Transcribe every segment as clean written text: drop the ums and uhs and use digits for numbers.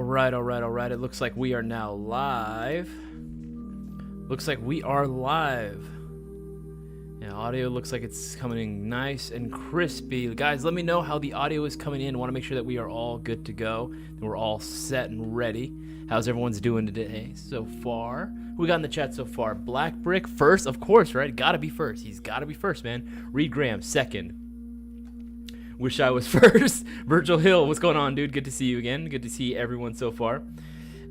right. It looks like we are now live. Yeah, audio looks like it's coming in nice and crispy. Guys, let me know how the audio is coming in. I want to make sure that we are all good to go, that we're all set and ready. How's everyone's doing today so far? Who we got in the chat so far? Black Brick first, of course, right? Gotta be first. He's gotta be first, man. Reed Graham second. Wish I was first. Virgil Hill, what's going on, dude? Good to see you again. Good to see everyone so far.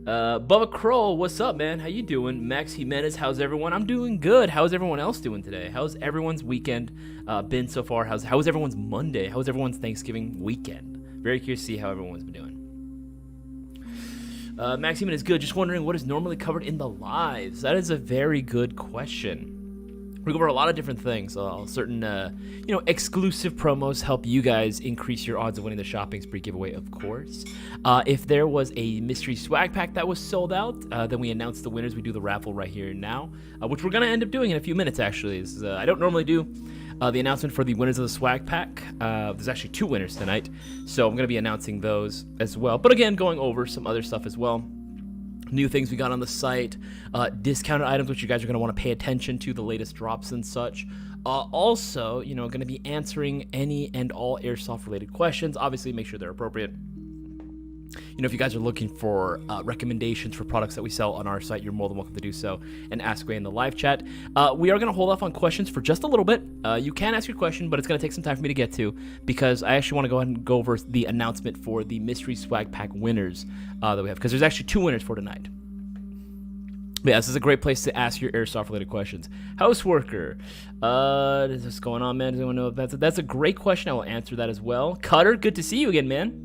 Bubba Kroll, what's up, man? How you doing? Max Jimenez, how's everyone? I'm doing good. How's everyone else doing today? How's everyone's weekend been so far? How's everyone's Monday? How's everyone's Thanksgiving weekend? Very curious to see how everyone's been doing. Max Jimenez, good. Just wondering what is normally covered in the lives. That is a very good question. We cover a lot of different things. Certain, exclusive promos help you guys increase your odds of winning the shopping spree giveaway, of course. If there was a mystery swag pack that was sold out, then we announce the winners. We do the raffle right here and now, which we're going to end up doing in a few minutes, actually. I don't normally do the announcement for the winners of the swag pack. There's actually 2 winners tonight, so I'm going to be announcing those as well. But again, going over some other stuff as well. New things we got on the site, discounted items which you guys are going to want to pay attention to, the latest drops and such. Also, going to be answering any and all airsoft related questions. Obviously, make sure they're appropriate. If you guys are looking for recommendations for products that we sell on our site, you're more than welcome to do so and ask away in the live chat. We are going to hold off on questions for just a little bit. You can ask your question, but it's going to take some time for me to get to because I actually want to go ahead and go over the announcement for the mystery swag pack winners that we have, because there's actually 2 winners for tonight. But yeah, this is a great place to ask your airsoft related questions. Houseworker, what's going on, man? Does anyone know if that's a great question? I will answer that as well. Cutter, good to see you again, man.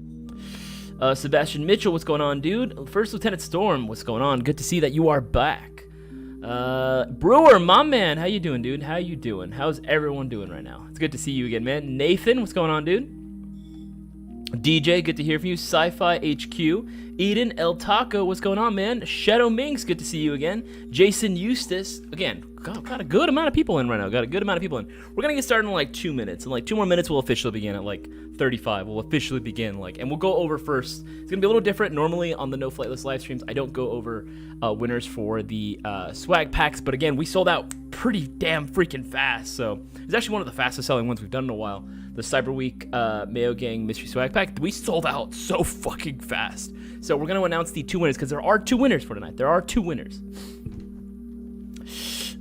Sebastian Mitchell, what's going on, dude? First Lieutenant Storm, what's going on? Good to see that you are back. Brewer, my man, how you doing, dude? How you doing? How's everyone doing right now? It's good to see you again, man. Nathan, what's going on, dude? DJ, good to hear from you. Sci-Fi HQ. Eden, El Taco, what's going on, man? Shadow Minx, good to see you again. Jason Eustace, again, got a good amount of people in right now. We're going to get started in like 2 minutes. In like 2 more minutes, we'll officially begin at like 35. We'll officially begin, and we'll go over first. It's going to be a little different. Normally on the No Flight List live streams, I don't go over winners for the swag packs. But again, we sold out pretty damn freaking fast. So it's actually one of the fastest selling ones we've done in a while. The Cyber Week Mayo Gang Mystery Swag Pack, we sold out so fucking fast. So we're going to announce the 2 winners because there are 2 winners for tonight. There are 2 winners.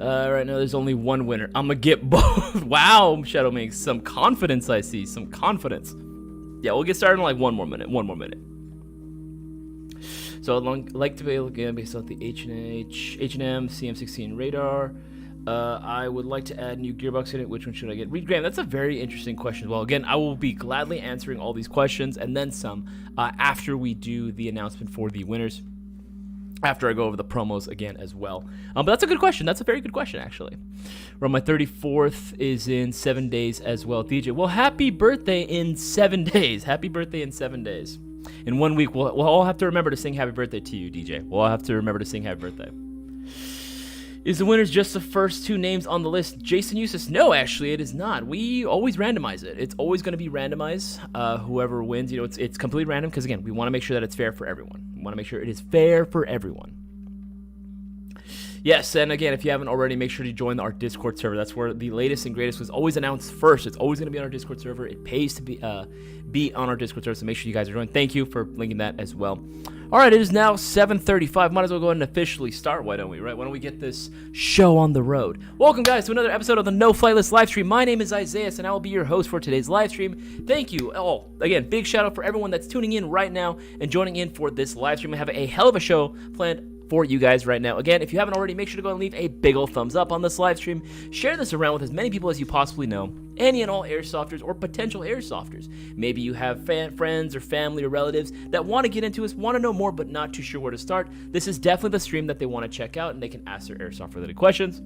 Right now, there's only 1 winner. I'm going to get both. Wow, Shadow makes some confidence, I see. Some confidence. Yeah, we'll get started in like 1 more minute. So I'd like to be able to get based on the H&M CM16 radar. I would like to add new gearbox in it. Which one should I get? Reed Graham, that's a very interesting question. Well, again, I will be gladly answering all these questions and then some after we do the announcement for the winners. After I go over the promos again as well. But that's a good question. That's a very good question, actually. Well, my 34th is in 7 days as well. DJ, well, happy birthday in 7 days. Happy birthday in 7 days. In 1 week, we'll all have to remember to sing happy birthday to you, DJ. We'll all have to remember to sing happy birthday. Is the winners just the first 2 names on the list? Jason Eustace, no, actually, it is not. We always randomize it. It's always going to be randomized. Whoever wins, it's completely random because, again, we want to make sure that it's fair for everyone. We want to make sure it is fair for everyone. Yes, and again, if you haven't already, make sure to join our Discord server. That's where the latest and greatest was always announced first. It's always going to be on our Discord server. It pays to be on our Discord server, so make sure you guys are joining. Thank you for linking that as well. All right, it is now 7:35. Might as well go ahead and officially start, why don't we, right? Why don't we get this show on the road? Welcome, guys, to another episode of the No Flight List live stream. My name is Isaias, and I will be your host for today's live stream. Thank you all. Again, big shout out for everyone that's tuning in right now and joining in for this live stream. I have a hell of a show planned for you guys right now. Again, if you haven't already, make sure to go and leave a big old thumbs up on this live stream. Share this around with as many people as you possibly know. Any and all airsofters or potential airsofters. Maybe you have friends or family or relatives that want to get into this, want to know more, but not too sure where to start. This is definitely the stream that they want to check out, and they can ask their airsoft related questions.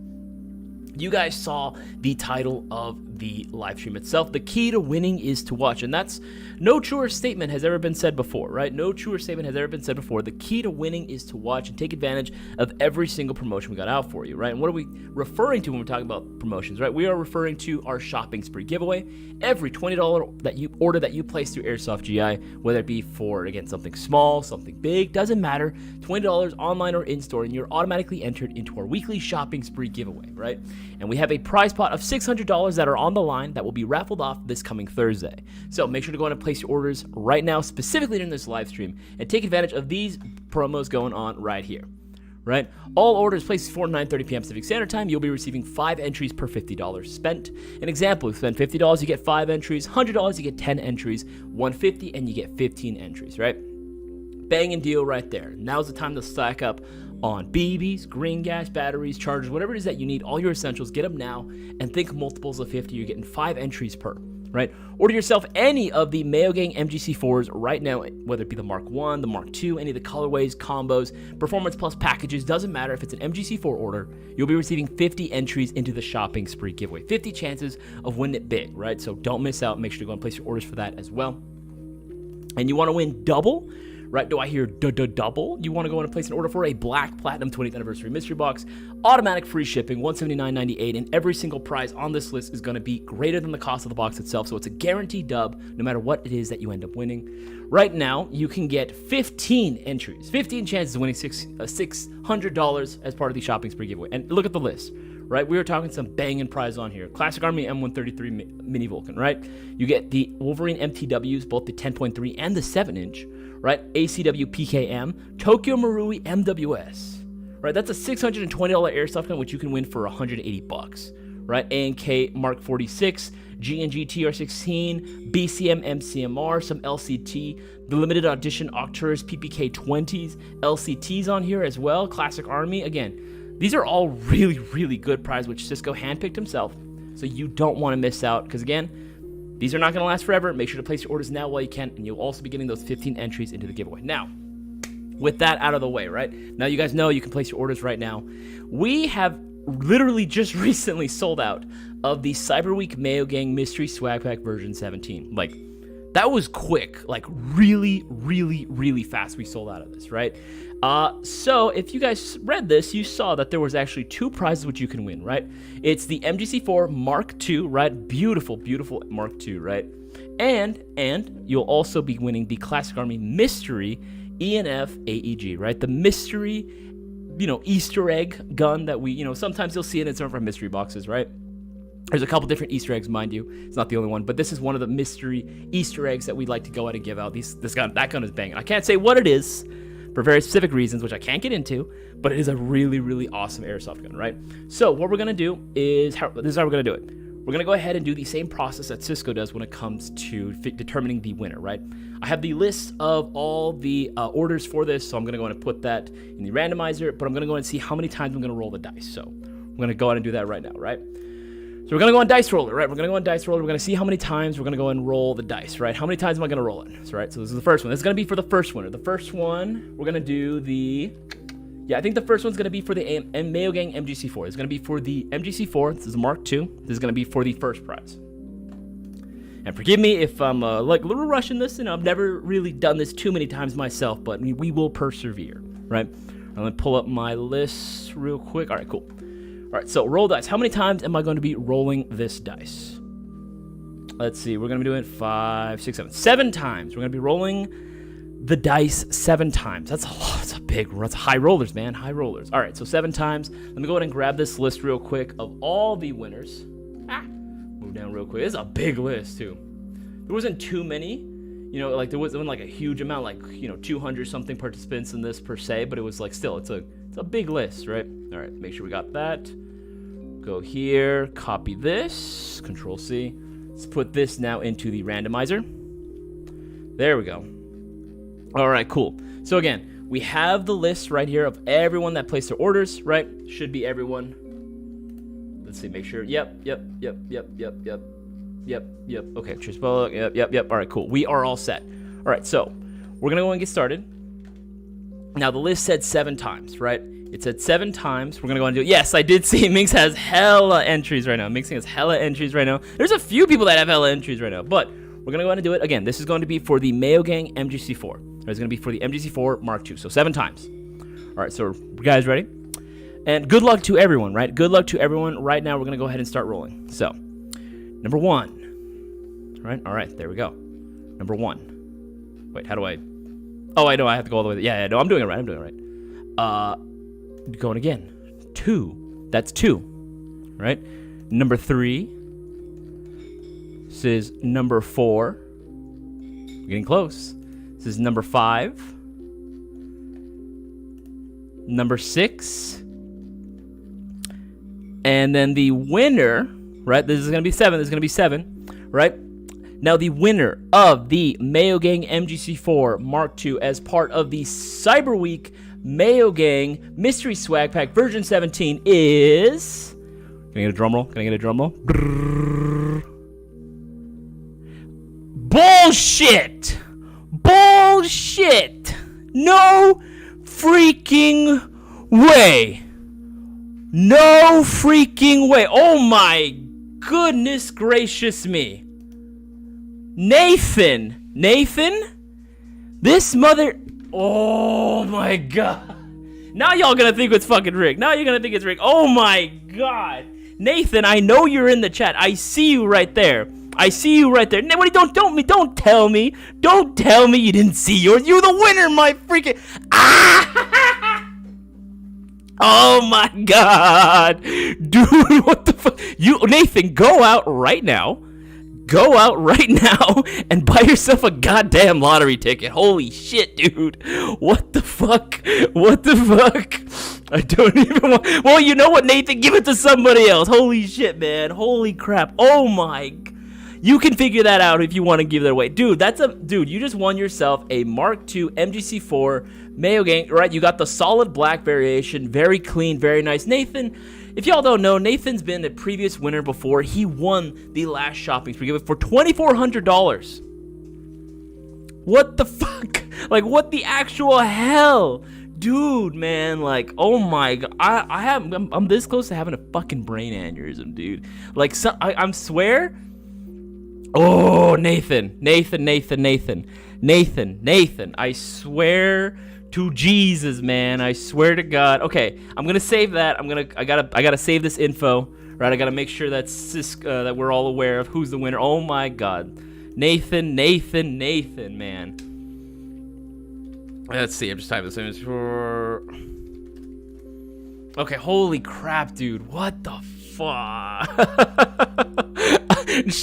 You guys saw the title of the live stream itself. The key to winning is to watch, and that's no truer statement has ever been said before, right? No truer statement has ever been said before. The key to winning is to watch and take advantage of every single promotion we got out for you, right? And what are we referring to when we're talking about promotions, right? We are referring to our shopping spree giveaway. Every $20 that you order that you place through Airsoft GI, whether it be for, again, something small, something big, doesn't matter, $20 online or in-store, and you're automatically entered into our weekly shopping spree giveaway, right? And we have a prize pot of $600 that are on the line that will be raffled off this coming Thursday. So make sure to go in and place your orders right now, specifically during this live stream, and take advantage of these promos going on right here, right? All orders placed before 9:30 p.m. Pacific Standard Time, you'll be receiving 5 entries per $50 spent. An example, if you spend $50, you get 5 entries, $100, you get 10 entries, $150, and you get 15 entries, right? Banging deal right there. Now's the time to stack up on BBs, green gas, batteries, chargers, whatever it is that you need, all your essentials, get them now, and think multiples of 50, you're getting 5 entries per, right? Order yourself any of the Mayo Gang MGC4s right now, whether it be the Mark 1, the Mark 2, any of the colorways, combos, Performance Plus packages, doesn't matter. If it's an MGC4 order, you'll be receiving 50 entries into the shopping spree giveaway. 50 chances of winning it big, right? So don't miss out. Make sure to go and place your orders for that as well. And you want to win double, right? Do I hear double? You want to go in and place an order for a Black Platinum 20th Anniversary Mystery Box, automatic free shipping, $179.98, and every single prize on this list is going to be greater than the cost of the box itself, so it's a guaranteed dub no matter what it is that you end up winning. Right now, you can get 15 entries, 15 chances of winning $600 as part of the shopping spree giveaway. And look at the list, right? We were talking some banging prize on here. Classic Army M133 Mini Vulcan, right? You get the Wolverine MTWs, both the 10.3 and the 7-inch, right? ACW PKM, Tokyo Marui MWS, right? That's a $620 airsoft gun, which you can win for $180, right? A&K Mark 46, G&G TR16, BCM MCMR, some LCT, the limited edition Octurus PPK 20s, LCTs on here as well, Classic Army. Again, these are all really, really good prizes, which Cisco handpicked himself, so you don't want to miss out, because again, these are not going to last forever. Make sure to place your orders now while you can, and you'll also be getting those 15 entries into the giveaway. Now, with that out of the way, right? Now you guys know you can place your orders right now. We have literally just recently sold out of the Cyber Week Mayo Gang Mystery Swag Pack version 17. Like, that was quick. Like, really, really, really fast we sold out of this, right? So if you guys read this, you saw that there was actually 2 prizes which you can win, right? It's the MGC4 Mark II, right? Beautiful, beautiful Mark II, right? And you'll also be winning the Classic Army Mystery ENF AEG, right? The mystery, Easter egg gun that we, sometimes you'll see it in some of our mystery boxes, right? There's a couple different Easter eggs, mind you. It's not the only one, but this is one of the mystery Easter eggs that we'd like to go out and give out. That gun is banging. I can't say what it is for very specific reasons, which I can't get into, but it is a really, really awesome airsoft gun, right? So what we're going to do is, this is how we're going to do it. We're going to go ahead and do the same process that Cisco does when it comes to determining the winner, right? I have the list of all the orders for this, so I'm going to go ahead and put that in the randomizer, but I'm going to go ahead and see how many times I'm going to roll the dice. So I'm going to go ahead and do that right now, right? So we're going to go on Dice Roller, right? We're going to go on Dice Roller. We're going to see how many times we're going to go and roll the dice, right? How many times am I going to roll it? So, right, so this is the first one. This is going to be for the first winner. The first one, we're going to do the... Yeah, I think the first one's going to be for the Mayo Gang MGC4. It's going to be for the MGC4. This is Mark II. This is going to be for the first prize. And forgive me if I'm a little rushing this, and I've never really done this too many times myself, but we will persevere, right? I'm going to pull up my list real quick. All right, cool. All right, so roll dice. How many times am I going to be rolling this dice? Let's see. We're going to be doing 5, 6, 7. 7 times. We're going to be rolling the dice 7 times. That's a lot. That's high rollers, man. High rollers. All right, so 7 times. Let me go ahead and grab this list real quick of all the winners. Move down real quick. This is a big list, too. There wasn't too many. There wasn't like a huge amount, 200 something participants in this per se, but it was like still, it's a big list, right? All right, make sure we got that. Go here, copy this, Control C. Let's put this now into the randomizer. There we go. All right, cool. So again, we have the list right here of everyone that placed their orders, right? Should be everyone. Let's see, make sure. Yep. Okay, cheers, yep. All right, cool. We are all set. All right, so we're gonna go and get started. Now, the list said 7 times, right? It said 7 times. We're going to go and do it. Yes, I did see Minx has hella entries right now. Minx has hella entries right now. There's a few people that have hella entries right now, but we're going to go ahead and do it. Again, this is going to be for the Mayo Gang MGC4. It's going to be for the MGC4 Mark II, so 7 times. All right, so you guys ready? And good luck to everyone, right? Good luck to everyone. Right now, we're going to go ahead and start rolling. So, number 1. All right, there we go. Number 1. Wait, how do I... Oh, I know, I have to go all the way... Yeah, no, I'm doing it right. Going again. 2. That's 2. Right? Number 3. This is number 4. We're getting close. This is number 5. Number 6. And then the winner, right? This is going to be 7. This is going to be 7, right? Now, the winner of the Mayo Gang MGC4 Mark II as part of the Cyber Week Mayo Gang Mystery Swag Pack version 17 is... Can I get a drum roll? Brrr. Bullshit! No freaking way! No freaking way. Oh my goodness gracious me. Nathan? This mother... Oh my god. Now y'all gonna think it's fucking rigged. Now you're gonna think it's rigged. Oh my god. Nathan, I know you're in the chat. I see you right there. Nobody, don't tell me. Don't tell me you didn't see yours. You're the winner, my freaking... Ah! Oh my god. Dude, what the fuck? Nathan, go out right now and buy yourself a goddamn lottery ticket. Holy shit, dude. What the fuck? I don't even want... Well, you know what, Nathan? Give it to somebody else. Holy shit, man. Holy crap. Oh my... You can figure that out if you want to give that away. Dude, you just won yourself a Mark II MGC4 Mayo Gang, right? You got the solid black variation. Very clean, very nice. Nathan, if y'all don't know, Nathan's been a previous winner before. He won the last shopping spree for $2,400. What the fuck? Like, what the actual hell? Dude, man, like, oh my god. I'm this close to having a fucking brain aneurysm, dude. Like, I swear... Oh, Nathan, I swear to Jesus, man. I swear to God. Okay, I'm gonna save that. I gotta save this info, right? I gotta make sure that we're all aware of who's the winner. Oh my God, Nathan, man. Let's see. I'm just typing this image for. Okay, holy crap, dude. What the fuck?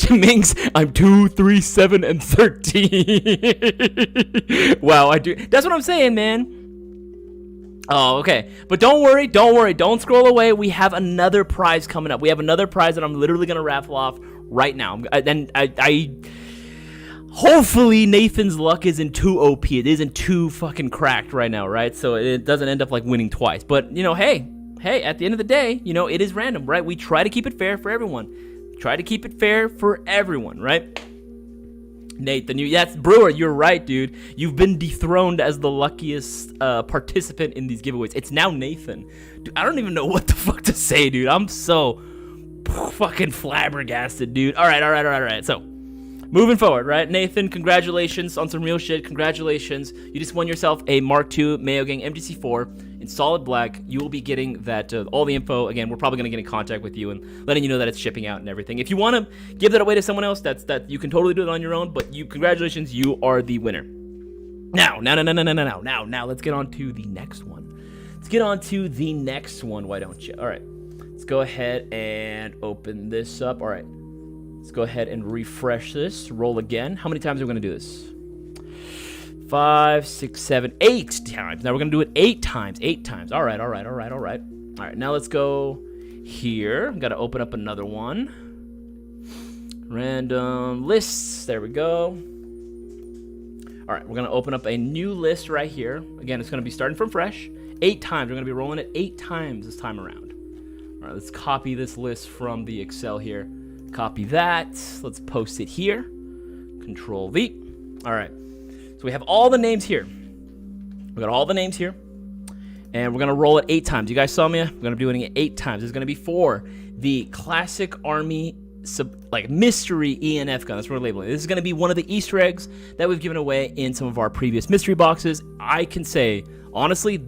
Minx, I'm 2, 3, 7, and 13. Wow, I do. That's what I'm saying, man. Oh, okay. But don't worry. Don't scroll away. We have another prize coming up. We have another prize that I'm literally gonna raffle off right now. And I hopefully Nathan's luck isn't too OP. It isn't too fucking cracked right now, right? So it doesn't end up like winning twice. But you know, hey, at the end of the day, you know, it is random, right? We try to keep it fair for everyone. Right? Nathan, that's Brewer, you're right, dude. You've been dethroned as the luckiest participant in these giveaways. It's now Nathan. Dude, I don't even know what the fuck to say, dude. I'm so fucking flabbergasted, dude. All right. So, moving forward, right? Nathan, congratulations on some real shit. Congratulations. You just won yourself a Mark II Mayo Gang MGC4 in solid black. You will be getting that, all the info. Again, we're probably going to get in contact with you and letting you know that it's shipping out and everything. If you want to give that away to someone else, that you can totally do it on your own, but congratulations, you are the winner. Now, let's get on to the next one. Why don't you? All right, let's go ahead and open this up. All right. Let's go ahead and refresh this. Roll again. How many times are we going to do this? 5, 6, 7, 8 times. Now we're going to do it 8 times. 8 times. All right. All right, now let's go here. I've got to open up another one. Random lists. There we go. All right, we're going to open up a new list right here. Again, it's going to be starting from fresh. 8 times. We're going to be rolling it 8 times this time around. All right, let's copy this list from the Excel here. Copy that. Let's post it here. Control V. All right. So we have all the names here. We got all the names here. And we're going to roll it 8 times. You guys saw me? I'm going to be doing it 8 times. It's going to be for the Classic Army mystery ENF gun. That's what we're labeling it. This is going to be one of the Easter eggs that we've given away in some of our previous mystery boxes. I can say, honestly,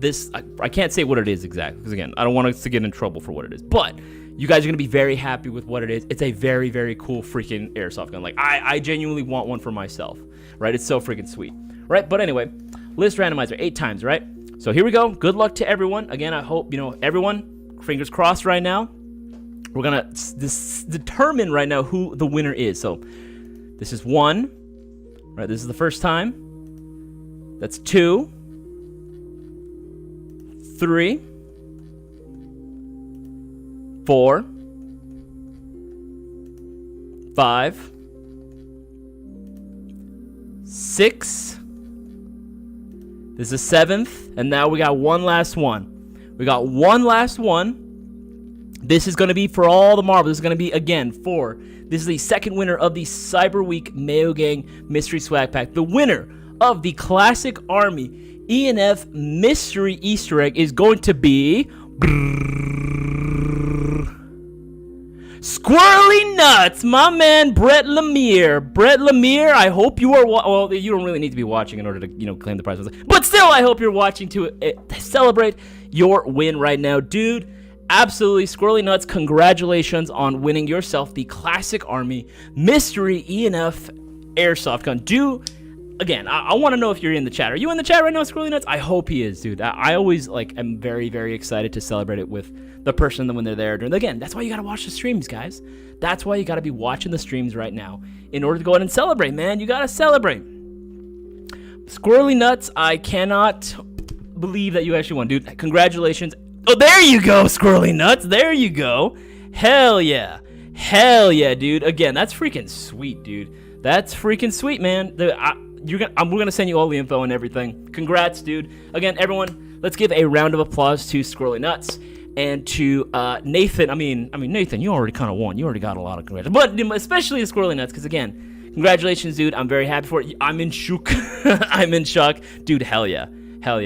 I can't say what it is exactly, because again, I don't want us to get in trouble for what it is. But you guys are going to be very happy with what it is. It's a very, very cool freaking airsoft gun. Like, I genuinely want one for myself, right? It's so freaking sweet, right? But anyway, list randomizer 8 times, right? So here we go. Good luck to everyone. Again, I hope, everyone, fingers crossed right now. We're going to determine right now who the winner is. So this is 1, right? This is the first time. That's 2, 3, 4, 5, 6. This is 7th, and now we got one last one. We got one last one. This is going to be for all the marbles. This is going to be, again, this is the second winner of the Cyber Week Mayo Gang Mystery Swag Pack. The winner of the Classic Army ENF Mystery Easter Egg is going to be Squirrely Nuts, my man Brett Lemire. Brett Lemire, I hope you are well, you don't really need to be watching in order to, claim the prize. But still, I hope you're watching to celebrate your win right now. Dude, absolutely, Squirrely Nuts, congratulations on winning yourself the Classic Army Mystery ENF Airsoft gun. Again, I want to know if you're in the chat. Are you in the chat right now, Squirrely Nuts? I hope he is, dude. I always, am very, very excited to celebrate it with the person when they're there. Again, that's why you got to watch the streams, guys. That's why you got to be watching the streams right now in order to go ahead and celebrate, man. You got to celebrate. Squirrely Nuts, I cannot believe that you actually won, dude. Congratulations. Oh, there you go, Squirrely Nuts. There you go. Hell yeah. Hell yeah, dude. Again, that's freaking sweet, dude. That's freaking sweet, man. We're gonna send you all the info and everything. Congrats, dude. Again, everyone, let's give a round of applause to Squirrely Nuts and to Nathan. I mean, Nathan, you already kind of won. You already got a lot of congratulations, but especially the Squirrely Nuts, because again, congratulations, dude. I'm very happy for it. I'm in shock. I'm in shock, dude. Hell yeah,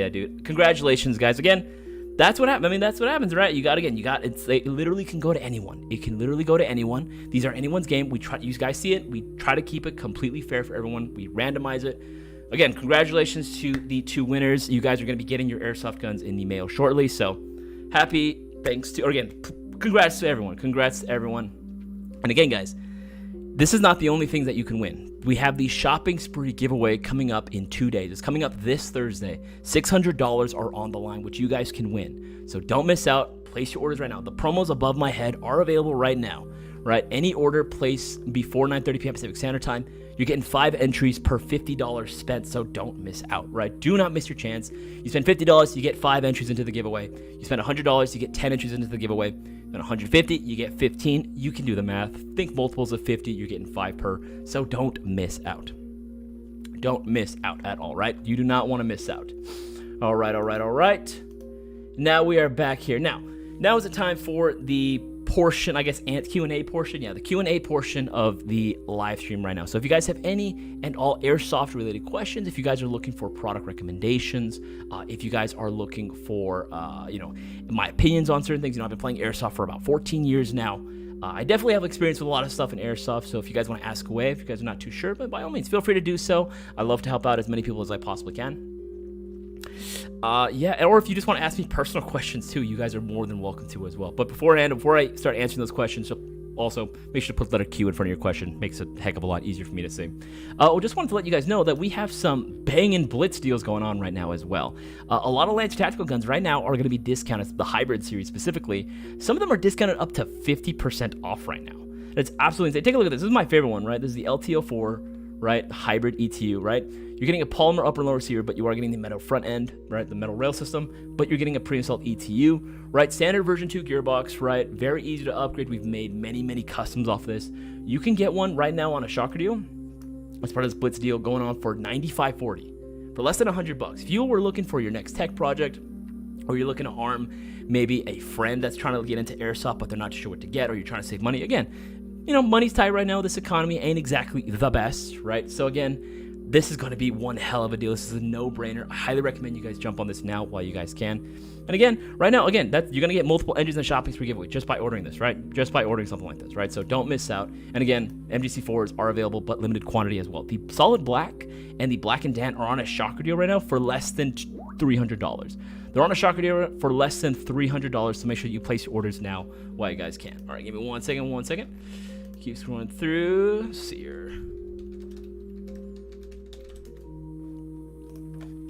dude. Congratulations, guys. Again, that's what happens. That's what happens, right? It literally can go to anyone. It can literally go to anyone. These are anyone's game. You guys see it. We try to keep it completely fair for everyone. We randomize it. Again, congratulations to the 2 winners. You guys are going to be getting your airsoft guns in the mail shortly. So happy thanks to, or again, congrats to everyone. Congrats to everyone. And again, guys, this is not the only thing that you can win. We have the shopping spree giveaway coming up in 2 days. It's coming up this Thursday. $600 are on the line, which you guys can win. So don't miss out. Place your orders right now. The promos above my head are available right now, right? Any order placed before 9:30 p.m. Pacific Standard Time, you're getting 5 entries per $50 spent, so don't miss out, right? Do not miss your chance. You spend $50, you get 5 entries into the giveaway. You spend $100, you get 10 entries into the giveaway. Then $150, you get 15. You can do the math. Think multiples of 50, you're getting 5 per. So don't miss out. Don't miss out at all, right? You do not want to miss out. All right. Now we are back here. Now is the time for the portion, I guess, Q&A portion. Yeah, the Q&A portion of the live stream right now. So if you guys have any and all airsoft related questions, if you guys are looking for product recommendations, if you guys are looking for, my opinions on certain things, I've been playing airsoft for about 14 years now. I definitely have experience with a lot of stuff in airsoft, so if you guys want to ask away, if you guys are not too sure, but by all means, feel free to do so. I love to help out as many people as I possibly can. Or if you just want to ask me personal questions too, you guys are more than welcome to as well. But before I start answering those questions, also make sure to put the letter Q in front of your question. Makes it a heck of a lot easier for me to see. Just wanted to let you guys know that we have some banging Blitz deals going on right now as well. A lot of Lancer tactical guns right now are going to be discounted, the hybrid series specifically. Some of them are discounted up to 50% off right now. It's absolutely insane. Take a look at this. This is my favorite one, right? This is the LTO4, right? Hybrid ETU, right? You're getting a polymer upper and lower receiver, but you are getting the metal front end, right? The metal rail system, but you're getting a pre-installed ETU, right? Standard version 2 gearbox, right? Very easy to upgrade. We've made many customs off this. You can get one right now on a shocker deal as part of this Blitz deal going on for $95.40 for less than $100. If you were looking for your next tech project, or you're looking to arm maybe a friend that's trying to get into airsoft, but they're not sure what to get, or you're trying to save money, again, money's tight right now. This economy ain't exactly the best, right? So again, this is going to be one hell of a deal. This is a no-brainer. I highly recommend you guys jump on this now while you guys can. And again, right now, again, you're going to get multiple entries in the shopping spree giveaway just by ordering this, right? Just by ordering something like this, right? So don't miss out. And again, MGC4s are available, but limited quantity as well. The solid black and the black and tan are on a shocker deal right now for less than $300. They're on a shocker deal for less than $300, so make sure you place your orders now while you guys can. All right, give me one second. Keep scrolling through. Let's see here.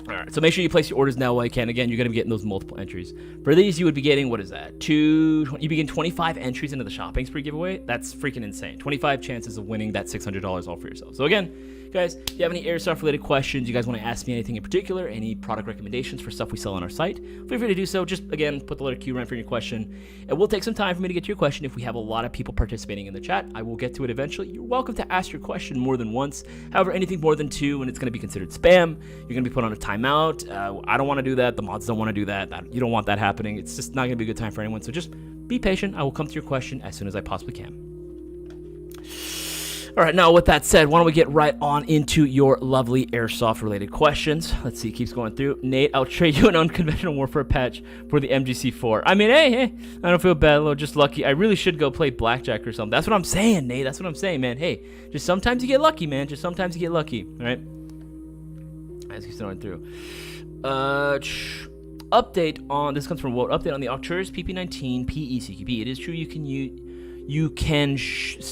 All right, so make sure you place your orders now while you can. Again, you're going to be getting those multiple entries. For these, you would be getting, what is that? You begin 25 entries into the shopping spree giveaway. That's freaking insane. 25 chances of winning that $600 all for yourself. So again, guys, if you have any airsoft related questions, you guys want to ask me anything in particular, any product recommendations for stuff we sell on our site, feel free to do so. Just again, put the letter Q right for your question. It will take some time for me to get to your question. If we have a lot of people participating in the chat, I will get to it eventually. You're welcome to ask your question more than once. However, anything more than 2 and it's going to be considered spam, you're going to be put on a timeout. I don't want to do that. The mods don't want to do that. You don't want that happening. It's just not going to be a good time for anyone. So just be patient. I will come to your question as soon as I possibly can. All right, now with that said, why don't we get right on into your lovely airsoft-related questions. Let's see, it keeps going through. Nate, I'll trade you an unconventional warfare patch for the MGC4. I mean, hey, I don't feel bad, though, just lucky. I really should go play blackjack or something. That's what I'm saying, Nate. That's what I'm saying, man. Hey, just sometimes you get lucky, man. Just sometimes you get lucky, all right? Let's keep going through. Update on, this comes from Wout. Update on the Arcturus PP19 PECQB. It is true you can use... You can use,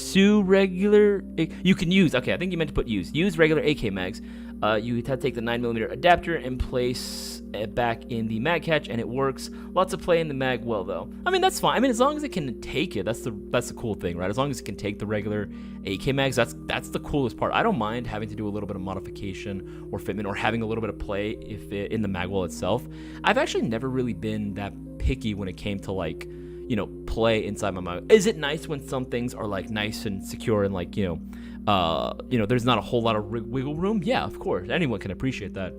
okay, I think you meant to put use regular AK mags. You have to take the 9mm adapter and place it back in the mag catch, and it works. Lots of play in the mag well, though. I mean, that's fine. I mean, as long as it can take it, that's the cool thing, right? As long as it can take the regular AK mags, that's the coolest part. I don't mind having to do a little bit of modification or fitment or having a little bit of play in the mag well itself. I've actually never really been that picky when it came to, like, you know, play inside my mag. Is it nice when some things are like nice and secure and like, you know, there's not a whole lot of wiggle room? Yeah, of course. Anyone can appreciate that.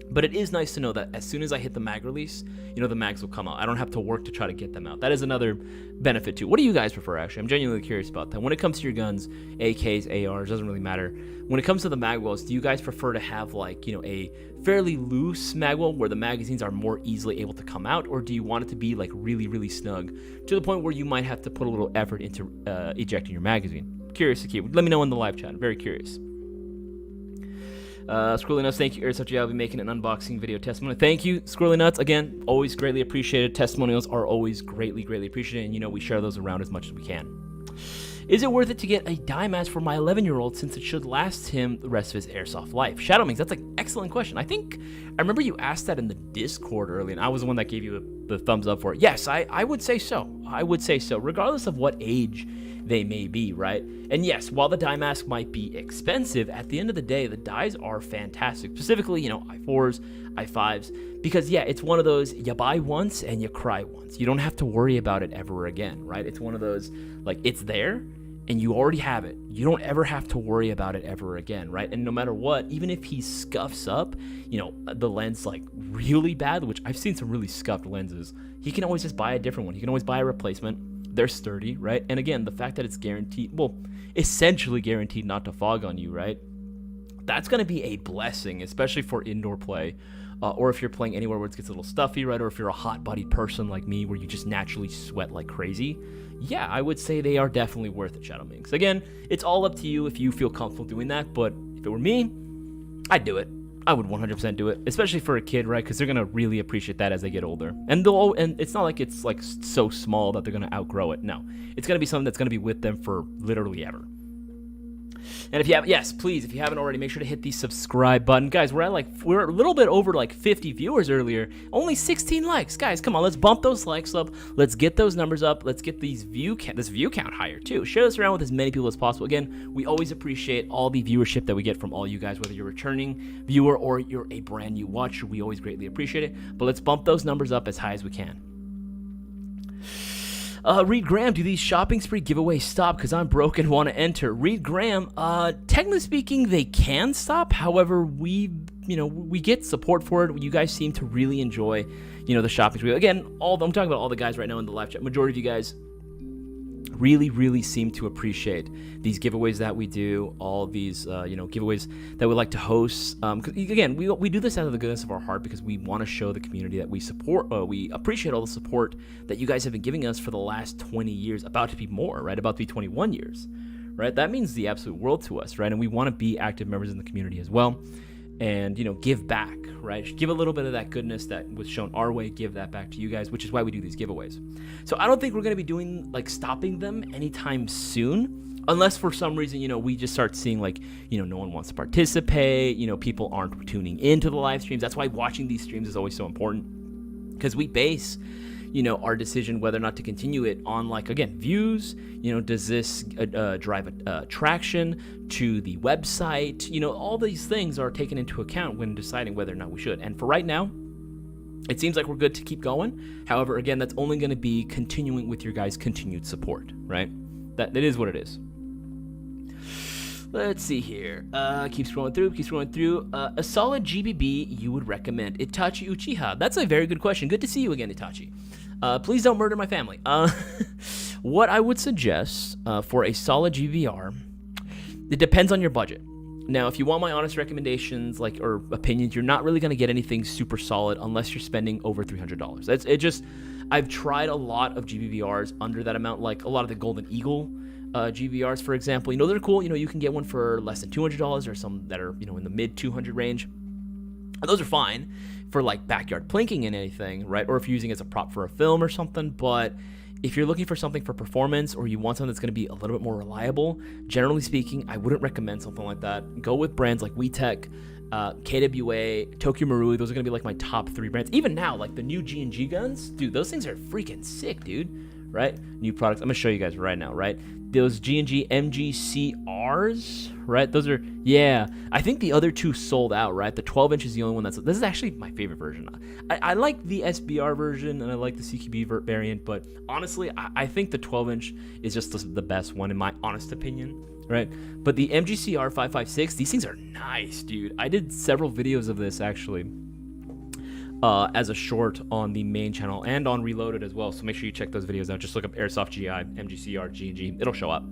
But it is nice to know that as soon as I hit the mag release, you know, the mags will come out. I don't have to work to try to get them out. That is another benefit too. What do you guys prefer, actually? I'm genuinely curious about that. When it comes to your guns, AKs, ARs, doesn't really matter. When it comes to the mag wells, do you guys prefer to have, like, you know, a fairly loose mag well where the magazines are more easily able to come out, or do you want it to be like really, really snug to the point where you might have to put a little effort into ejecting your magazine? Curious to keep. Let me know in the live chat. I'm very curious. Squirrely Nuts, thank you, Airsoft. I'll be making an unboxing video testimony. Thank you, Squirrely Nuts. Again, always greatly appreciated. Testimonials are always greatly, greatly appreciated, and you know we share those around as much as we can. Is it worth it to get a dye mask for my 11-year-old since it should last him the rest of his airsoft life? Shadow Mings, that's an excellent question. I remember you asked that in the Discord earlier, and I was the one that gave you the thumbs up for it. Yes, I would say so. I would say so, regardless of what age they may be, right? And yes, while the dye mask might be expensive, at the end of the day, the dyes are fantastic. Specifically, you know, i4s, i5s, because yeah, it's one of those, you buy once and you cry once. You don't have to worry about it ever again, right? It's one of those, like, it's there and you already have it. You don't ever have to worry about it ever again, right? And no matter what, even if he scuffs up, you know, the lens like really bad, which I've seen some really scuffed lenses, he can always just buy a different one. He can always buy a replacement. They're sturdy, right? And again, the fact that it's guaranteed, well, essentially guaranteed not to fog on you, right? That's going to be a blessing, especially for indoor play, or if you're playing anywhere where it gets a little stuffy, right? Or if you're a hot-bodied person like me, where you just naturally sweat like crazy. Yeah, I would say they are definitely worth it, Shadow Minx. Again, it's all up to you if you feel comfortable doing that, but if it were me, I'd do it. I would 100% do it, especially for a kid, right? Because they're gonna really appreciate that as they get older, and it's not like it's like so small that they're gonna outgrow it. No, it's gonna be something that's gonna be with them for literally ever. And if you have, yes, please, if you haven't already, make sure to hit the subscribe button. Guys, we're a little bit over like 50 viewers earlier. Only 16 likes. Guys, come on, let's bump those likes up. Let's get those numbers up. Let's get this view count higher too. Share this around with as many people as possible. Again, we always appreciate all the viewership that we get from all you guys, whether you're a returning viewer or you're a brand new watcher. We always greatly appreciate it. But let's bump those numbers up as high as we can. Reed Graham, do these shopping spree giveaways stop because I'm broke and want to enter? Reed Graham, technically speaking, they can stop. However, we get support for it. You guys seem to really enjoy, the shopping spree. Again, I'm talking about all the guys right now in the live chat. Majority of you guys really, really seem to appreciate these giveaways that we do, all these, giveaways that we like to host. 'Cause again, we do this out of the goodness of our heart because we want to show the community that we support, we appreciate all the support that you guys have been giving us for the last 20 years, about to be more, right? About to be 21 years, right? That means the absolute world to us, right? And we want to be active members in the community as well. And, give back, right? Give a little bit of that goodness that was shown our way, give that back to you guys, which is why we do these giveaways. So I don't think we're going to be stopping them anytime soon, unless for some reason, we just start seeing no one wants to participate, people aren't tuning into the live streams. That's why watching these streams is always so important, because we base our decision whether or not to continue it on, views. Does this drive traction to the website? All these things are taken into account when deciding whether or not we should. And for right now, it seems like we're good to keep going. However, again, that's only going to be continuing with your guys' continued support, right? That is what it is. Let's see here. Keep scrolling through. A solid GBB you would recommend? Itachi Uchiha. That's a very good question. Good to see you again, Itachi. Please don't murder my family. What I would suggest for a solid GVR, it depends on your budget. Now, if you want my honest recommendations, or opinions, you're not really going to get anything super solid unless you're spending over $300. I've tried a lot of GVRs under that amount, like a lot of the Golden Eagle GVRs, for example. They're cool. You can get one for less than $200 or some that are, in the mid 200 range. And those are fine for backyard plinking and anything, right? Or if you're using it as a prop for a film or something. But if you're looking for something for performance, or you want something that's going to be a little bit more reliable, generally speaking, I wouldn't recommend something like that. Go with brands like WeTech, KWA, Tokyo Marui. Those are going to be my top 3 brands. Even now, the new G&G guns, dude, those things are freaking sick, dude, right? New products. I'm going to show you guys right now, right? Those G&G MGCRs, right? Those are, I think the other 2 sold out, right? The 12 inch is the only one this is actually my favorite version. I like the SBR version and I like the CQB variant, but honestly, I think the 12 inch is just the best one in my honest opinion, right? But the MGCR 556, these things are nice, dude. I did several videos of this actually. As a short on the main channel and on Reloaded as well, so make sure you check those videos out. Just look up Airsoft GI, MGCR, G&G, it'll show up.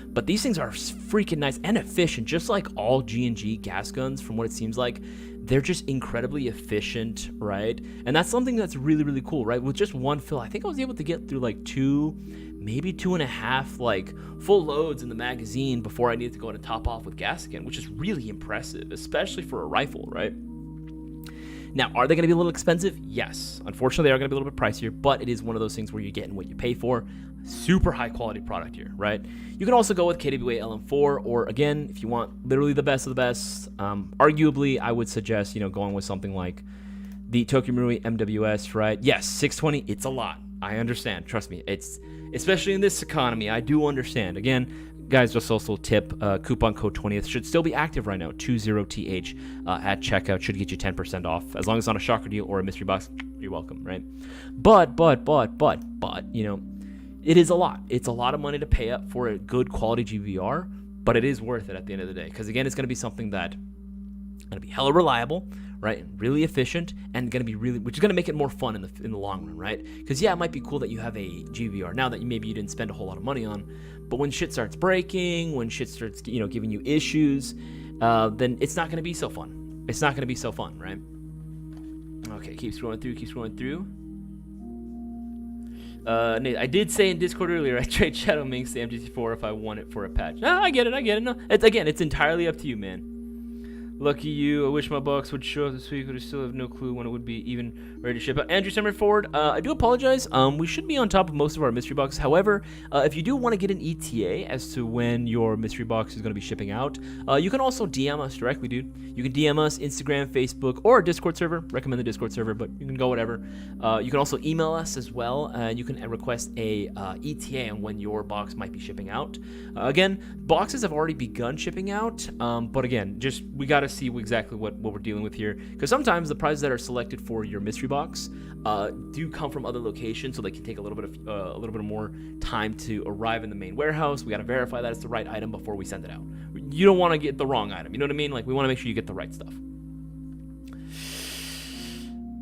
But these things are freaking nice and efficient, just like all G&G gas guns. From what it seems like, they're just incredibly efficient, right? And that's something that's really, really cool, right? With just one fill, I think I was able to get through 2, maybe 2.5 full loads in the magazine before I needed to go and top off with gas again, which is really impressive, especially for a rifle, right? Now, are they going to be a little expensive? Yes. Unfortunately, they are going to be a little bit pricier, but it is one of those things where you're getting what you pay for. Super high quality product here, right? You can also go with KWA LM4, or again, if you want literally the best of the best, arguably, I would suggest, going with something like the Tokyo Marui MWS, right? Yes, 620, it's a lot. I understand. Trust me. It's, especially in this economy, I do understand. Again, guys, just also tip, coupon code 20th should still be active right now, 20TH at checkout, should get you 10% off. As long as it's not a shocker deal or a mystery box, you're welcome, right? But, it is a lot. It's a lot of money to pay up for a good quality GVR, but it is worth it at the end of the day. Because again, it's going to be something that going to be hella reliable, right? Really efficient, and going to be really, which is going to make it more fun in the long run, right? Because it might be cool that you have a GVR now that maybe you didn't spend a whole lot of money on, but when shit starts breaking, when shit starts giving you issues, then it's not going to be so fun. It's not going to be so fun, right? Okay, keep scrolling through. Nate, I did say in Discord earlier, I trade Shadow Minx to MGC4 if I want it for a patch. No, I get it. No, it's entirely up to you, man. Lucky you. I wish my box would show up this week, but I still have no clue when it would be even ready to ship out. Andrew Summer Forward, I do apologize. We should be on top of most of our mystery boxes. However, if you do want to get an ETA as to when your mystery box is going to be shipping out, you can also DM us directly, dude. You can DM us, Instagram, Facebook, or Discord server. Recommend the Discord server, but you can go whatever. You can also email us as well, and you can request a ETA on when your box might be shipping out. Again, boxes have already begun shipping out, but again, just we got to see exactly what we're dealing with here, because sometimes the prizes that are selected for your mystery box do come from other locations, so they can take a little bit more time to arrive in the main warehouse. We got to verify that it's the right item before we send it out. You don't want to get the wrong item, you know what I mean? We want to make sure you get the right stuff.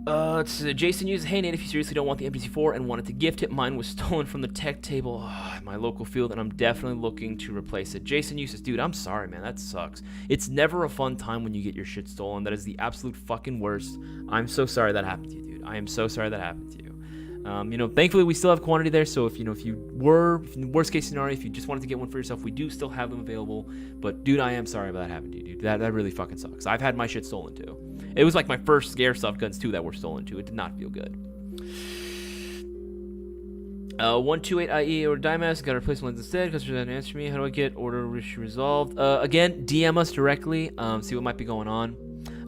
It's Jason uses, hey Nate, if you seriously don't want the MGC4 and wanted to gift it, mine was stolen from the tech table at my local field, and I'm definitely looking to replace it. Jason uses, dude, I'm sorry, man, that sucks. It's never a fun time when you get your shit stolen. That is the absolute fucking worst. I'm so sorry that happened to you, dude. I am so sorry that happened to you. Thankfully we still have quantity there, so if worst case scenario, if you just wanted to get one for yourself, we do still have them available. But dude, I am sorry about that happening to you, dude. That really fucking sucks. I've had my shit stolen too. It was like my first airsoft guns too that were stolen too. It did not feel good. 128 IE or Dimas, got to replace ones instead. Customer didn't answer me. How do I get order resolved? Again, DM us directly. See what might be going on.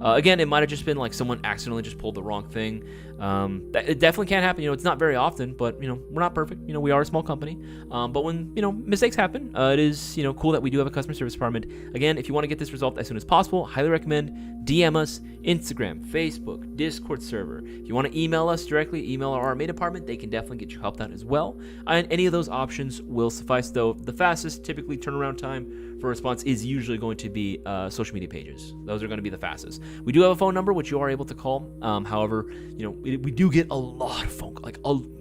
Again, it might have just been like someone accidentally just pulled the wrong thing. It definitely can happen. It's not very often, but we're not perfect. We are a small company. But when mistakes happen, it is cool that we do have a customer service department. Again, if you want to get this resolved as soon as possible, highly recommend DM us, Instagram, Facebook, Discord server. If you want to email us directly, email our RMA department. They can definitely get you helped out as well. And any of those options will suffice. Though the fastest typically turnaround time for response is usually going to be social media pages. Those are going to be the fastest. We do have a phone number which you are able to call. However, we do get a lot of phone calls.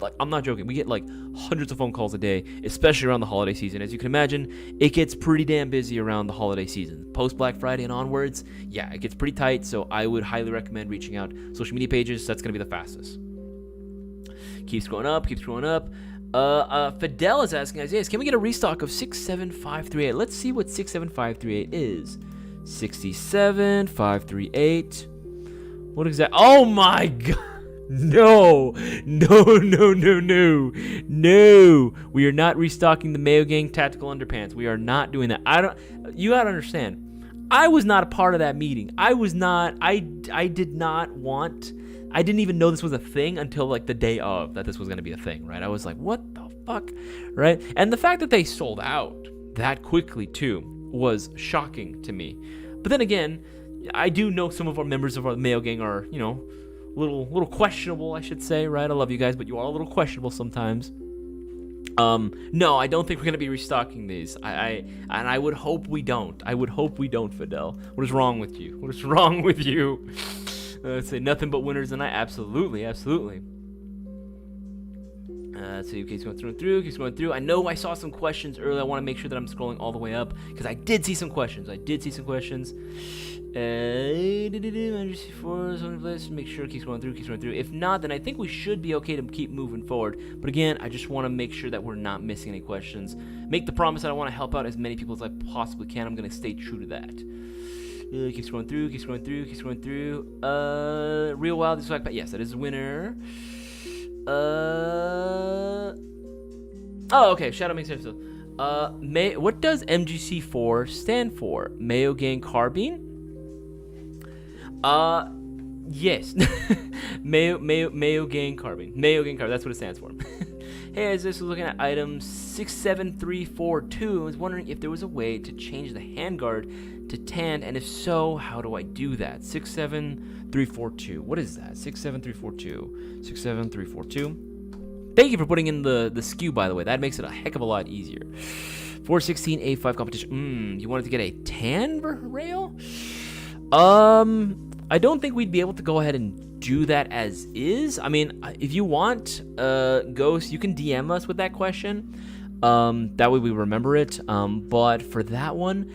Like I'm not joking. We get like hundreds of phone calls a day, especially around the holiday season. As you can imagine, it gets pretty damn busy around the holiday season. Post Black Friday and onwards, yeah, it gets pretty tight. So I would highly recommend reaching out social media pages. That's going to be the fastest. Keeps going up. Fidel is asking, Isaias, can we get a restock of 67538? Let's see what 67538 is. 67538. What exactly? Oh my god. No. We are not restocking the Mayo Gang tactical underpants. We are not doing that. You gotta understand. I was not a part of that meeting. I didn't even know this was a thing until like the day of that this was going to be a thing, right? I was like, what the fuck, right? And the fact that they sold out that quickly too was shocking to me. But then again, I do know some of our members of our Mayo Gang are, little questionable, I should say, right? I love you guys, but you are a little questionable sometimes. No, I don't think we're gonna be restocking these. I would hope we don't. Fidel. What is wrong with you? Let's say nothing but winners tonight. Absolutely. So keeps going through. I know I saw some questions earlier. I want to make sure that I'm scrolling all the way up because I did see some questions. Make sure it keeps going through. If not, then I think we should be okay to keep moving forward. But again, I just want to make sure that we're not missing any questions. Make the promise that I want to help out as many people as I possibly can. I'm going to stay true to that. Keeps going through. Real Wild is like, yes, that is a winner. Okay. Shadow makes sense. What does MGC4 stand for? Mayo Gang Carbine? Yes. Mayo Gang Carbine. That's what it stands for. Hey, as this was looking at item 67342, I was wondering if there was a way to change the handguard to tan, and if so, how do I do that? 67342. What is that? 67342. Thank you for putting in the SKU, by the way. That makes it a heck of a lot easier. 416A5 competition. You wanted to get a tan rail? I don't think we'd be able to go ahead and do that as is. I mean, if you want, Ghost, you can DM us with that question. That way we remember it. But for that one,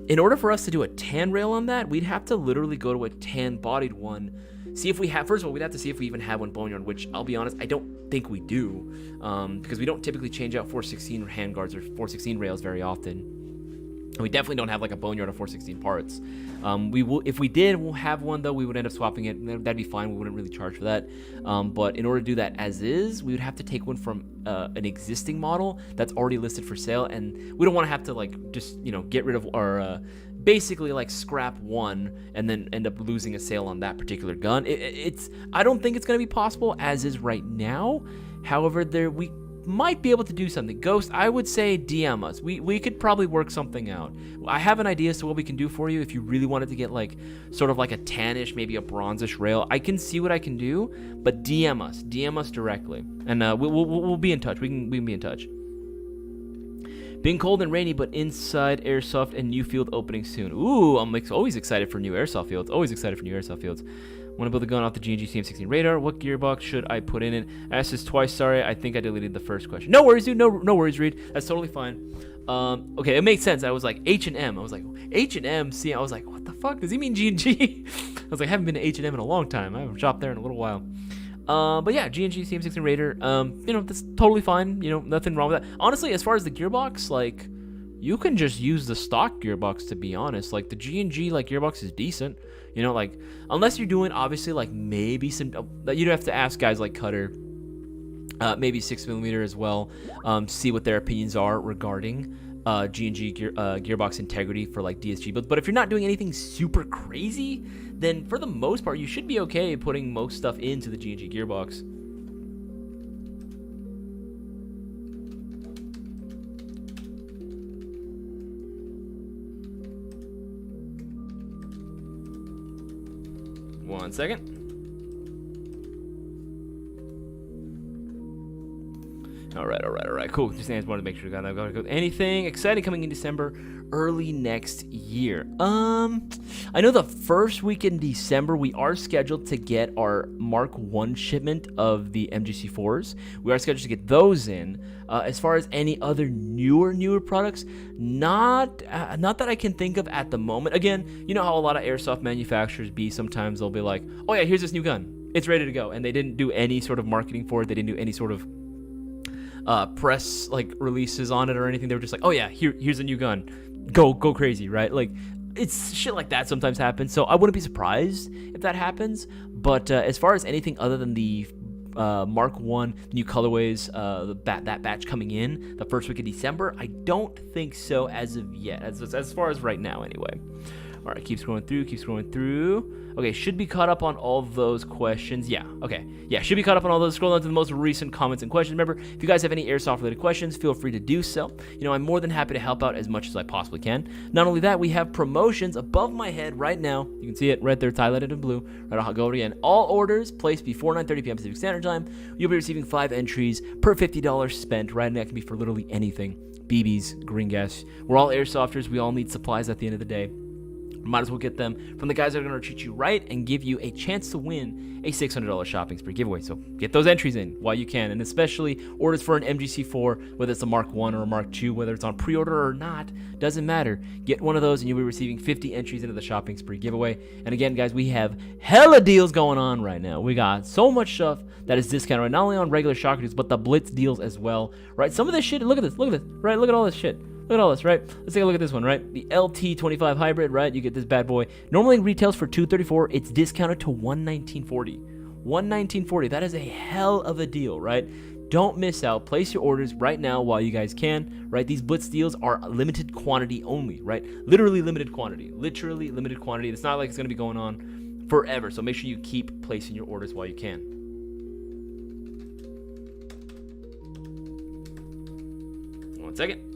in order for us to do a tan rail on that, we'd have to literally go to a tan-bodied one. See if we have. First of all, we'd have to see if we even have one boneyard, which I'll be honest, I don't think we do, because we don't typically change out 416 handguards or 416 rails very often. And we definitely don't have like a boneyard of 416 parts. We will, if we did, we'll have one though. We would end up swapping it. That'd be fine. We wouldn't really charge for that. But in order to do that as is, we would have to take one from an existing model that's already listed for sale, and we don't want to have to like just get rid of our basically like scrap one and then end up losing a sale on that particular gun. I don't think it's going to be possible as is right now. However, we might be able to do something. Ghost, I would say DM us. We could probably work something out. I have an idea as to what we can do for you if you really wanted to get like sort of like a tannish, maybe a bronzish rail. I can see what I can do, but DM us directly, and we'll be in touch. We can be in touch. Being cold and rainy, but inside Airsoft and new field opening soon. Ooh, I'm always excited for new Airsoft fields. Want to build a gun off the G&G CM16 radar. What gearbox should I put in it? I asked this twice. Sorry, I think I deleted the first question. No worries, dude. No worries, Reed. That's totally fine. Okay, it makes sense. I was like H&M. I was like H&M. See, I was like, what the fuck does he mean G&G? I was like, I haven't been to H&M in a long time. I haven't shopped there in a little while. But yeah, G&G CM16 Raider. That's totally fine. Nothing wrong with that. Honestly, as far as the gearbox, like, you can just use the stock gearbox, to be honest. Like, the G&G like gearbox is decent. Like, unless you're doing obviously like maybe some, you'd have to ask guys like Cutter, maybe 6mm as well, see what their opinions are regarding G&G gearbox integrity for like DSG. But if you're not doing anything super crazy, then for the most part you should be okay putting most stuff into the G&G gearbox. One second. All right. Cool. Just wanted to make sure I got anything exciting coming in December, early next year. I know the first week in December we are scheduled to get our Mark 1 shipment of the MGC4s. We are scheduled to get those in. As far as any other newer products, not that I can think of at the moment. Again, you know how a lot of airsoft manufacturers be. Sometimes they'll be like, oh yeah, here's this new gun. It's ready to go. And they didn't do any sort of marketing for it. They didn't do any sort of press like releases on it or anything. They were just like, oh yeah, here's a new gun. Go crazy, right? Like, it's shit like that sometimes happens. So I wouldn't be surprised if that happens. But as far as anything other than the Mark 1, the new colorways, that batch coming in the first week of December, I don't think so as of yet, as far as right now anyway. All right, keep scrolling through. Okay, should be caught up on all those questions. Yeah, okay. Yeah, should be caught up on all those. Scroll down to the most recent comments and questions. Remember, if you guys have any airsoft-related questions, feel free to do so. I'm more than happy to help out as much as I possibly can. Not only that, we have promotions above my head right now. You can see it right there, it's highlighted in blue. Right, I'll go again. All orders placed before 9:30 p.m. Pacific Standard Time, you'll be receiving 5 entries per $50 spent. Right, and that can be for literally anything. BBs, green gas. We're all airsofters. We all need supplies at the end of the day. Might as well get them from the guys that are going to treat you right and give you a chance to win a $600 shopping spree giveaway. So get those entries in while you can, and especially orders for an MGC4, whether it's a Mark 1 or a Mark 2, whether it's on pre-order or not, doesn't matter. Get one of those and you'll be receiving 50 entries into the shopping spree giveaway. And again, guys, we have hella deals going on right now. We got so much stuff that is discounted, right? Not only on regular shocker deals, but the Blitz deals as well, right? Some of this shit, look at this, right? Look at all this shit. Look at all this, right? Let's take a look at this one, right? The LT25 hybrid, right? You get this bad boy. Normally retails for $234. It's discounted to $119.40. $119.40. That is a hell of a deal, right? Don't miss out. Place your orders right now while you guys can, right? These Blitz deals are limited quantity only, right? Literally limited quantity. It's not like it's going to be going on forever. So make sure you keep placing your orders while you can. One second.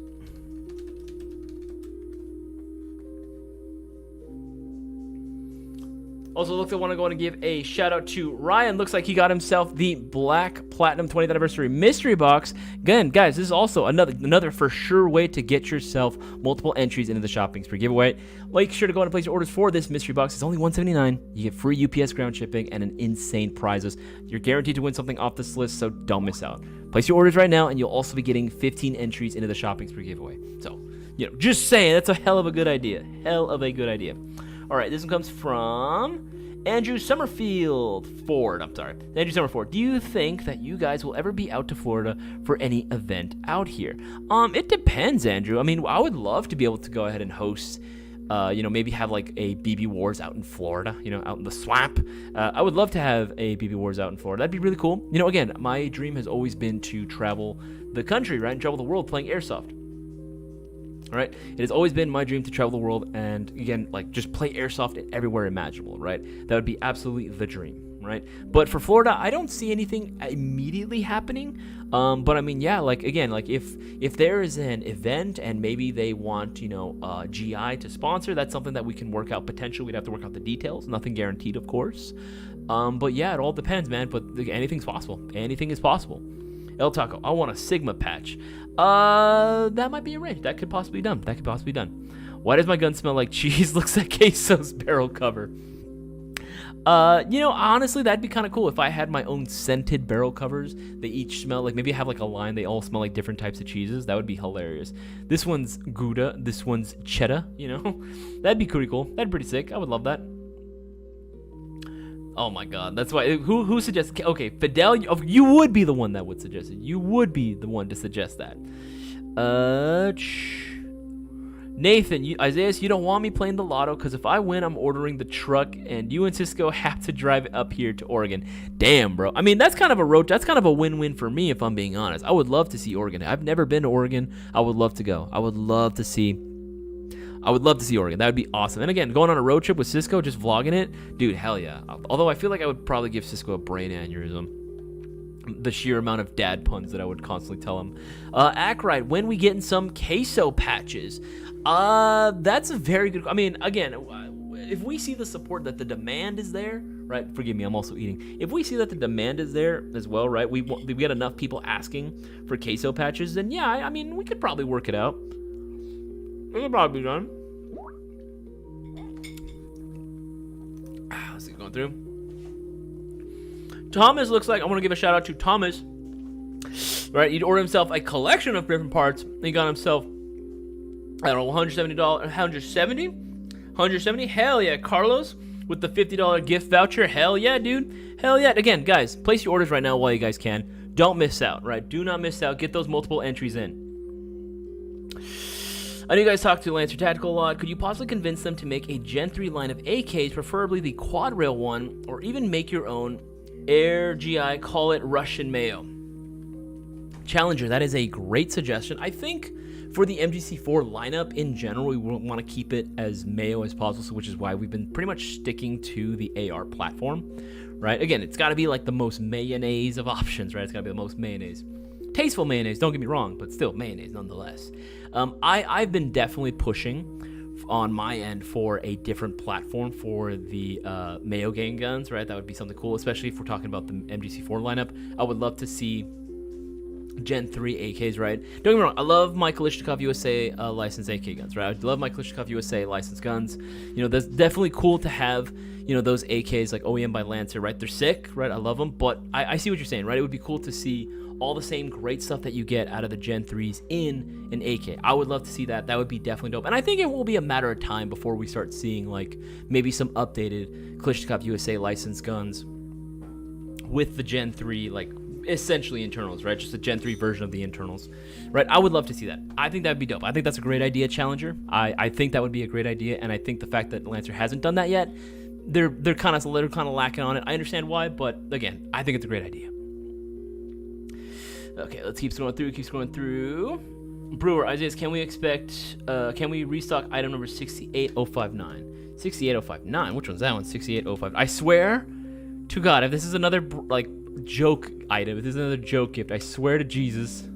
Also, looks like I want to go and give a shout out to Ryan. Looks like he got himself the Black Platinum 20th Anniversary Mystery Box. Again, guys, this is also another for sure way to get yourself multiple entries into the shopping spree giveaway. Make sure to go and place your orders for this mystery box. It's only $179. You get free UPS ground shipping and an insane prizes. You're guaranteed to win something off this list, so don't miss out. Place your orders right now, and you'll also be getting 15 entries into the shopping spree giveaway. So, just saying, that's a hell of a good idea. All right, this one comes from Andrew Summerford. Do you think that you guys will ever be out to Florida for any event out here? It depends, Andrew. I mean, I would love to be able to go ahead and host, maybe have like a BB Wars out in Florida, out in the swamp. I would love to have a BB Wars out in Florida. That'd be really cool. Again, my dream has always been to travel the country, right, and travel the world playing Airsoft. All right, it has always been my dream to travel the world and, again, like, just play Airsoft everywhere imaginable, right? That would be absolutely the dream, right? But for Florida, I don't see anything immediately happening. But I mean, yeah, like, again, like, if there is an event and maybe they want, GI to sponsor, that's something that we can work out potentially. We'd have to work out the details. Nothing guaranteed, of course. But yeah, it all depends, man. But anything's possible. Anything is possible. El Taco, I want a Sigma patch. That might be arranged. That could possibly be done. Why does my gun smell like cheese? Looks like Queso's barrel cover. Honestly, that'd be kind of cool if I had my own scented barrel covers. They each smell like, maybe I have like a line, they all smell like different types of cheeses. That would be hilarious. This one's Gouda, this one's cheddar, That'd be pretty cool. That'd be pretty sick. I would love that. Oh my god, that's why. Who suggests? Okay, Fidel, you would be the one that would suggest it. You would be the one to suggest that. Nathan, Isaias, you don't want me playing the lotto because if I win, I'm ordering the truck, and you and Cisco have to drive up here to Oregon. Damn, bro. I mean, that's kind of a win-win for me, if I'm being honest. I would love to see Oregon. I've never been to Oregon. I would love to go. I would love to see Oregon. That would be awesome. And again, going on a road trip with Cisco, just vlogging it, dude, hell yeah. Although I feel like I would probably give Cisco a brain aneurysm. The sheer amount of dad puns that I would constantly tell him. Ackright, when we getting some queso patches? That's a very good. I mean, again, if we see the support that the demand is there, right? Forgive me, I'm also eating. If we see that the demand is there as well, right? We get enough people asking for queso patches, then yeah, I mean, we could probably work it out. It could probably be done. Let's see, going through. Thomas looks like, I want to give a shout out to Thomas. Right, he'd order himself a collection of different parts. He got himself, I don't know, $170, 170. Hell yeah, Carlos with the $50 gift voucher. Hell yeah, dude. Hell yeah. Again, guys, place your orders right now while you guys can. Don't miss out, right? Do not miss out. Get those multiple entries in. I know you guys talk to Lancer Tactical a lot. Could you possibly convince them to make a Gen 3 line of AKs, preferably the quad rail one, or even make your own Air GI, call it Russian Mayo? Challenger, that is a great suggestion. I think for the MGC4 lineup in general, we want to keep it as Mayo as possible, which is why we've been pretty much sticking to the AR platform, right? Again, it's got to be like the most mayonnaise of options, right? It's got to be the most mayonnaise. Tasteful mayonnaise, don't get me wrong, but still mayonnaise nonetheless. I've been definitely pushing on my end for a different platform for the Mayo Gang guns, right? That would be something cool, especially if we're talking about the MGC4 lineup. I would love to see Gen 3 AKs, right? Don't get me wrong, I love my Kalashnikov USA licensed AK guns, right? I love my Kalashnikov USA licensed guns. That's definitely cool to have, those AKs like OEM by Lancer, right? They're sick, right? I love them, but I see what you're saying, right? It would be cool to see all the same great stuff that you get out of the Gen 3s in an AK. I would love to see that. That would be definitely dope. And I think it will be a matter of time before we start seeing like maybe some updated Kalashnikov USA licensed guns with the Gen 3, like essentially internals, right? Just a Gen 3 version of the internals, right? I would love to see that. I think that would be dope. I think that's a great idea, Challenger. I think that would be a great idea, and I think the fact that Lancer hasn't done that yet, they're kind of lacking on it. I understand why, but again, I think it's a great idea. Okay, let's keep scrolling through. Brewer, Isaias, can we restock item number 68059? 68059, which one's that one? 68059. I swear to God, if this is another like joke item, if this is another joke gift, I swear to Jesus.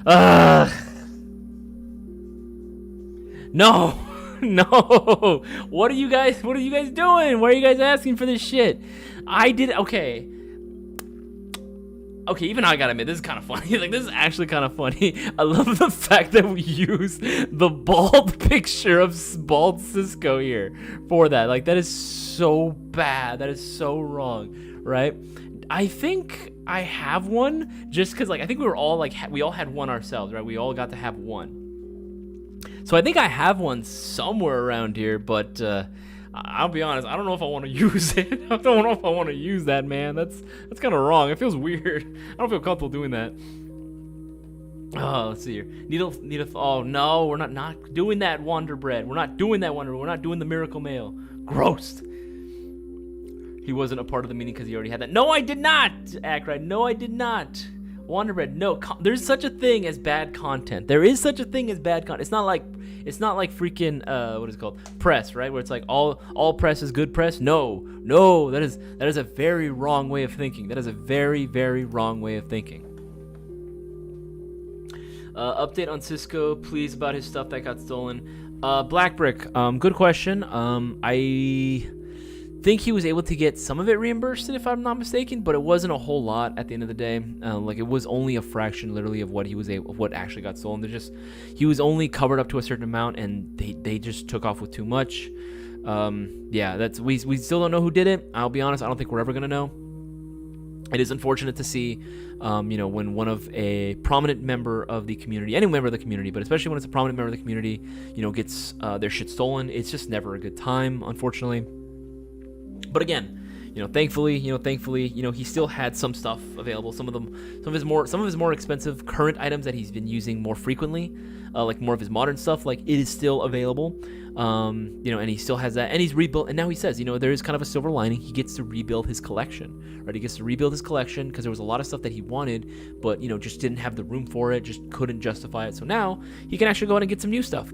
No. No. What are you guys doing? Why are you guys asking for this shit? Okay, even I gotta admit, this is kind of funny. Like, this is actually kind of funny. I love the fact that we use the bald picture of bald Cisco here for that. Like, that is so bad. That is so wrong, right? I think I have one just because, like, I think we all had one ourselves, right? We all got to have one. So I think I have one somewhere around here, but I'll be honest, I don't know if I want to use it. I don't know if I want to use that, man. That's kind of wrong. It feels weird. I don't feel comfortable doing that. Oh, let's see here. Needle. Oh no, we're not doing that Wonder Bread. We're not doing that Wonder Bread. We're not doing the Miracle Mail. Gross. He wasn't a part of the meeting because he already had that. No, I did not. Ackright. No, I did not. Wonder Bread. No, there's such a thing as bad content. There is such a thing as bad content. It's not like freaking what is it called? Press, right? Where it's like all press is good press. No, that is a very wrong way of thinking. That is a very, very wrong way of thinking. Update on Cisco, please, about his stuff that got stolen. Black Brick, good question. I think he was able to get some of it reimbursed, if I'm not mistaken, but it wasn't a whole lot at the end of the day. Like, it was only a fraction, literally, of what actually got stolen. He was only covered up to a certain amount, and they just took off with too much. Yeah, we still don't know who did it. I'll be honest, I don't think we're ever gonna know. It is unfortunate to see, when one of a prominent member of the community, any member of the community, but especially when it's a prominent member of the community, gets their shit stolen. It's just never a good time, unfortunately. But again, thankfully, he still had some stuff available. Some of his more expensive current items that he's been using more frequently, like more of his modern stuff, like it is still available. And he still has that, and he's rebuilt. And now he says, there is kind of a silver lining. He gets to rebuild his collection, right? He gets to rebuild his collection because there was a lot of stuff that he wanted, but just didn't have the room for it, just couldn't justify it. So now he can actually go out and get some new stuff.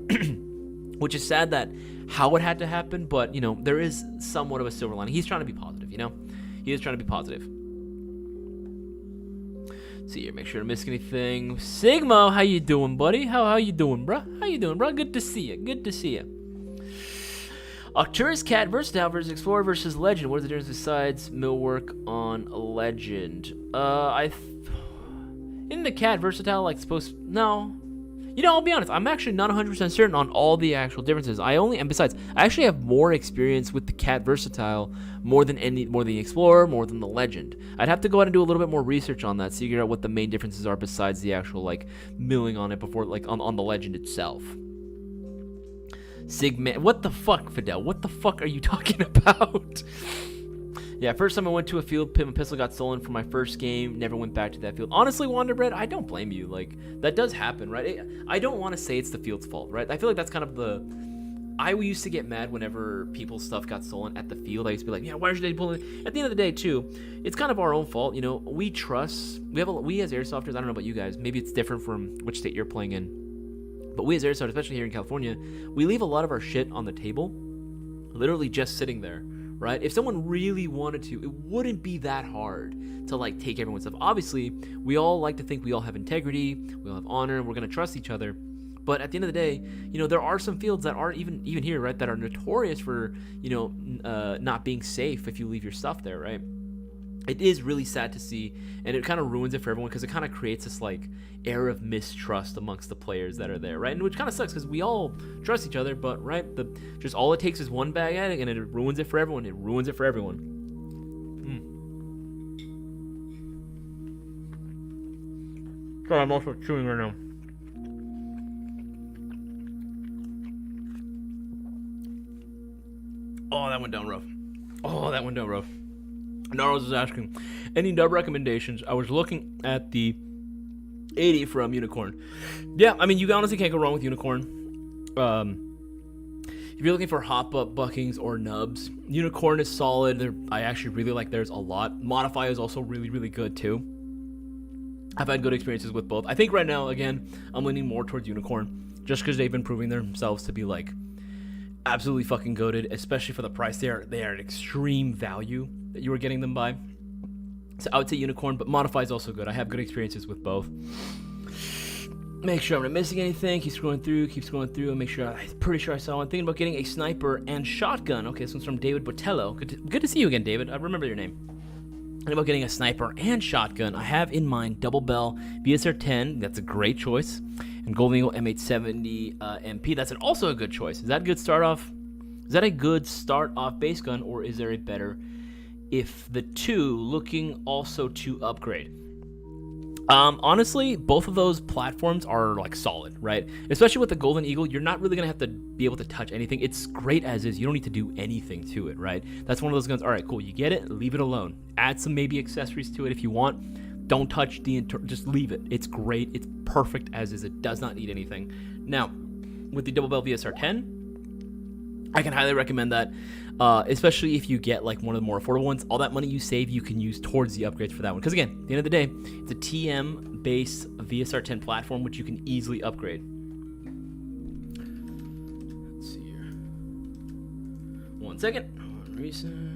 Which is sad that how it had to happen, but there is somewhat of a silver lining. He's trying to be positive, he is trying to be positive. Let's see here, make sure to miss anything. Sigma, how you doing, buddy? How you doing, bruh? How you doing, bruh? Good to see you. Arcturus Cat Versatile versus Explorer versus Legend. What is the difference besides millwork on Legend? In the Cat Versatile, no. I'll be honest, I'm actually not 100% certain on all the actual differences. I actually have more experience with the Cat Versatile more than the Explorer, more than the Legend. I'd have to go out and do a little bit more research on that, to figure out what the main differences are besides the actual milling on it before on the Legend itself. Sigma, what the fuck, Fidel? What the fuck are you talking about? Yeah, first time I went to a field, my pistol got stolen from my first game. Never went back to that field. Honestly, Wanderbread, I don't blame you. That does happen, right? I don't want to say it's the field's fault, right? I feel like that's kind of I used to get mad whenever people's stuff got stolen at the field. I used to be like, yeah, why should they pull it? At the end of the day, too, it's kind of our own fault. We trust. We as airsofters, I don't know about you guys. Maybe it's different from which state you're playing in. But we as airsofters, especially here in California, we leave a lot of our shit on the table, literally just sitting there. Right? If someone really wanted to, it wouldn't be that hard to take everyone's stuff. Obviously, we all like to think we all have integrity, we all have honor, and we're going to trust each other. But at the end of the day, there are some fields that are even here, right, that are notorious for, not being safe if you leave your stuff there, right? It is really sad to see, and it kind of ruins it for everyone because it kind of creates this air of mistrust amongst the players that are there, right? And which kind of sucks because we all trust each other, but right, just all it takes is one bag at it, and it ruins it for everyone. It ruins it for everyone. Sorry, I'm also chewing right now. Oh, that went down rough. Naros is asking, any dub recommendations? I was looking at the 80 from Unicorn. Yeah, I mean, you honestly can't go wrong with Unicorn. If you're looking for hop up buckings or nubs, Unicorn is solid. I actually really like theirs a lot. Modify is also really, really good too. I've had good experiences with both. I think right now, again, I'm leaning more towards Unicorn just because they've been proving themselves to be absolutely fucking goated, especially for the price. They are an extreme value that you were getting them by. So I would say Unicorn, but Modify is also good. I have good experiences with both. Make sure I'm not missing anything. Keep scrolling through, and make sure. I'm pretty sure I saw one. Thinking about getting a sniper and shotgun. Okay, this one's from David Botello. Good to see you again, David. I remember your name. Thinking about getting a sniper and shotgun. I have in mind Double Bell VSR-10. That's a great choice. And Golden Eagle M870 MP. That's also a good choice. Is that a good start off? Is that a good start off base gun, or is there a better? If the two, looking also to upgrade. Honestly, both of those platforms are solid, right? Especially with the Golden Eagle, you're not really gonna have to be able to touch anything. It's great as is. You don't need to do anything to it, right? That's one of those guns. All right, cool. You get it. Leave it alone. Add some maybe accessories to it if you want. Don't touch just leave it. It's great. It's perfect as is. It does not need anything. Now, with the Double Bell VSR-10, I can highly recommend that, especially if you get one of the more affordable ones. All that money you save, you can use towards the upgrades for that one. Because again, at the end of the day, it's a TM-based VSR-10 platform, which you can easily upgrade. Let's see here. 1 second. Recently.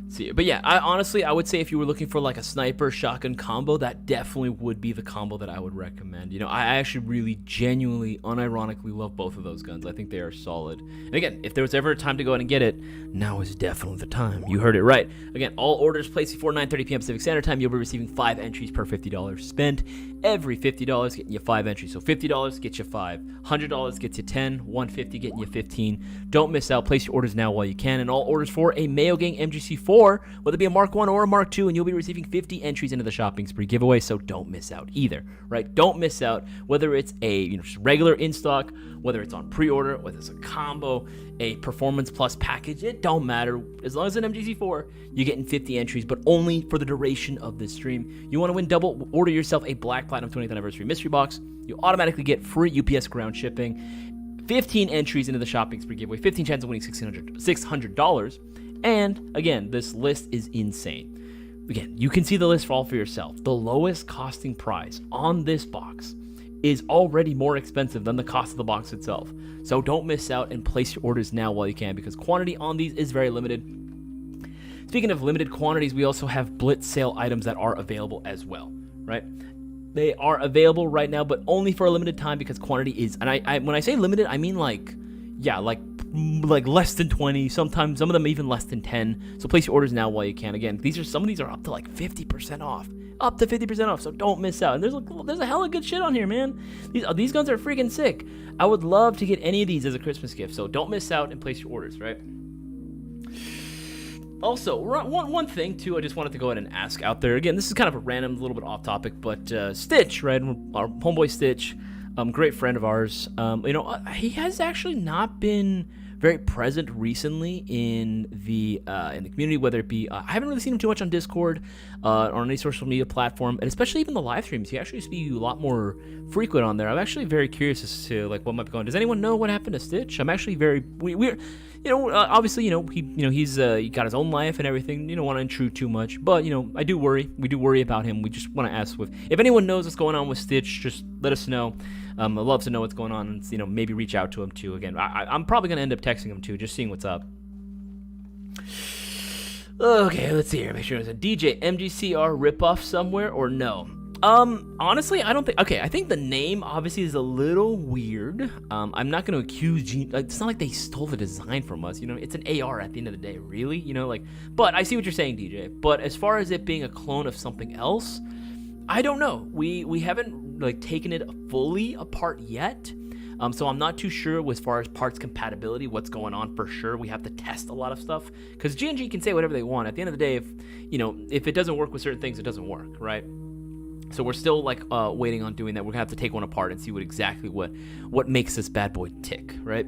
Let's see. But yeah, I would say if you were looking for like a sniper shotgun combo, that definitely would be the combo that I would recommend. You know, I actually really genuinely, unironically love both of those guns. I think they are solid. And again, if there was ever a time to go ahead and get it, now is definitely the time. You heard it right. Again, all orders placed before 9:30 p.m. Pacific Standard Time, you'll be receiving 5 entries per $50 spent. Every $50 getting you 5 entries. So $50 gets you 5, $100 gets you 10, $150 getting you 15. Don't miss out. Place your orders now while you can. And all orders for a Mayo Gang MGC4, whether it be a Mark 1 or a Mark 2, and you'll be receiving 50 entries into the shopping spree giveaway, so don't miss out either, right? Don't miss out, whether it's a just regular in stock, whether it's on pre-order, whether it's a combo, a performance plus package, it don't matter. As long as it's an MGC4, you're getting 50 entries, but only for the duration of this stream. You want to win double, order yourself a Black Platinum 20th Anniversary Mystery Box. You automatically get free UPS ground shipping, 15 entries into the shopping spree giveaway, 15 chances of winning $600. And again, this list is insane. Again, you can see the list all for yourself. The lowest costing price on this box is already more expensive than the cost of the box itself. So don't miss out and place your orders now while you can, because quantity on these is very limited. Speaking of limited quantities, we also have Blitz sale items that are available as well, right? They are available right now, but only for a limited time, because quantity is, and I when I say limited, I mean like less than 20, sometimes some of them even less than 10. So place your orders now while you can. Again, some of these are up to like 50% off. Up to 50% off, so don't miss out. And there's a hell of good shit on here, man. These guns are freaking sick. I would love to get any of these as a Christmas gift, so don't miss out and place your orders, right? Also, one thing too, I just wanted to go ahead and ask out there. Again, this is kind of a random, little bit off topic, but Stitch, right? Our homeboy Stitch, great friend of ours. He has actually not been very present recently in the community, whether it be I haven't really seen him too much on Discord or on any social media platform, and especially even the live streams. He actually used to be a lot more frequent on there. I'm actually very curious as to like what might be going on. Does anyone know what happened to Stitch? I'm actually we're obviously he got his own life and everything. You don't want to intrude too much, but I do worry. We do worry about him. We just want to ask if anyone knows what's going on with Stitch, just let us know. I'd love to know what's going on, and maybe reach out to him too. Again, I'm probably gonna end up texting him too, just seeing what's up. Okay, let's see here. Make sure there's a DJ MGCR ripoff somewhere or no. Honestly, I don't think. Okay, I think the name obviously is a little weird. I'm not gonna accuse it's not like they stole the design from us. It's an AR at the end of the day, really. But I see what you're saying, DJ. But as far as it being a clone of something else, I don't know. We haven't taken it fully apart yet. So I'm not too sure as far as parts compatibility, what's going on for sure. We have to test a lot of stuff, because G&G can say whatever they want. At the end of the day, if it doesn't work with certain things, it doesn't work, right? So we're still waiting on doing that. We're gonna have to take one apart and see what makes this bad boy tick, right?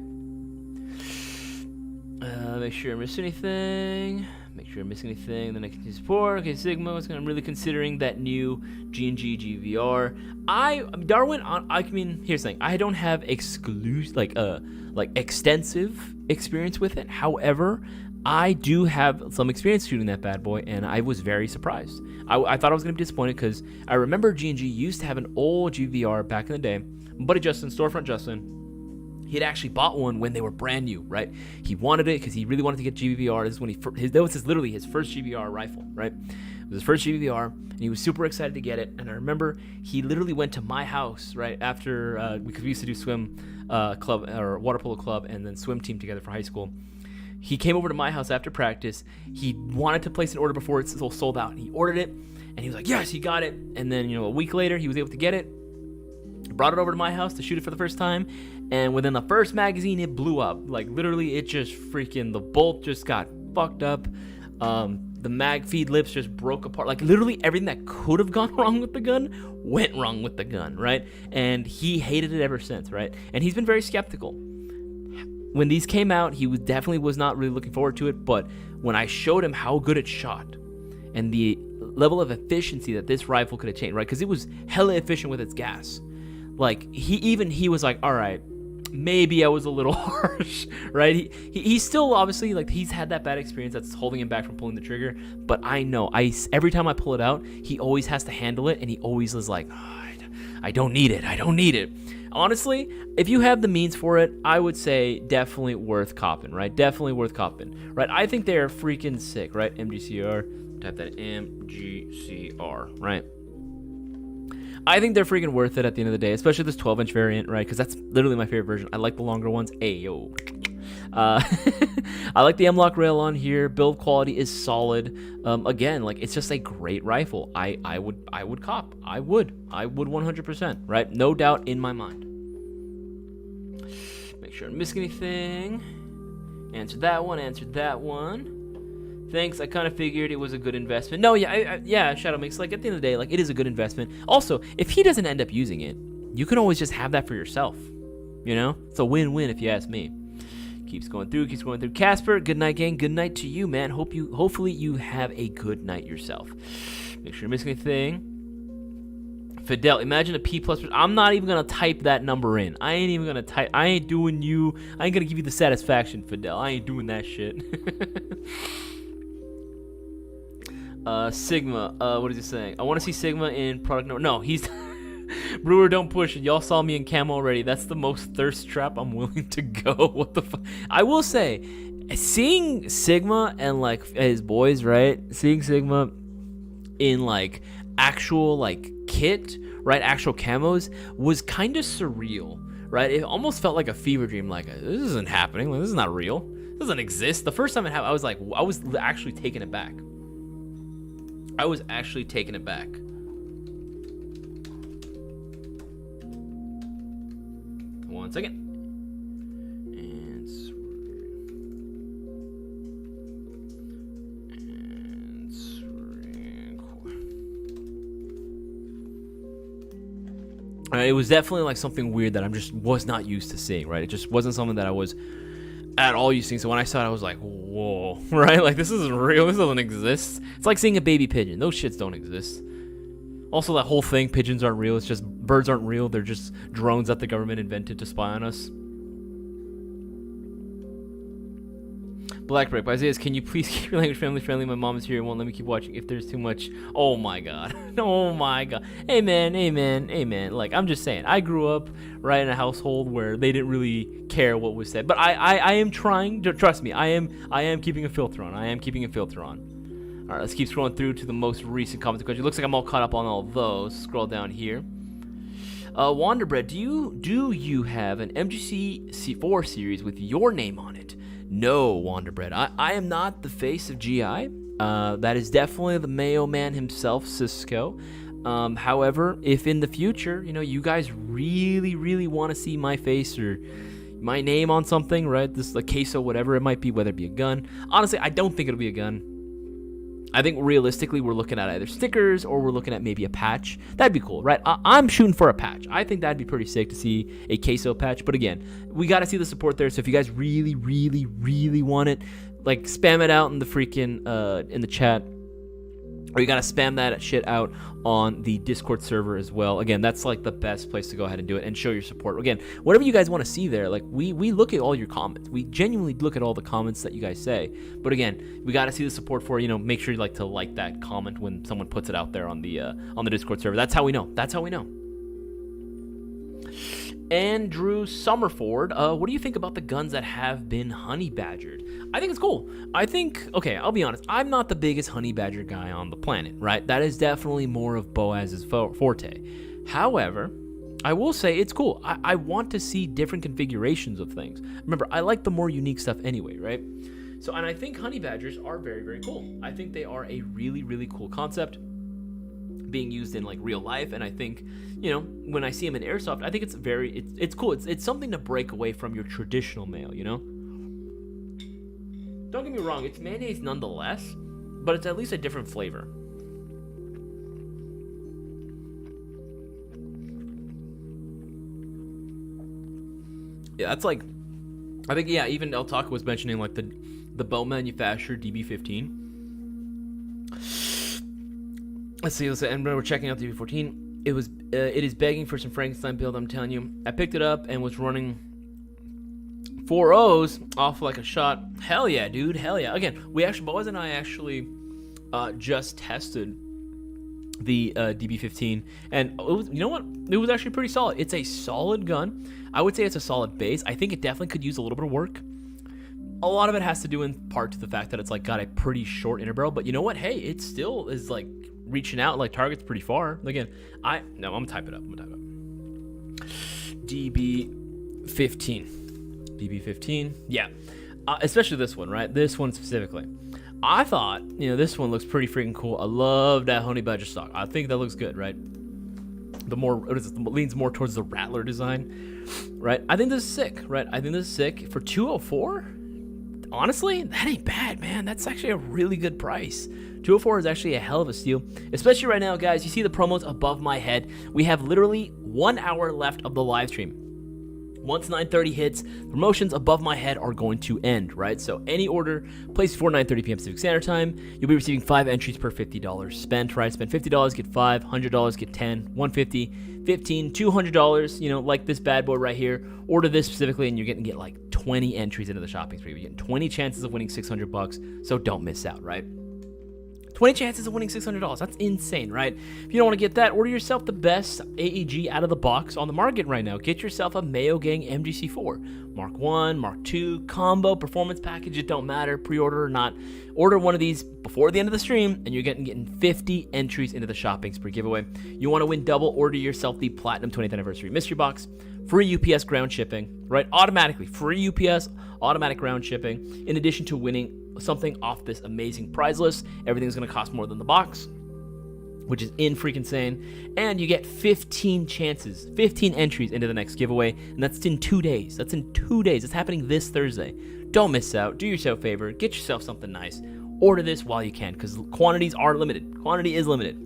Make sure I miss anything. Then I can use support. Okay, Sigma. I'm really considering that new G&G GVR. Here's the thing. I don't have extensive experience with it. However, I do have some experience shooting that bad boy, and I was very surprised. I thought I was going to be disappointed, because I remember G&G used to have an old GVR back in the day. My buddy Justin, Storefront Justin, he had actually bought one when they were brand new, right? He wanted it because he really wanted to get GVR. This is when that was literally his first GVR rifle, right? It was his first GVR, and he was super excited to get it. And I remember he literally went to my house, right, after, because we used to do swim club or water polo club and then swim team together for high school. He came over to my house after practice. He wanted to place an order before it sold out. He ordered it, and he was like, yes, he got it. And then, a week later, he was able to get it. Brought it over to my house to shoot it for the first time, and within the first magazine, it blew up. Literally, it just the bolt just got fucked up. The mag feed lips just broke apart. Literally everything that could have gone wrong with the gun went wrong with the gun, right? And he hated it ever since, right? And he's been very skeptical. When these came out, he definitely was not really looking forward to it, but when I showed him how good it shot and the level of efficiency that this rifle could attain, right? Because it was hella efficient with its gas. He was like, all right, maybe I was a little harsh, right? He's still obviously like he's had that bad experience that's holding him back from pulling the trigger. But I know every time I pull it out, he always has to handle it, and he always is like, oh, I don't need it. I don't need it. Honestly, if you have the means for it, I would say definitely worth copping, right? Definitely worth copping, right? I think they're freaking sick, right? MGCR, type that MGCR, right? I think they're freaking worth it at the end of the day, especially this 12-inch variant, right? Because that's literally my favorite version. I like the longer ones. Ayo. I like the M-Lock rail on here. Build quality is solid. Again, like it's just a great rifle. I would cop. I would 100%, right? No doubt in my mind. Make sure I don't miss anything. Answered that one. Thanks. I kind of figured it was a good investment. No, yeah, Shadow Mix. Like at the end of the day, like it is a good investment. Also, if he doesn't end up using it, you can always just have that for yourself. You know, it's a win-win if you ask me. Keeps going through. Casper, good night, gang. Good night to you, man. Hopefully you have a good night yourself. Make sure you're missing anything. Fidel, imagine a P++. I'm not even gonna type that number in. I ain't even gonna type. I ain't gonna give you the satisfaction, Fidel. I ain't doing that shit. Sigma, what is he saying? I want to see Sigma in product number. No, he's Brewer, don't push it. Y'all saw me in camo already. That's the most thirst trap I'm willing to go. What the fuck? I will say, seeing Sigma and like his boys, right? Seeing Sigma in like actual like kit, right? Actual camos was kind of surreal, right? It almost felt like a fever dream. Like this isn't happening. Like, this is not real. This doesn't exist. The first time it happened, I was actually taken aback. I was actually taken aback. One second. And it was definitely like something weird that I just was not used to seeing, right? It just wasn't something that I was at all used to seeing. So when I saw it, I was like, whoa, right? Like this isn't real. This doesn't exist. It's like seeing a baby pigeon. Those shits don't exist. Also, that whole thing, pigeons aren't real. It's just birds aren't real. They're just drones that the government invented to spy on us. Black Break. Isaias, can you please keep your language family friendly? My mom is here and won't let me keep watching if there's too much. Oh my god. Oh my god. Amen. Like, I'm just saying, I grew up right in a household where they didn't really care what was said. But I am trying to, trust me, I am keeping a filter on. All right, let's keep scrolling through to the most recent comments and questions. It looks like I'm all caught up on all those. Scroll down here. Wanderbread, do you have an MGC C4 series with your name on it? No, Wanderbread. I am not the face of GI. That is definitely the Mayo man himself, Cisco. However, if in the future, you guys really want to see my face or my name on something, right? This, like, queso, whatever it might be, whether it be a gun. Honestly, I don't think it'll be a gun. I think realistically we're looking at either stickers or we're looking at maybe a patch. That'd be cool, right? I'm shooting for a patch. I think that'd be pretty sick to see a queso patch. But again, we got to see the support there. So if you guys really want it, like, spam it out in the freaking in the chat. Or you got to spam that shit out on the Discord server as well. Again, that's like the best place to go ahead and do it and show your support. Again, whatever you guys want to see there, like we look at all your comments. We genuinely look at all the comments that you guys say. But again, we got to see the support for, make sure you like that comment when someone puts it out there on the Discord server. That's how we know. Andrew Summerford, what do you think about the guns that have been honey badgered? I think it's cool. Okay, I'll be honest, I'm not the biggest honey badger guy on the planet, right? That is definitely more of Boaz's forte. However, I will say it's cool. I want to see different configurations of things. Remember, I like the more unique stuff anyway, right? So, and I think honey badgers are very cool. I think they are a really cool concept being used in like real life, and I think when I see them in Airsoft, I think it's cool. It's something to break away from your traditional mail. Don't get me wrong, it's mayonnaise nonetheless, but it's at least a different flavor. Yeah, that's like, I think, yeah, even El Taco was mentioning like the bow manufacturer DB15. Let's see, and we're checking out the DB14. It is begging for some Frankenstein build, I'm telling you. I picked it up and was running 4 O's off like a shot. Hell yeah, dude. Hell yeah. Again, Boaz and I actually just tested the DB15, and it was, you know what? It was actually pretty solid. It's a solid gun. I would say it's a solid base. I think it definitely could use a little bit of work. A lot of it has to do in part to the fact that it's like got a pretty short inner barrel, but you know what? Hey, it still is like reaching out, like targets pretty far. Again, I'm gonna type it up. DB15, yeah, especially this one, right? This one specifically. I thought, this one looks pretty freaking cool. I love that honey badger stock. I think that looks good, right? The more leans more towards the Rattler design, right? I think this is sick, right? I think this is sick for 204. Honestly, that ain't bad, man. That's actually a really good price. 204 is actually a hell of a steal, especially right now, guys. You see the promos above my head. We have literally 1 hour left of the live stream. Once 9:30 hits, promotions above my head are going to end, right? So any order placed before 9:30 p.m. Pacific Standard Time, you'll be receiving 5 entries per $50 spent, right? Spend $50, get 5, $100, get 10, $150, $15, $200, like this bad boy right here. Order this specifically, and you're going to get like 20 entries into the shopping spree. You're getting 20 chances of winning $600, so don't miss out, right? 20 chances of winning $600. That's insane, right? If you don't want to get that, order yourself the best AEG out of the box on the market right now. Get yourself a Mayo Gang MGC4. Mark 1, Mark 2, combo, performance package, it don't matter, pre-order or not. Order one of these before the end of the stream, and you're getting 50 entries into the shopping spree giveaway. You want to win double, order yourself the Platinum 20th Anniversary Mystery Box. Free UPS ground shipping, right? Automatically. Free UPS, automatic ground shipping. In addition to winning something off this amazing prize list, everything's going to cost more than the box, which is insane. And you get 15 chances, 15 entries into the next giveaway, and that's in 2 days. It's happening this Thursday. Don't miss out. Do yourself a favor. Get yourself something nice. Order this while you can, because quantities are limited. Quantity is limited.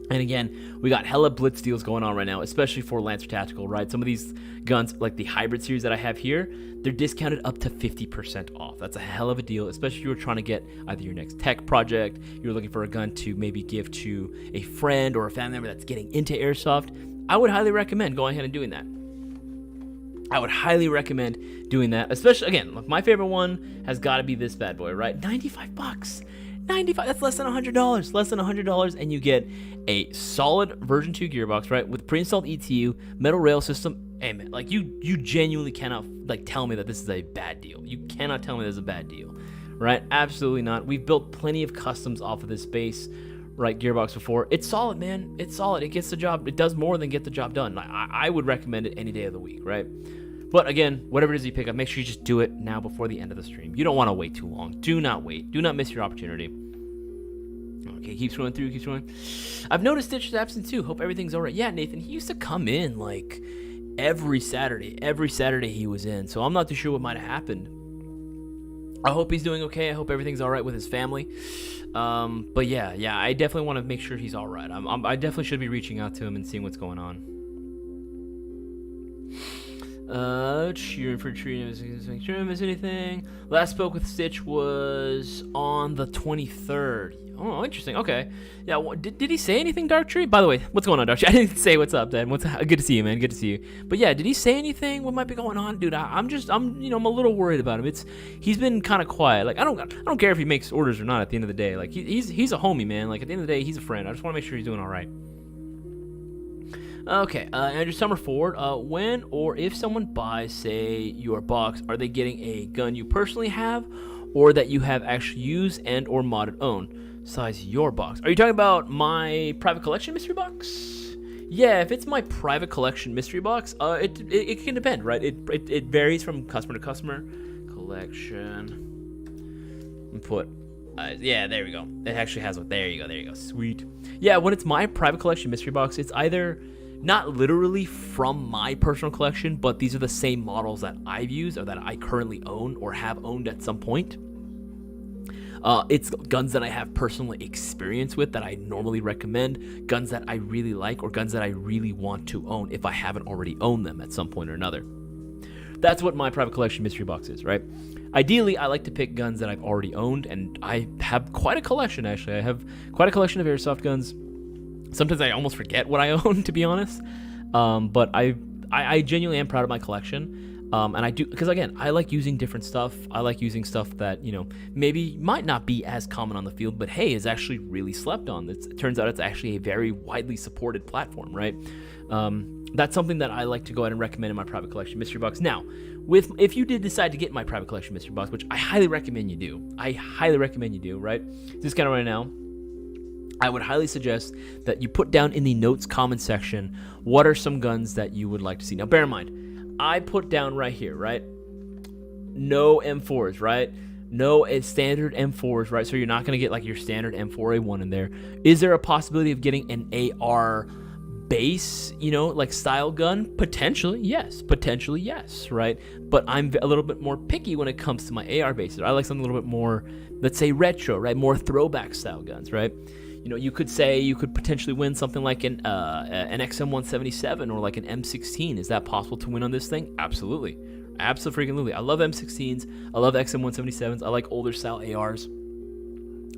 And again, we got hella Blitz deals going on right now, especially for Lancer Tactical, right? Some of these guns, like the hybrid series that I have here, they're discounted up to 50% off. That's a hell of a deal, especially if you're trying to get either your next tech project, you're looking for a gun to maybe give to a friend or a family member that's getting into Airsoft. I would highly recommend going ahead and doing that. Especially, again, look, my favorite one has got to be this bad boy, right? $95. 95, that's less than $100, and you get a solid version 2 gearbox, right, with pre-installed ETU, metal rail system. Hey man, like you genuinely cannot tell me that this is a bad deal. You cannot tell me this is a bad deal, right? Absolutely not. We've built plenty of customs off of this base, right, gearbox before. It's solid, man. It's solid. It gets the job. It does more than get the job done. I would recommend it any day of the week, right? But again, whatever it is you pick up, make sure you just do it now before the end of the stream. You don't want to wait too long. Do not wait. Do not miss your opportunity. Okay, keep scrolling through. I've noticed Stitch is absent too. Hope everything's all right. Yeah, Nathan, he used to come in like every Saturday. Every Saturday he was in, so I'm not too sure what might have happened. I hope he's doing okay. I hope everything's all right with his family. But yeah, I definitely want to make sure he's all right. I definitely should be reaching out to him and seeing what's going on. Cheering for treating, make sure I miss anything. Last spoke with Stitch was on the 23rd. Oh, interesting. Okay. Yeah. Did he say anything, Dark Tree? By the way, what's going on, Dark Tree? I didn't say what's up, Dan. Good to see you, man. Good to see you. But yeah, did he say anything? What might be going on, dude? I'm a little worried about him. He's been kind of quiet. Like I don't care if he makes orders or not. At the end of the day, like he's a homie, man. Like at the end of the day, he's a friend. I just want to make sure he's doing all right. Okay, Andrew Summerford, when or if someone buys, say, your box, are they getting a gun you personally have or that you have actually used and or modded own? Size your box. Are you talking about my private collection mystery box? Yeah, if it's my private collection mystery box, it can depend, right? It varies from customer to customer. Collection. Input. Yeah, there we go. It actually has one. There you go. Sweet. Yeah, when it's my private collection mystery box, it's either not literally from my personal collection, but these are the same models that I've used or that I currently own or have owned at some point. It's guns that I have personal experience with that I normally recommend, guns that I really like, or guns that I really want to own if I haven't already owned them at some point or another. That's what my private collection mystery box is, right? Ideally, I like to pick guns that I've already owned, and I have quite a collection, actually. I have quite a collection of airsoft guns. Sometimes I almost forget what I own, to be honest. But I genuinely am proud of my collection. And I do, because again, I like using different stuff. I like using stuff that, maybe might not be as common on the field, but hey, is actually really slept on. It turns out it's actually a very widely supported platform, right? That's something that I like to go ahead and recommend in my private collection mystery box. Now, if you did decide to get my private collection mystery box, which I highly recommend you do, right? Just kind of right now, I would highly suggest that you put down in the notes comment section what are some guns that you would like to see. Now, bear in mind, I put down right here, right? No M4s, right? No standard M4s, right? So you're not going to get like your standard M4A1 in there. Is there a possibility of getting an AR base, like style gun? Potentially yes, right? But I'm a little bit more picky when it comes to my AR bases. I like something a little bit more, let's say retro, right? More throwback style guns, right? You could say you could potentially win something like an XM177 or like an M16. Is that possible to win on this thing? Absolutely. Absolutely. I love M16s. I love XM177s. I like older style ARs.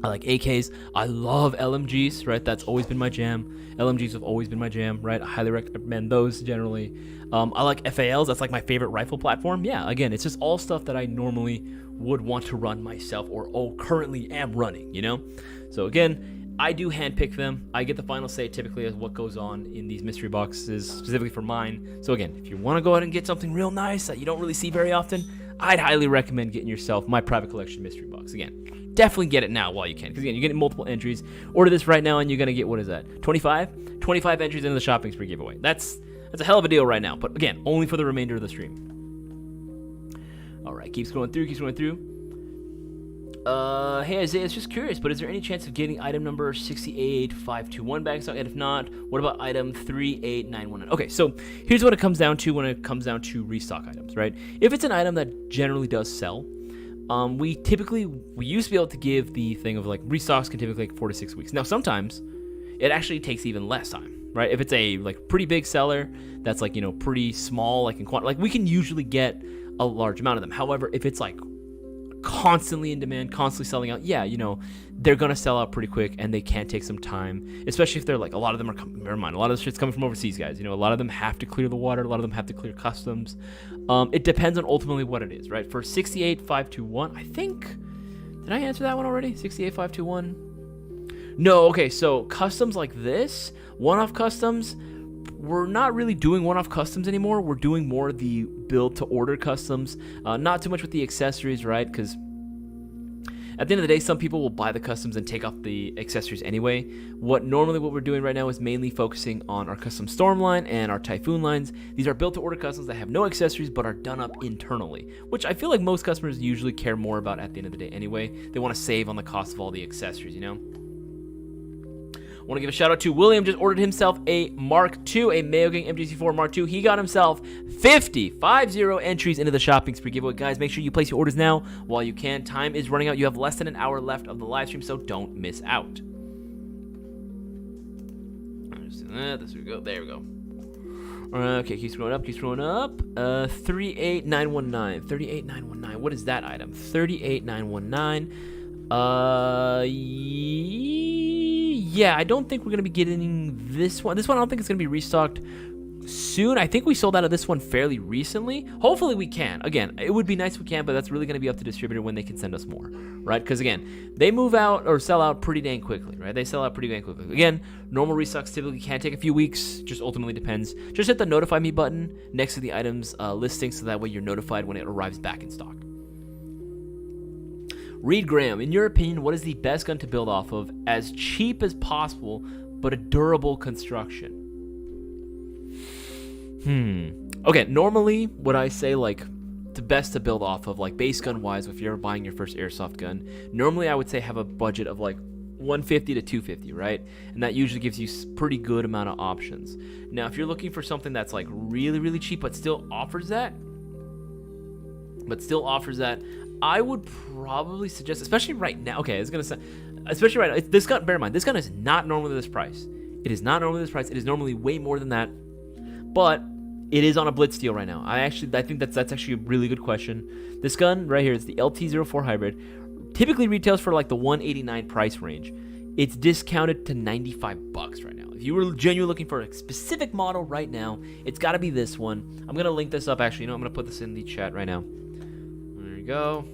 I like AKs. I love LMGs, right? That's always been my jam. LMGs have always been my jam, right? I highly recommend those generally. I like FALs. That's like my favorite rifle platform. Yeah, again, it's just all stuff that I normally would want to run myself or currently am running, So again, I do handpick them. I get the final say typically as what goes on in these mystery boxes, specifically for mine. So again, if you want to go ahead and get something real nice that you don't really see very often, I'd highly recommend getting yourself my private collection mystery box. Again, definitely get it now while you can, because again, you're getting multiple entries. Order this right now and you're going to get, what is that, 25 entries into the shopping spree giveaway. That's a hell of a deal right now, but again, only for the remainder of the stream. All right, keep scrolling through. Hey Isaias, just curious, but is there any chance of getting item number 68521 back in stock? And if not, what about item 38919? Okay, so here's what it comes down to when it comes down to restock items, right? If it's an item that generally does sell, we used to be able to give the thing of like restocks can typically take 4 to 6 weeks. Now sometimes it actually takes even less time, right? If it's a like pretty big seller that's like pretty small, like in quantity, like we can usually get a large amount of them. However, if it's like constantly in demand, constantly selling out, they're gonna sell out pretty quick, and they can take some time, especially if they're like, a lot of them are never mind, a lot of this shit's coming from overseas, guys. A lot of them have to clear the water, a lot of them have to clear customs. It depends on ultimately what it is, right? For 68521, I think, did I answer that one already? 68521? No. Okay, so customs like this, one-off customs, we're not really doing one-off customs anymore. We're doing more the build-to-order customs. Not too much with the accessories, right? Because at the end of the day, some people will buy the customs and take off the accessories anyway. What we're doing right now is mainly focusing on our custom Storm line and our Typhoon lines. These are built-to-order customs that have no accessories but are done up internally, which I feel like most customers usually care more about at the end of the day anyway. They want to save on the cost of all the accessories, I want to give a shout out to William. Just ordered himself a Mark II, a Mayo Gang MGC4 Mark II. He got himself 50 entries into the shopping spree giveaway. Guys, make sure you place your orders now while you can. Time is running out. You have less than an hour left of the live stream, so don't miss out. There we go. Okay, keep scrolling up. 38919. 38919. What is that item? 38919. Yeah, I don't think we're going to be getting this one. This one, I don't think it's going to be restocked soon. I think we sold out of this one fairly recently. Hopefully we can. Again, it would be nice if we can, but that's really going to be up to distributor when they can send us more, right? Because again, they move out or sell out pretty dang quickly, right? They sell out pretty dang quickly. Again, normal restocks typically can take a few weeks. Just ultimately depends. Just hit the notify me button next to the items listing so that way you're notified when it arrives back in stock. Reed Graham, in your opinion, what is the best gun to build off of as cheap as possible, but a durable construction? Okay, normally what I say, like, the best to build off of, like, base gun wise, if you're buying your first airsoft gun, normally I would say have a budget of like 150 to 250, right? And that usually gives you pretty good amount of options. Now, if you're looking for something that's like really, really cheap, but still offers that, I would probably suggest, especially right now. Okay, it's gonna say, especially right now. This gun, bear in mind, this gun is not normally this price. It is not normally this price. It is normally way more than that, but it is on a Blitz deal right now. I think that's actually a really good question. This gun right here is the LT04 hybrid. Typically retails for like the 189 price range. It's discounted to $95 right now. If If you were genuinely looking for a specific model right now, it's got to be this one. I'm going to link this up, actually. I'm going to put this in the chat right now. There you go.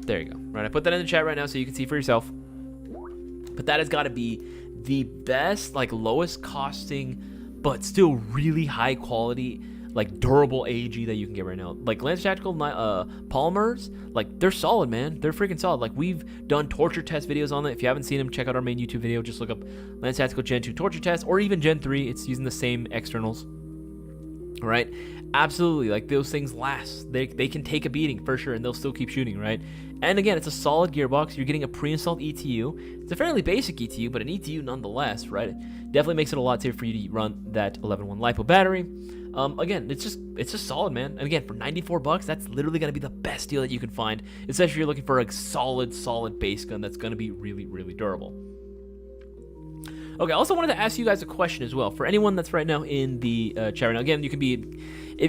There you go. Right, I put that in the chat right now so you can see for yourself. But that has got to be the best, like, lowest costing, but still really high quality, like, durable AEG that you can get right now. Like, Lance Tactical polymers, like, they're solid, man. They're freaking solid. Like, we've done torture test videos on it. If you haven't seen them, check out our main YouTube video. Just look up Lance Tactical Gen 2 torture test, or even Gen 3. It's using the same externals. Right? Absolutely. Like, those things last. They can take a beating for sure, and they'll still keep shooting, right? And again, it's a solid gearbox. You're getting a pre-installed ETU. It's a fairly basic ETU, but an ETU nonetheless, right? It definitely makes it a lot safer for you to run that 11-1 LiPo battery. Again, it's just solid, man. And again, for $94, that's literally going to be the best deal that you can find, especially if you're looking for a solid base gun that's going to be really, really durable. Okay, I also wanted to ask you guys a question as well. For anyone that's right now in the chat right now, again, you can be,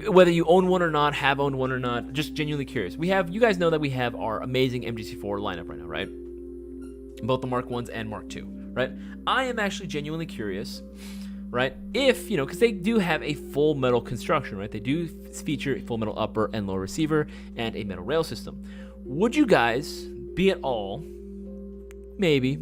whether you own one or not, have owned one or not, just genuinely curious. You guys know that we have our amazing MGC4 lineup right now, right? Both the Mark 1s and Mark 2, right? I am actually genuinely curious, right? If, because they do have a full metal construction, right? They do feature a full metal upper and lower receiver and a metal rail system. Would you guys be at all, maybe,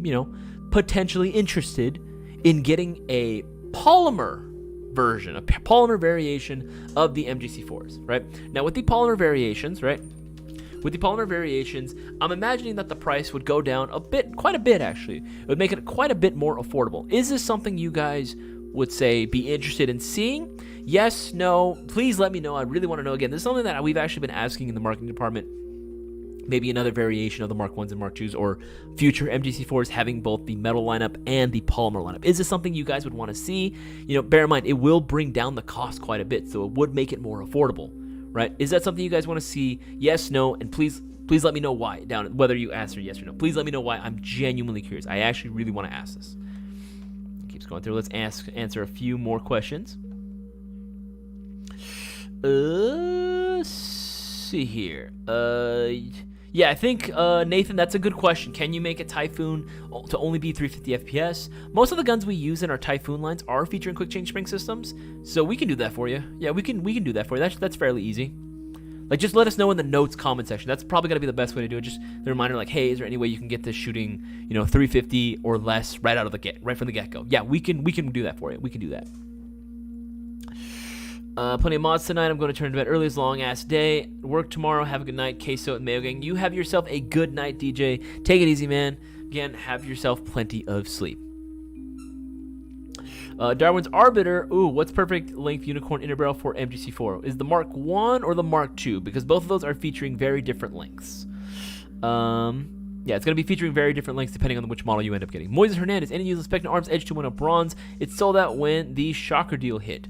potentially interested in getting a polymer version, a polymer variation of the MGC4s, right? Now, with the polymer variations, right? With the polymer variations, I'm imagining that the price would go down quite a bit actually. It would make it quite a bit more affordable. Is this something you guys would say be interested in seeing? Yes, no, please let me know. I really want to know. Again, this is something that we've actually been asking in the marketing department. Maybe another variation of the Mark 1s and Mark 2s, or future MGC4s having both the metal lineup and the polymer lineup. Is this something you guys would want to see? Bear in mind, it will bring down the cost quite a bit, so it would make it more affordable, right? Is that something you guys want to see? Yes, no, and please let me know why, whether you answer yes or no. Please let me know why. I'm genuinely curious. I actually really want to ask this. It keeps going through. Let's answer a few more questions. See here. Yeah, I think, Nathan, that's a good question. Can you make a Typhoon to only be 350 FPS? Most of the guns we use in our Typhoon lines are featuring quick change spring systems, so we can do that for you. Yeah, we can do that for you. That's fairly easy. Like, just let us know in the notes comment section. That's probably going to be the best way to do it. Just the reminder, like, hey, is there any way you can get this shooting, 350 or less right from the get-go? Yeah, we can do that for you. We can do that. Plenty of mods tonight. I'm going to turn to bed early. It's a long-ass day. Work tomorrow. Have a good night. Queso and Mayo Gang. You have yourself a good night, DJ. Take it easy, man. Again, have yourself plenty of sleep. Darwin's Arbiter. Ooh, what's perfect length unicorn inner barrel for MGC4? Is the Mark 1 or the Mark 2? Because both of those are featuring very different lengths. Yeah, it's going to be featuring very different lengths depending on which model you end up getting. Moises Hernandez. Any useless Spectre Arms Edge 210 bronze. It sold out when the Shocker deal hit.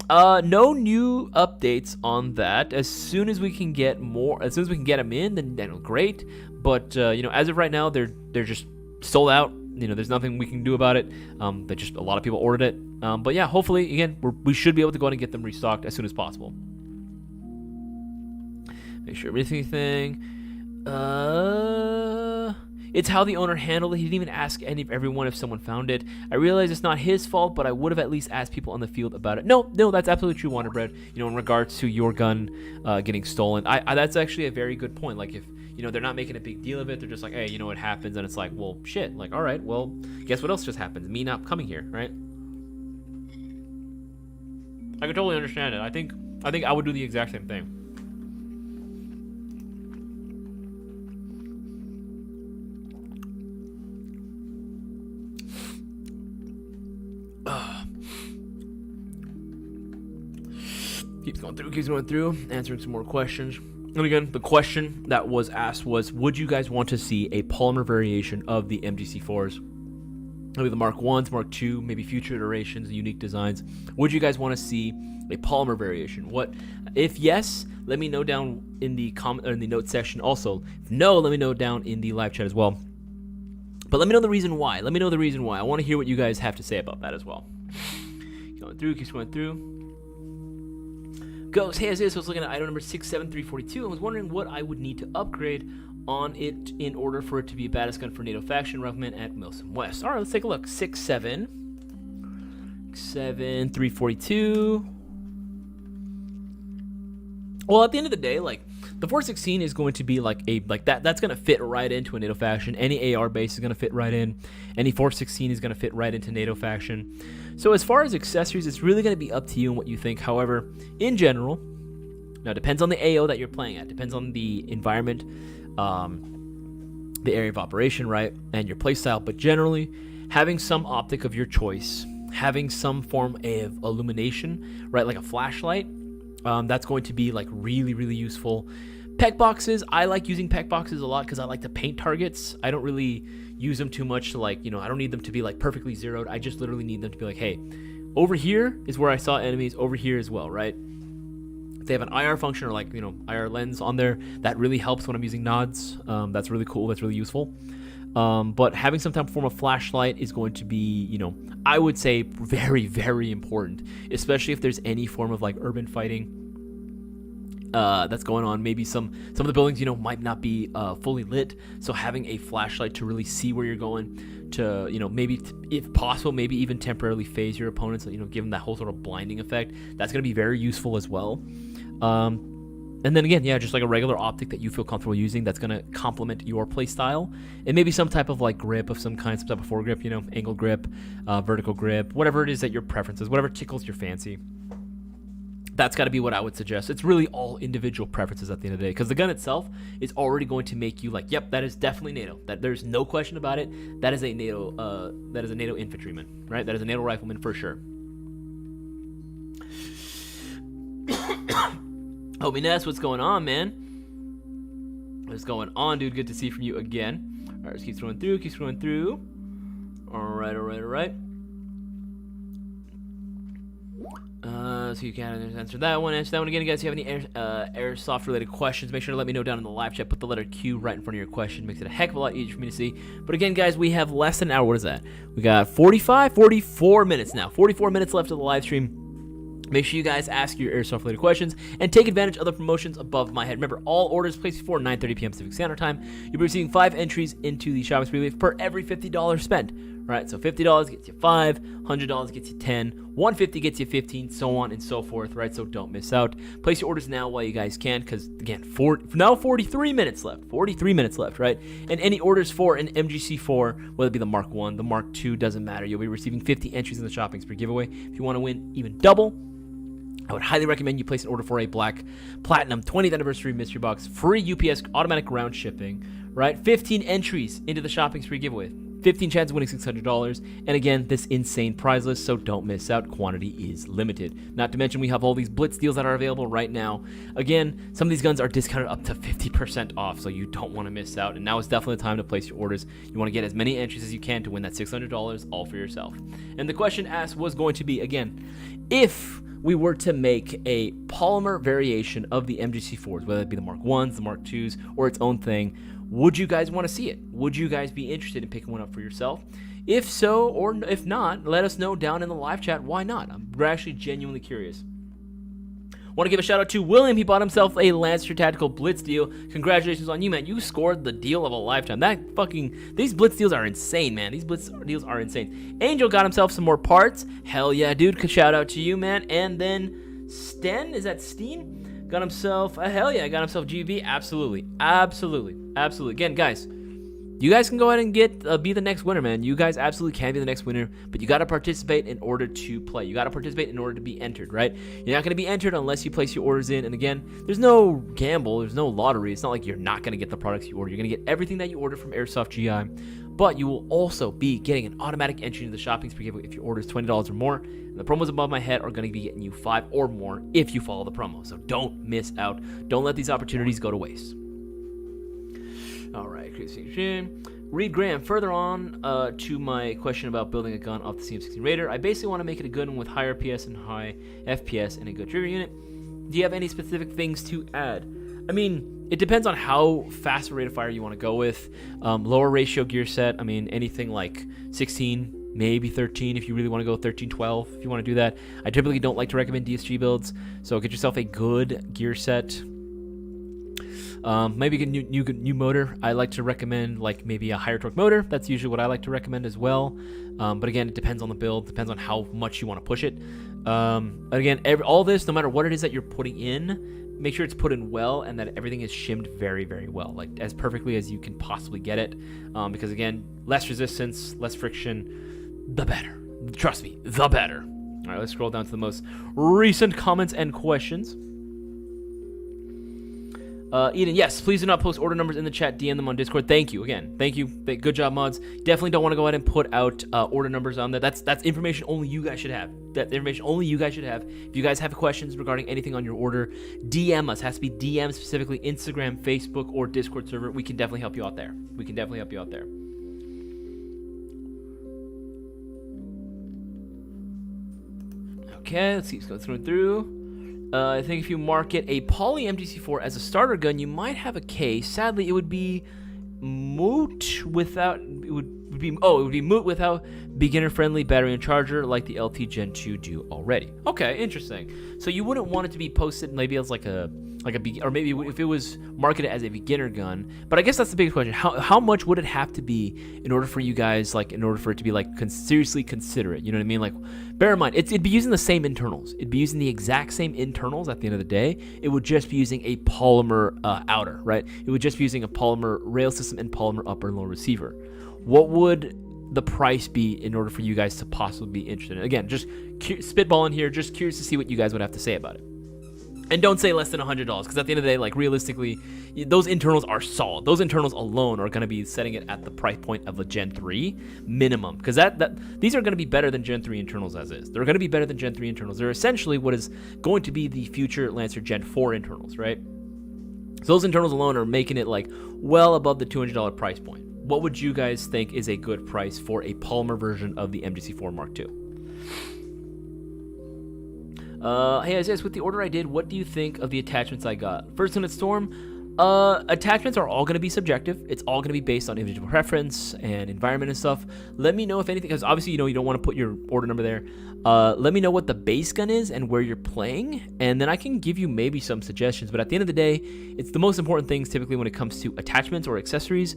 No new updates on that. As soon as we can get them in, then great. But as of right now, they're just sold out. There's nothing we can do about it. But just a lot of people ordered it. But yeah, hopefully, again, we should be able to go out and get them restocked as soon as possible. Make sure everything. It's how the owner handled it. He didn't even ask everyone if someone found it. I realize it's not his fault, but I would have at least asked people on the field about it. No, that's absolutely true, Wonderbread. In regards to your gun getting stolen, that's actually a very good point. Like, if they're not making a big deal of it, they're just like, hey, it happens, and it's like, well, shit. Like, all right, well, guess what else just happened? Me not coming here, right? I can totally understand it. I think I would do the exact same thing. Keeps going through, answering some more questions. And again, the question that was asked was, would you guys want to see a polymer variation of the MGC4s? Maybe the Mark 1s, Mark 2, maybe future iterations, unique designs. Would you guys want to see a polymer variation? If yes, let me know down in the comment or in the notes section. Also, if no, let me know down in the live chat as well. But let me know the reason why. I want to hear what you guys have to say about that as well. Keeps going through. Goes, hey Isaias, I was looking at item number 67342 and was wondering what I would need to upgrade on it in order for it to be a badass gun for NATO faction. Recommend at Milsom West. All right, let's take a look. 6.7. 342. Well, at the end of the day, like, the 416 is going to be like that. That's going to fit right into a NATO faction. Any AR base is going to fit right in. Any 416 is going to fit right into NATO faction. So as far as accessories, it's really going to be up to you and what you think. However, in general, now it depends on the AO that you're playing at. Depends on the environment, the area of operation, right, and your playstyle. But generally, having some optic of your choice, having some form of illumination, right, like a flashlight, that's going to be like really, really useful. Pec boxes, I like using pec boxes a lot because I like to paint targets. I don't really use them too much to, like, I don't need them to be like perfectly zeroed. I just literally need them to be like, hey, over here is where I saw enemies, over here as well, right? If they have an IR function or like, IR lens on there, that really helps when I'm using nods. That's really cool. That's really useful. But having some type of form of flashlight is going to be, I would say very, very important, especially if there's any form of like urban fighting that's going on. Maybe some of the buildings, might not be fully lit. So having a flashlight to really see where you're going, to, maybe if possible, maybe even temporarily phase your opponents, give them that whole sort of blinding effect. That's going to be very useful as well. And then again, just like a regular optic that you feel comfortable using that's going to complement your play style. And maybe some type of like grip of some kind, some type of foregrip, angle grip, vertical grip, whatever it is that your preferences, whatever tickles your fancy. That's got to be what I would suggest. It's really all individual preferences at the end of the day, because the gun itself is already going to make you like, yep, that is definitely NATO. That there's no question about it. That is a NATO infantryman, right? That is a NATO rifleman for sure. Homie Ness, what's going on, man? What's going on, dude? Good to see from you again. All right, let's keep scrolling through. All right. So you can answer that one. Again, guys. If you have any airsoft related questions, make sure to let me know down in the live chat. Put the letter Q right in front of your question. Makes it a heck of a lot easier for me to see. But again, guys, we have less than an hour. What is that? We got 44 minutes now. 44 minutes left of the live stream. Make sure you guys ask your airsoft related questions and take advantage of the promotions above my head. Remember, all orders placed before 9:30 p.m. Pacific Standard Time, you'll be receiving 5 entries into the shopping spree per every $50 spent. Right, so $50 gets you 5, $100 gets you 10, $150 gets you 15, so on and so forth. Right, so don't miss out. Place your orders now while you guys can, because again, 43 minutes left. 43 minutes left, right? And any orders for an MGC4, whether it be the Mark 1, the Mark 2, doesn't matter. You'll be receiving 50 entries in the shopping spree giveaway. If you want to win even double, I would highly recommend you place an order for a Black Platinum 20th Anniversary Mystery Box, free UPS automatic ground shipping, right? 15 entries into the shopping spree giveaway. 15 chances of winning $600. And again, this insane prize list, so don't miss out. Quantity is limited. Not to mention, we have all these Blitz deals that are available right now. Again, some of these guns are discounted up to 50% off, so you don't want to miss out. And now is definitely the time to place your orders. You want to get as many entries as you can to win that $600 all for yourself. And the question asked was going to be, again, if we were to make a polymer variation of the MGC4s, whether it be the Mark 1s, the Mark 2s, or its own thing, would you guys want to see it? Would you guys be interested in picking one up for yourself? If so, or if not, let us know down in the live chat. Why not? We're actually genuinely curious. Want to give a shout out to William. He bought himself a Lancer Tactical Blitz deal. Congratulations on you, man. You scored the deal of a lifetime. These Blitz deals are insane, man. These Blitz deals are insane. Angel got himself some more parts. Hell yeah, dude. Shout out to you, man. And then Sten, is that Steen? Got himself got himself GB. Absolutely. Again, guys, you guys can go ahead and be the next winner, man. You guys absolutely can be the next winner, but you got to participate in order to play. You got to participate in order to be entered, right? You're not going to be entered unless you place your orders in. And again, there's no gamble, there's no lottery. It's not like you're not going to get the products you order. You're going to get everything that you order from Airsoft GI, but you will also be getting an automatic entry into the shopping spree giveaway if your order is $20 or more. And the promos above my head are going to be getting you 5 or more if you follow the promo. So don't miss out. Don't let these opportunities go to waste. All right, Reed Graham, further on to my question about building a gun off the CM16 Raider. I basically want to make it a good one with higher PS and high FPS and a good trigger unit. Do you have any specific things to add? I mean, it depends on how fast a rate of fire you want to go with. Lower ratio gear set, I mean, anything like 16, maybe 13 if you really want to go 13, 12 if you want to do that. I typically don't like to recommend DSG builds, so get yourself a good gear set. Maybe a new motor. I like to recommend like maybe a higher torque motor. That's usually what I like to recommend as well. But again, it depends on the build, depends on how much you want to push it. Again, all this, no matter what it is that you're putting in, make sure it's put in well and that everything is shimmed very, very well, like as perfectly as you can possibly get it. Because again, less resistance, less friction, the better. Trust me, the better. All right, let's scroll down to the most recent comments and questions. Eden, yes, please do not post order numbers in the chat. DM them on Discord. Thank you again. Thank you. Good job, mods. Definitely don't want to go ahead and put out order numbers on there. That's information only you guys should have. That information only you guys should have. If you guys have questions regarding anything on your order, DM us. It has to be DM specifically, Instagram, Facebook, or Discord server. We can definitely help you out there. Okay, let's see. Let's go through. I think if you market a poly MGC4 as a starter gun, you might have a case. Sadly, it would be moot without beginner-friendly battery and charger like the LT Gen 2 do already. Okay, interesting. So you wouldn't want it to be posted maybe as like a or maybe if it was marketed as a beginner gun. But I guess that's the biggest question. How much would it have to be in order for you guys, like in order for it to be like seriously consider it? You know what I mean? Like, bear in mind, it'd be using the same internals. It'd be using the exact same internals at the end of the day. It would just be using a polymer outer, right? It would just be using a polymer rail system and polymer upper and lower receiver. What would the price be in order for you guys to possibly be interested in? Again, just spitballing here, just curious to see what you guys would have to say about it. And don't say less than $100, because at the end of the day, like realistically, those internals are solid. Those internals alone are going to be setting it at the price point of a Gen 3 minimum, because these are going to be better than Gen 3 internals as is. They're going to be better than Gen 3 internals. They're essentially what is going to be the future Lancer Gen 4 internals, right? So those internals alone are making it like well above the $200 price point. What would you guys think is a good price for a polymer version of the MGC4 Mark II? Hey Isaias, with the order I did, what do you think of the attachments I got? First Unit Storm, attachments are all going to be subjective. It's all going to be based on individual preference and environment and stuff. Let me know if anything, because obviously you don't want to put your order number there. Let me know what the base gun is and where you're playing, and then I can give you maybe some suggestions. But at the end of the day, it's the most important things typically when it comes to attachments or accessories: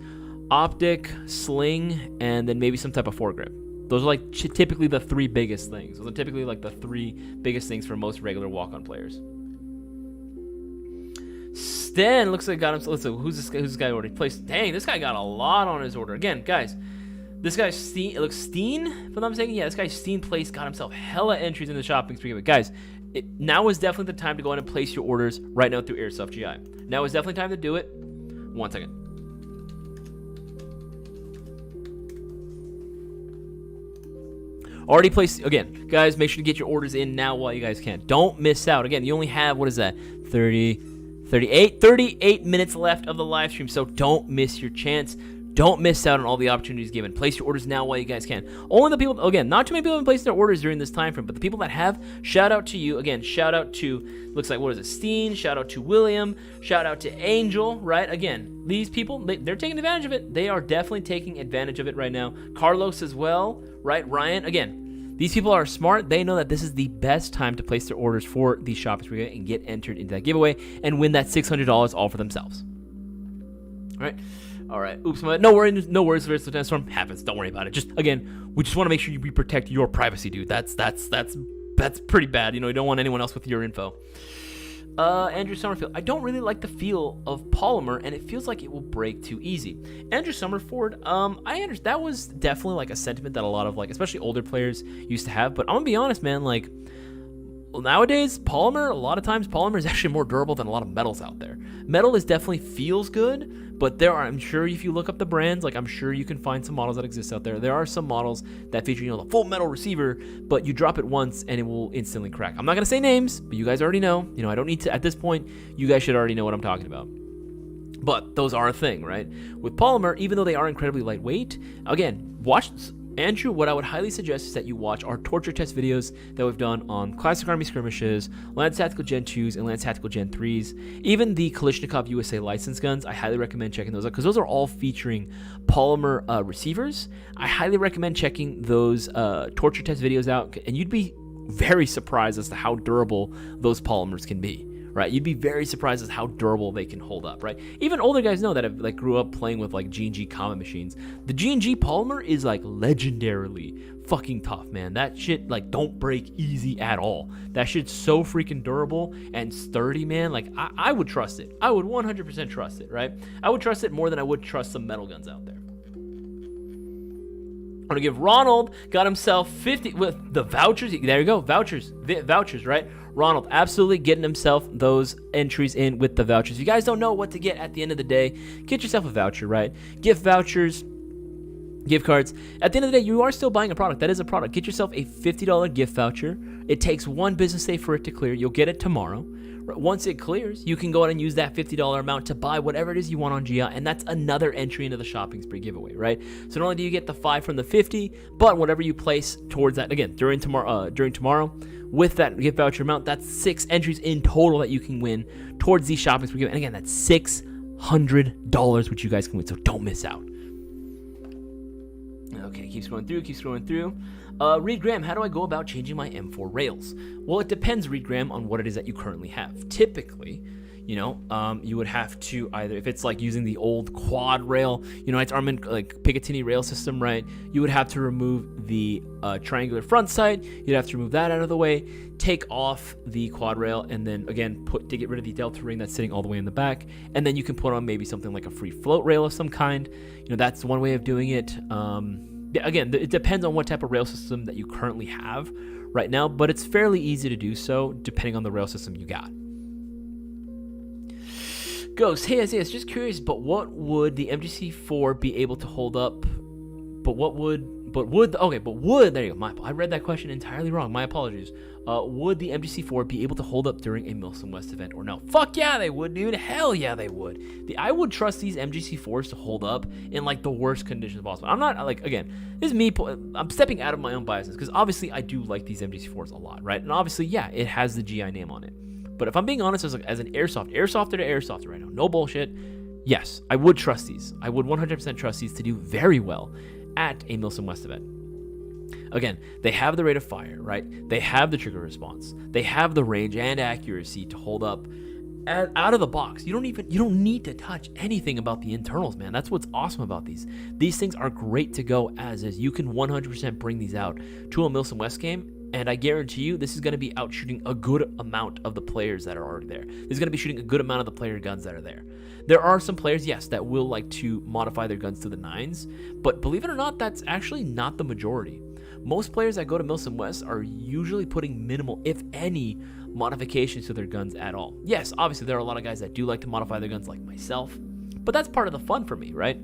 optic, sling, and then maybe some type of foregrip. Those are like typically the three biggest things. Those are typically like the three biggest things for most regular walk-on players. Stan looks like got himself. Listen, who's this guy already placed? Dang, this guy got a lot on his order. Again, guys, this guy's Steen. It looks Steen, if I'm not mistaken. Yeah, this guy Steen placed got himself hella entries in the shopping spree. But guys, now is definitely the time to go in and place your orders right now through Airsoft GI. Now is definitely time to do it. 1 second. Already placed, again, guys, make sure to get your orders in now while you guys can. Don't miss out. Again, you only have, what is that, 38 minutes left of the live stream, so don't miss your chance. Don't miss out on all the opportunities given. Place your orders now while you guys can. Only the people, again, not too many people have been placing their orders during this time frame, but the people that have, shout out to you. Again, shout out to, looks like, what is it, Steen, shout out to William, shout out to Angel, right? Again, these people, they're taking advantage of it. They are definitely taking advantage of it right now. Carlos as well, right? Ryan, again, these people are smart. They know that this is the best time to place their orders for the shopping spree and get entered into that giveaway and win that $600 all for themselves. All right. Oops. No worries. The storm happens. Don't worry about it. Just again, we just want to make sure we protect your privacy, dude. That's pretty bad. You know, you don't want anyone else with your info. Andrew Summerfield, I don't really like the feel of polymer, and it feels like it will break too easy. Andrew Summerford, I understand that was definitely like a sentiment that a lot of like, especially older players used to have. But I'm gonna be honest, man. Like nowadays, polymer, a lot of times polymer is actually more durable than a lot of metals out there. Metal is definitely feels good, but there are, I'm sure if you look up the brands, like I'm sure you can find some models that exist out there. There are some models that feature, you know, the full metal receiver, but you drop it once and it will instantly crack. I'm not gonna say names, but you guys already know. You know, I don't need to, at this point, you guys should already know what I'm talking about. But those are a thing, right? With polymer, even though they are incredibly lightweight, again, watch Andrew, what I would highly suggest is that you watch our torture test videos that we've done on Classic Army Skirmishes, Lance Tactical Gen 2s, and Lance Tactical Gen 3s. Even the Kalashnikov USA license guns, I highly recommend checking those out because those are all featuring polymer receivers. I highly recommend checking those torture test videos out, and you'd be very surprised as to how durable those polymers can be. right? You'd be very surprised at how durable they can hold up, right? Even older guys know that have like grew up playing with like G&G combat machines. The G&G polymer is like legendarily fucking tough, man. That shit like don't break easy at all. That shit's so freaking durable and sturdy, man. Like I would trust it. I would 100% trust it, right? I would trust it more than I would trust some metal guns out there. I'm gonna give Ronald, got himself 50 with the vouchers. There you go, vouchers, right? Ronald absolutely getting himself those entries in with the vouchers. If you guys don't know what to get at the end of the day, get yourself a voucher, right? Gift vouchers, gift cards. At the end of the day, you are still buying a product. That is a product. Get yourself a $50 gift voucher. It takes one business day for it to clear. You'll get it tomorrow. Once it clears, you can go out and use that $50 amount to buy whatever it is you want on GIA, and that's another entry into the shopping spree giveaway, right? So not only do you get the 5 from the 50, but whatever you place towards that, again, during tomorrow, with that gift voucher amount, that's 6 entries in total that you can win towards these shopping spree giveaway. And again, that's $600, which you guys can win, so don't miss out. Okay, keep scrolling through. Reed Graham, how do I go about changing my M4 rails? Well, it depends, Reed Graham, on what it is that you currently have. Typically, you would have to either, if it's like using the old quad rail, it's Armin like Picatinny rail system, right? You would have to remove the triangular front sight. You'd have to remove that out of the way, take off the quad rail, and then again to get rid of the delta ring that's sitting all the way in the back, and then you can put on maybe something like a free float rail of some kind. That's one way of doing it. Again, it depends on what type of rail system that you currently have right now, but it's fairly easy to do so depending on the rail system you got. Ghost, hey Isaias, just curious, but what would the MGC4 be able to hold up? There you go. I read that question entirely wrong. My apologies. Would the MGC4 be able to hold up during a Milsim West event or no? Fuck yeah, they would, dude. Hell yeah, they would. I would trust these MGC4s to hold up in like the worst conditions possible. I'm not like, again, this is me. I'm stepping out of my own biases because obviously I do like these MGC4s a lot, right? And obviously, yeah, it has the GI name on it. But if I'm being honest, as an airsofter to airsoft right now, no bullshit. Yes, I would trust these. I would 100% trust these to do very well at a Milsim West event. Again, they have the rate of fire, right? They have the trigger response. They have the range and accuracy to hold up out of the box. You don't need to touch anything about the internals, man. That's what's awesome about these. These things are great to go as is. You can 100% bring these out to a Milsim West game, and I guarantee you this is going to be outshooting a good amount of the players that are already there. This is going to be shooting a good amount of the player guns that are there. There are some players, yes, that will like to modify their guns to the 9s, but believe it or not, that's actually not the majority. Most players that go to Milsim West are usually putting minimal, if any, modifications to their guns at all. Yes, obviously there are a lot of guys that do like to modify their guns like myself, but that's part of the fun for me, right?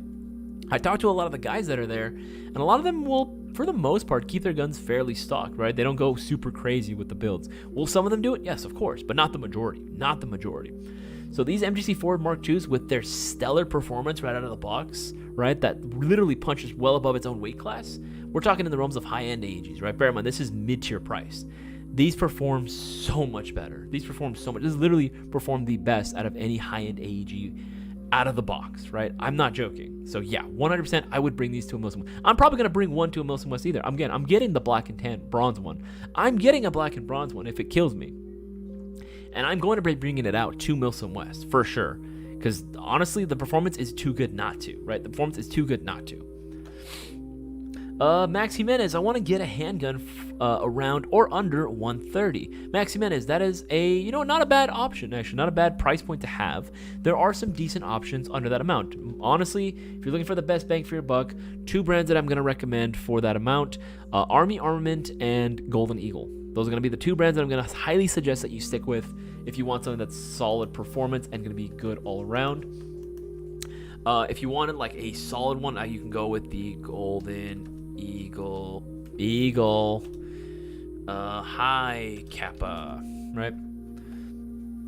I talk to a lot of the guys that are there, and a lot of them will, for the most part, keep their guns fairly stock, right? They don't go super crazy with the builds. Will some of them do it? Yes, of course, but not the majority. Not the majority. So these MGC4 Mark IIs with their stellar performance right out of the box, right, that literally punches well above its own weight class, we're talking in the realms of high-end AEGs, right? Bear in mind, this is mid-tier priced. These perform so much better. This literally perform the best out of any high-end AEG out of the box, right? I'm not joking. So yeah, 100% I would bring these to a Milsim West. I'm probably going to bring one to a Milsim West either. I'm getting the black and tan bronze one. I'm getting a black and bronze one if it kills me. And I'm going to be bringing it out to Milsim West for sure. Because honestly, the performance is too good not to, right? The performance is too good not to. Max Jimenez, I want to get a handgun around or under 130. Max Jimenez, that is a, not a bad option, actually. Not a bad price point to have. There are some decent options under that amount. Honestly, if you're looking for the best bang for your buck, 2 brands that I'm going to recommend for that amount, Army Armament and Golden Eagle. Those are going to be the 2 brands that I'm going to highly suggest that you stick with if you want something that's solid performance and going to be good all around. If you wanted like a solid one, you can go with the Golden Eagle high Kappa, right?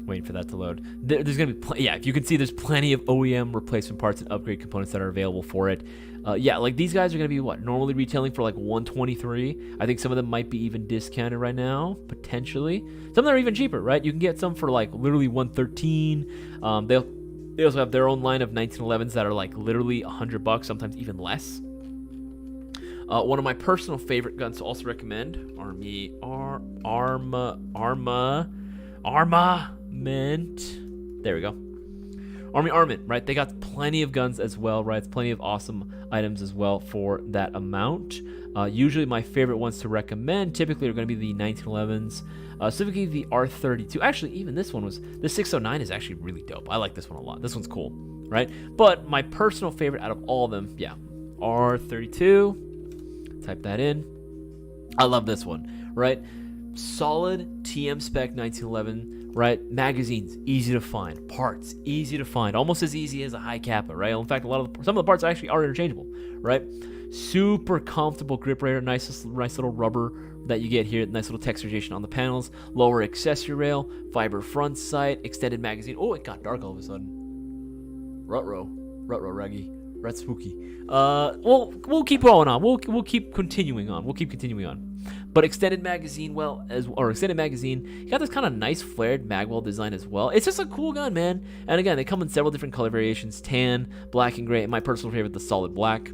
Waiting for that to load. There's gonna be if you can see, there's plenty of OEM replacement parts and upgrade components that are available for it. Like these guys are gonna be normally retailing for like $123. I think some of them might be even discounted right now, potentially. Some of them are even cheaper, right? You can get some for like literally $113. They also have their own line of 1911s that are like literally $100, sometimes even less. One of my personal favorite guns to also recommend, Arma armament. There we go. Army armament, right? They got plenty of guns as well, right? It's plenty of awesome items as well for that amount. Usually my favorite ones to recommend typically are going to be the 1911s, specifically the R32. Actually, even this one was, the 609 is actually really dope. I like this one a lot. This one's cool, right? But my personal favorite out of all of them, yeah, R32. Type that in. I love this one, right? Solid TM spec 1911, right? Magazines, easy to find. Parts, easy to find. Almost as easy as a high kappa, right? In fact, some of the parts actually are interchangeable, right? Super comfortable grip rail, nice little rubber that you get here. Nice little texturization on the panels. Lower accessory rail, fiber front sight, extended magazine. Oh, it got dark all of a sudden. Rutro, Raggy. Red spooky. We'll keep going on. We'll keep continuing on. But extended magazine, extended magazine, you got this kind of nice flared magwell design as well. It's just a cool gun, man. And again, they come in several different color variations: tan, black, and gray. And my personal favorite, the solid black.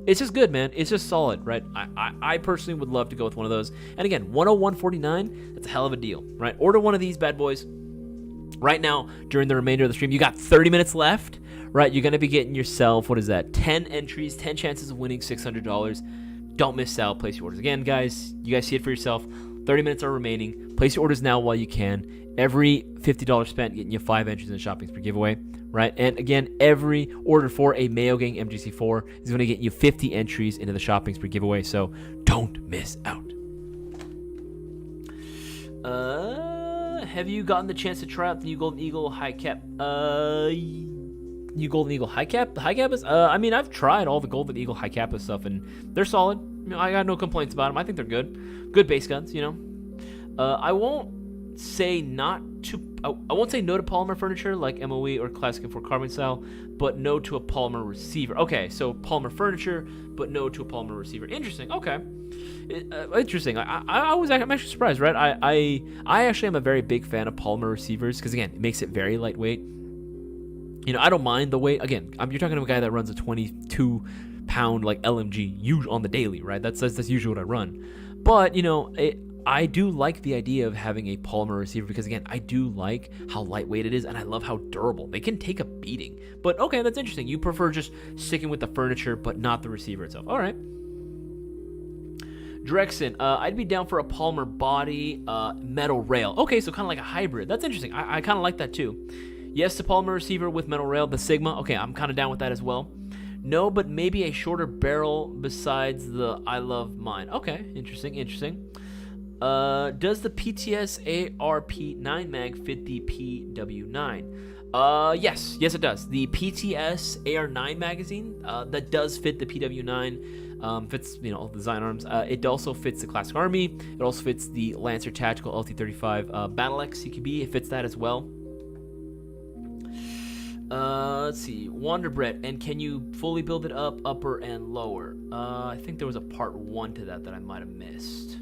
It's just good, man. It's just solid, right? I personally would love to go with one of those. And again, 101.49. That's a hell of a deal, right? Order one of these bad boys right now during the remainder of the stream. You got 30 minutes left. Right, you're going to be getting yourself, 10 entries, 10 chances of winning $600. Don't miss out. Place your orders. Again, guys, you guys see it for yourself. 30 minutes are remaining. Place your orders now while you can. Every $50 spent getting you 5 entries in the shopping spree giveaway, right? And again, every order for a Mayo Gang MGC4 is going to get you 50 entries into the shopping spree giveaway, so don't miss out. Have you gotten the chance to try out the new Golden Eagle high cap? New Golden Eagle high cap? The high kappas? I mean, I've tried all the Golden Eagle high kappa stuff, and they're solid. You know, I got no complaints about them. I think they're good. Good base guns, you know. I won't say no to polymer furniture like MOE or Classic M4 carbon style, but no to a polymer receiver. Okay, so polymer furniture, but no to a polymer receiver. Interesting. Okay. Interesting. I'm actually surprised, right? I actually am a very big fan of polymer receivers because, again, it makes it very lightweight. You know, I don't mind the weight. Again, you're talking to a guy that runs a 22-pound like LMG on the daily, right? That's usually what I run. But you know, I do like the idea of having a polymer receiver because, again, I do like how lightweight it is, and I love how durable. They can take a beating. But okay, that's interesting. You prefer just sticking with the furniture, but not the receiver itself. All right. Drexen, I'd be down for a polymer body, metal rail. Okay, so kind of like a hybrid. That's interesting. I kind of like that too. Yes to polymer receiver with metal rail, the Sigma. Okay, I'm kind of down with that as well. No, but maybe a shorter barrel besides the I Love Mine. Okay, interesting. Does the PTS ARP9 mag fit the PW9? Yes, it does. The PTS AR9 magazine, that does fit the PW9. Fits, you know, all the design arms. It also fits the Classic Army. It also fits the Lancer Tactical LT35 Battle X CQB. It fits that as well. Let's see, Wanderbret, and can you fully build it up, upper and lower? I think there was a part 1 to that I might have missed.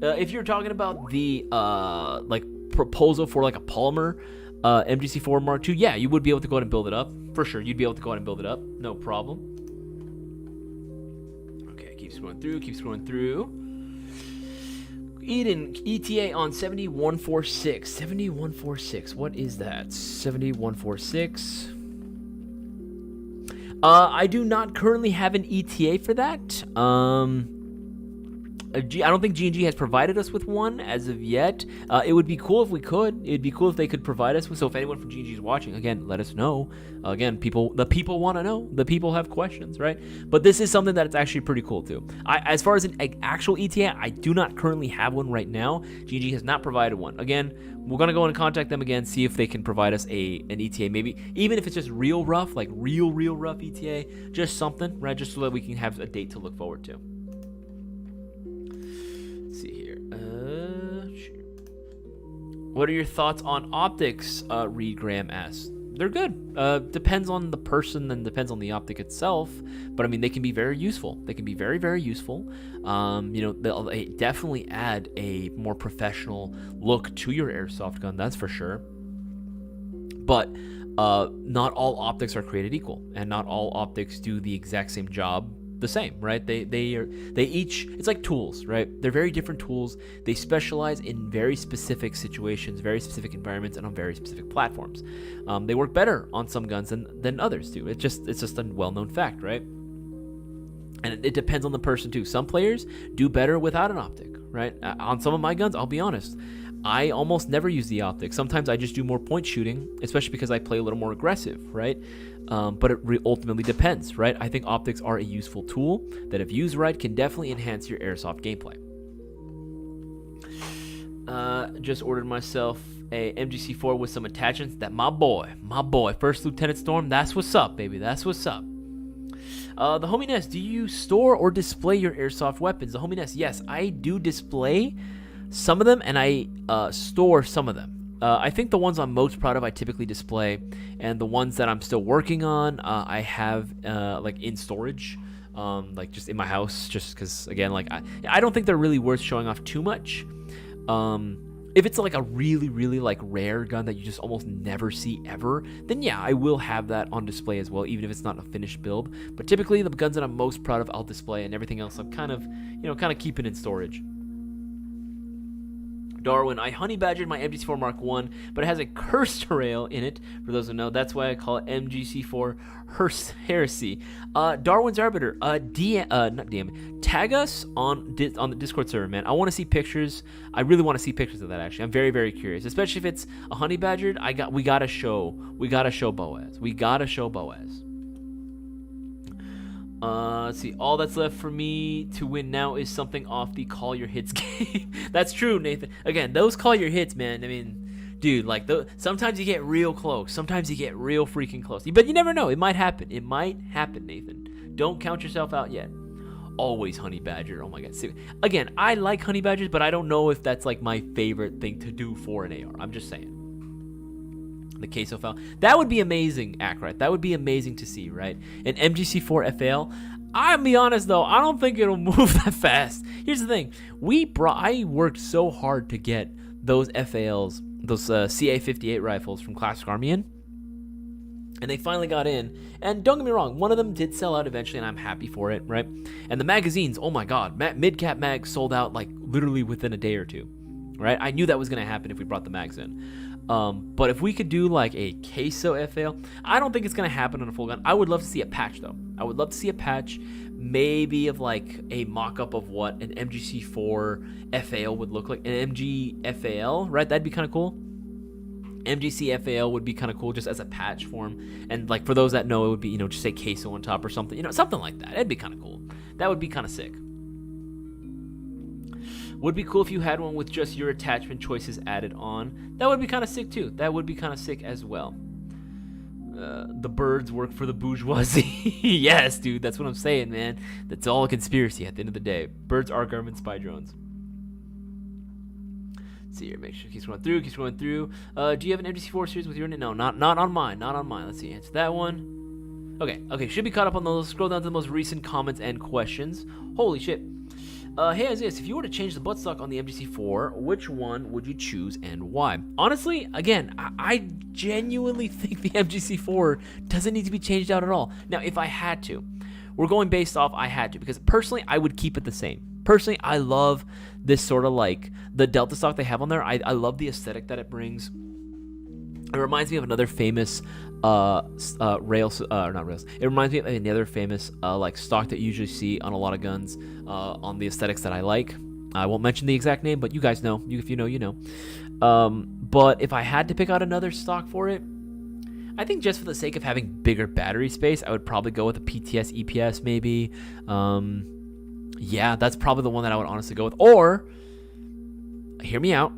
If you're talking about the like proposal for like a polymer MGC4 Mark II, yeah, you would be able to go ahead and build it up for sure. You'd be able to go ahead and build it up, no problem. Okay, keep scrolling through. Eden, ETA on 7146. 7146. What is that? 7146. I do not currently have an ETA for that. I don't think G&G has provided us with one as of yet. It would be cool if we could. It'd be cool if they could provide us with. So if anyone from G&G is watching, again, let us know. Again, the people want to know. The people have questions, right? But this is something that's actually pretty cool too. As far as an actual ETA, I do not currently have one right now. G&G has not provided one. Again, we're gonna go and contact them again, see if they can provide us an ETA. Maybe even if it's just real rough, like real rough ETA, just something, right? Just so that we can have a date to look forward to. What are your thoughts on optics? Reed Graham asks. They're good. Depends on the person and depends on the optic itself. But I mean, they can be very useful. They can be very, very useful. You know, they'll definitely add a more professional look to your airsoft gun. That's for sure. But not all optics are created equal, and not all optics do the exact same job the same, right? They each, it's like tools, right? They're very different tools. They specialize in very specific situations, very specific environments, and on very specific platforms. They work better on some guns than others do. It's just a well-known fact, right? And it depends on the person too. Some players do better without an optic, right? On some of my guns, I'll be honest, I almost never use the optic. Sometimes I just do more point shooting, especially because I play a little more aggressive, right? But it ultimately depends, right? I think optics are a useful tool that, if used right, can definitely enhance your airsoft gameplay. Just ordered myself a MGC4 with some attachments. That my boy, First Lieutenant Storm. That's what's up, baby. That's what's up. The Homie Nest, do you store or display your airsoft weapons? The Homie Nest, yes, I do display some of them, and I store some of them. I think the ones I'm most proud of I typically display, and the ones that I'm still working on I have like in storage, like just in my house, just because, again, like I don't think they're really worth showing off too much. If it's like a really, really like rare gun that you just almost never see ever, then yeah, I will have that on display as well, even if it's not a finished build. But typically the guns that I'm most proud of, I'll display, and everything else I'm kind of keeping in storage. Darwin, I honey badgered my MGC4 Mark 1, but it has a cursed rail in it. For those who know, that's why I call it MGC4 Heresy. Darwin's Arbiter, tag us on the Discord server, man. I want to see pictures. I really want to see pictures of that, actually. I'm very, very curious, especially if it's a honey badgered. We gotta show Boaz. We gotta show Boaz. Let's see. All that's left for me to win now is something off the Call Your Hits game. That's true, Nathan. Again, those Call Your Hits, man. I mean, dude, like, sometimes you get real close. Sometimes you get real freaking close. But you never know. It might happen. It might happen, Nathan. Don't count yourself out yet. Always honey badger. Oh my god. See, again, I like honey badgers, but I don't know if that's like my favorite thing to do for an AR. I'm just saying. The queso FAL. That would be amazing, Ackright. That would be amazing to see, right? An MGC4 FAL. I'll be honest though, I don't think it'll move that fast. Here's the thing. I worked so hard to get those FALs, those CA58 rifles from Classic Army in. And they finally got in. And don't get me wrong, one of them did sell out eventually, and I'm happy for it, right? And the magazines, oh my god, mid-cap mag sold out like literally within a day or two, right? I knew that was going to happen if we brought the mags in. But if we could do like a queso FAL, I don't think it's going to happen on a full gun. I would love to see a patch though. I would love to see a patch, maybe of like a mock-up of what an MGC4 FAL would look like. An MG FAL, right? That'd be kind of cool. MGC FAL would be kind of cool just as a patch form. And like for those that know, it would be, just say queso on top or something, something like that. It'd be kind of cool. That would be kind of sick. Would be cool if you had one with just your attachment choices added on. That would be kind of sick too. That would be kind of sick as well. The birds work for the bourgeoisie. Yes, dude, that's what I'm saying, man. That's all a conspiracy at the end of the day. Birds are government spy drones. Let's see here, make sure keep scrolling through. Do you have an MGC4 series with your name? No, not on mine. Let's see, answer that one. Okay, should be caught up on those. Scroll down to the most recent comments and questions. Holy shit. Hey Isaias, if you were to change the buttstock on the MGC4, which one would you choose and why? Honestly, again, I genuinely think the MGC4 doesn't need to be changed out at all. Now, if I had to, we're going based off I had to, because personally, I would keep it the same. Personally, I love this sort of like the Delta stock they have on there. I love the aesthetic that it brings. It reminds me of another famous not rails. It reminds me of another famous like stock that you usually see on a lot of guns on the aesthetics that I like. I won't mention the exact name, but you guys know. If you know, you know. But if I had to pick out another stock for it, I think just for the sake of having bigger battery space, I would probably go with a PTS EPS maybe. Yeah, that's probably the one that I would honestly go with. Or, hear me out.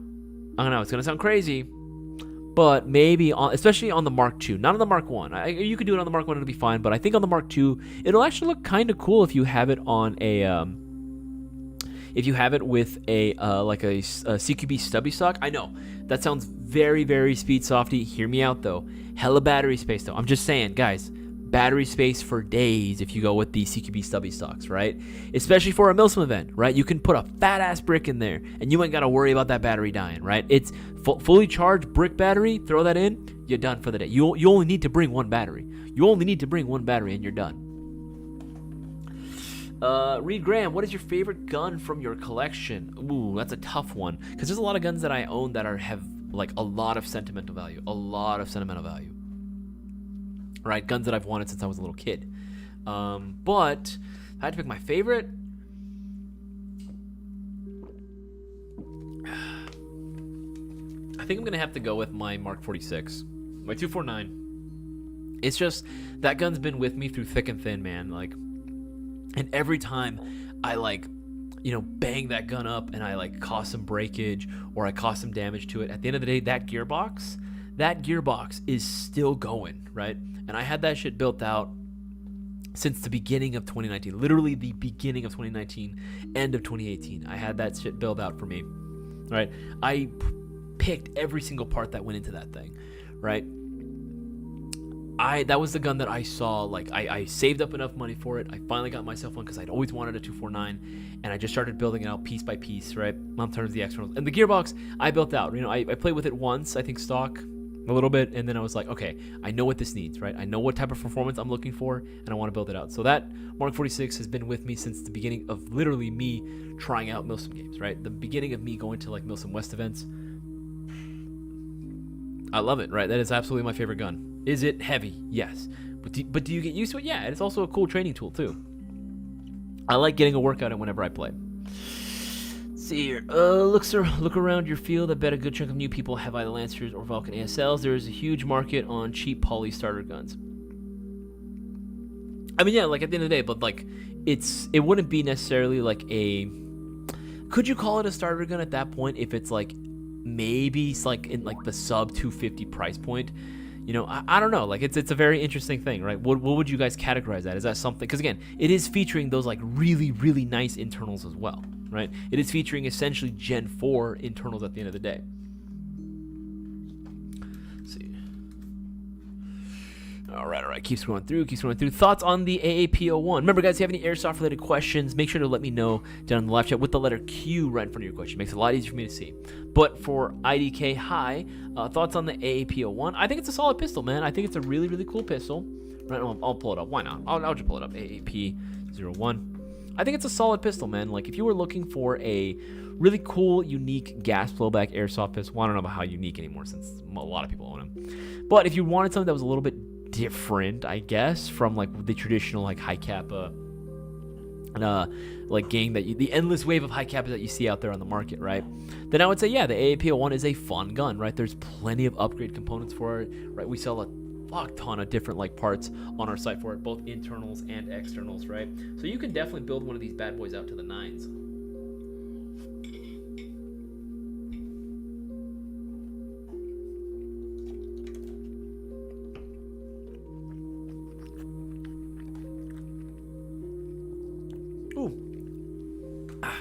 I know it's gonna sound crazy, but maybe especially on the Mark II, not on the Mark I. You could do it on the Mark I, it'll be fine. But I think on the Mark II, it'll actually look kind of cool if you have it on a if you have it with a like a CQB stubby stock. I know that sounds very, very speed softy. Hear me out though. Hella battery space though. I'm just saying, guys. Battery space for days if you go with the CQB stubby stocks, right? Especially for a Milsim event, right? You can put a fat ass brick in there and you ain't got to worry about that battery dying, right? It's fully charged brick battery. Throw that in, you're done for the day. You only need to bring one battery. You only need to bring one battery and you're done. Reed Graham, what is your favorite gun from your collection? Ooh, that's a tough one, because there's a lot of guns that I own that have like a lot of sentimental value, right? Guns that I've wanted since I was a little kid. But if I had to pick my favorite, I think I'm gonna have to go with my Mark 46, my 249. It's just that gun's been with me through thick and thin, man. Like, and every time I bang that gun up and I cause some breakage or I cause some damage to it, at the end of the day, that gearbox is still going, right? And I had that shit built out since the beginning of 2019, literally the beginning of 2019, end of 2018. I had that shit built out for me, right? I picked every single part that went into that thing, right? That was the gun that I saw, I saved up enough money for it. I finally got myself one because I'd always wanted a 249, and I just started building it out piece by piece, right? In terms of the externals. And the gearbox, I built out. I played with it once, I think stock, a little bit, and then I was like, okay, I know what this needs, right? I know what type of performance I'm looking for, and I want to build it out. So that Mark 46 has been with me since the beginning of literally me trying out Milsim games, right? The beginning of me going to Milsim West events. I love it, right? That is absolutely my favorite gun. Is it heavy? Yes. But do you get used to it? Yeah, it's also a cool training tool too. I like getting a workout in whenever I play. Let's see here. Look around your field. I bet a good chunk of new people have either Lancers or Vulcan ASLs. There is a huge market on cheap poly starter guns. I mean, yeah, at the end of the day, but it wouldn't be necessarily a. Could you call it a starter gun at that point if it's maybe it's in the sub 250 price point? I don't know. It's a very interesting thing, right? What would you guys categorize that? Is that something? Because again, it is featuring those really, really nice internals as well, right? It is featuring essentially Gen 4 internals at the end of the day. Let's see. All right. Keep scrolling through. Thoughts on the AAP01? Remember, guys, if you have any airsoft related questions, make sure to let me know down in the live chat with the letter Q right in front of your question. It makes it a lot easier for me to see. But for IDK High, thoughts on the AAP01? I think it's a solid pistol, man. I think it's a really, really cool pistol. Right, I'll pull it up. Why not? I'll just pull it up. AAP01. I think it's a solid pistol, man. If you were looking for a really cool, unique gas blowback airsoft pistol, well, I don't know about how unique anymore since a lot of people own them. But if you wanted something that was a little bit different, I guess, from the traditional high kappa gang the endless wave of high kappas that you see out there on the market, right? Then I would say, yeah, the AAP01 is a fun gun, right? There's plenty of upgrade components for it, right? We sell a fuck ton of different parts on our site for it, both internals and externals, right? So you can definitely build one of these bad boys out to the nines.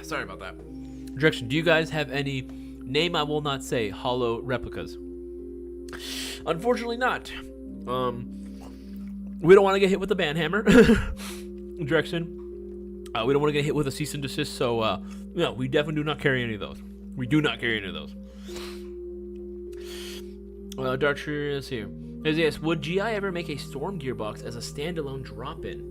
Sorry about that. Direction, do you guys have any name I will not say hollow replicas? Unfortunately not. We don't want to get hit with the ban hammer. Direction. We don't want to get hit with a cease and desist, so no, we definitely do not carry any of those. We do not carry any of those. Darkshire is here. Isaias, would GI ever make a storm gearbox as a standalone drop-in?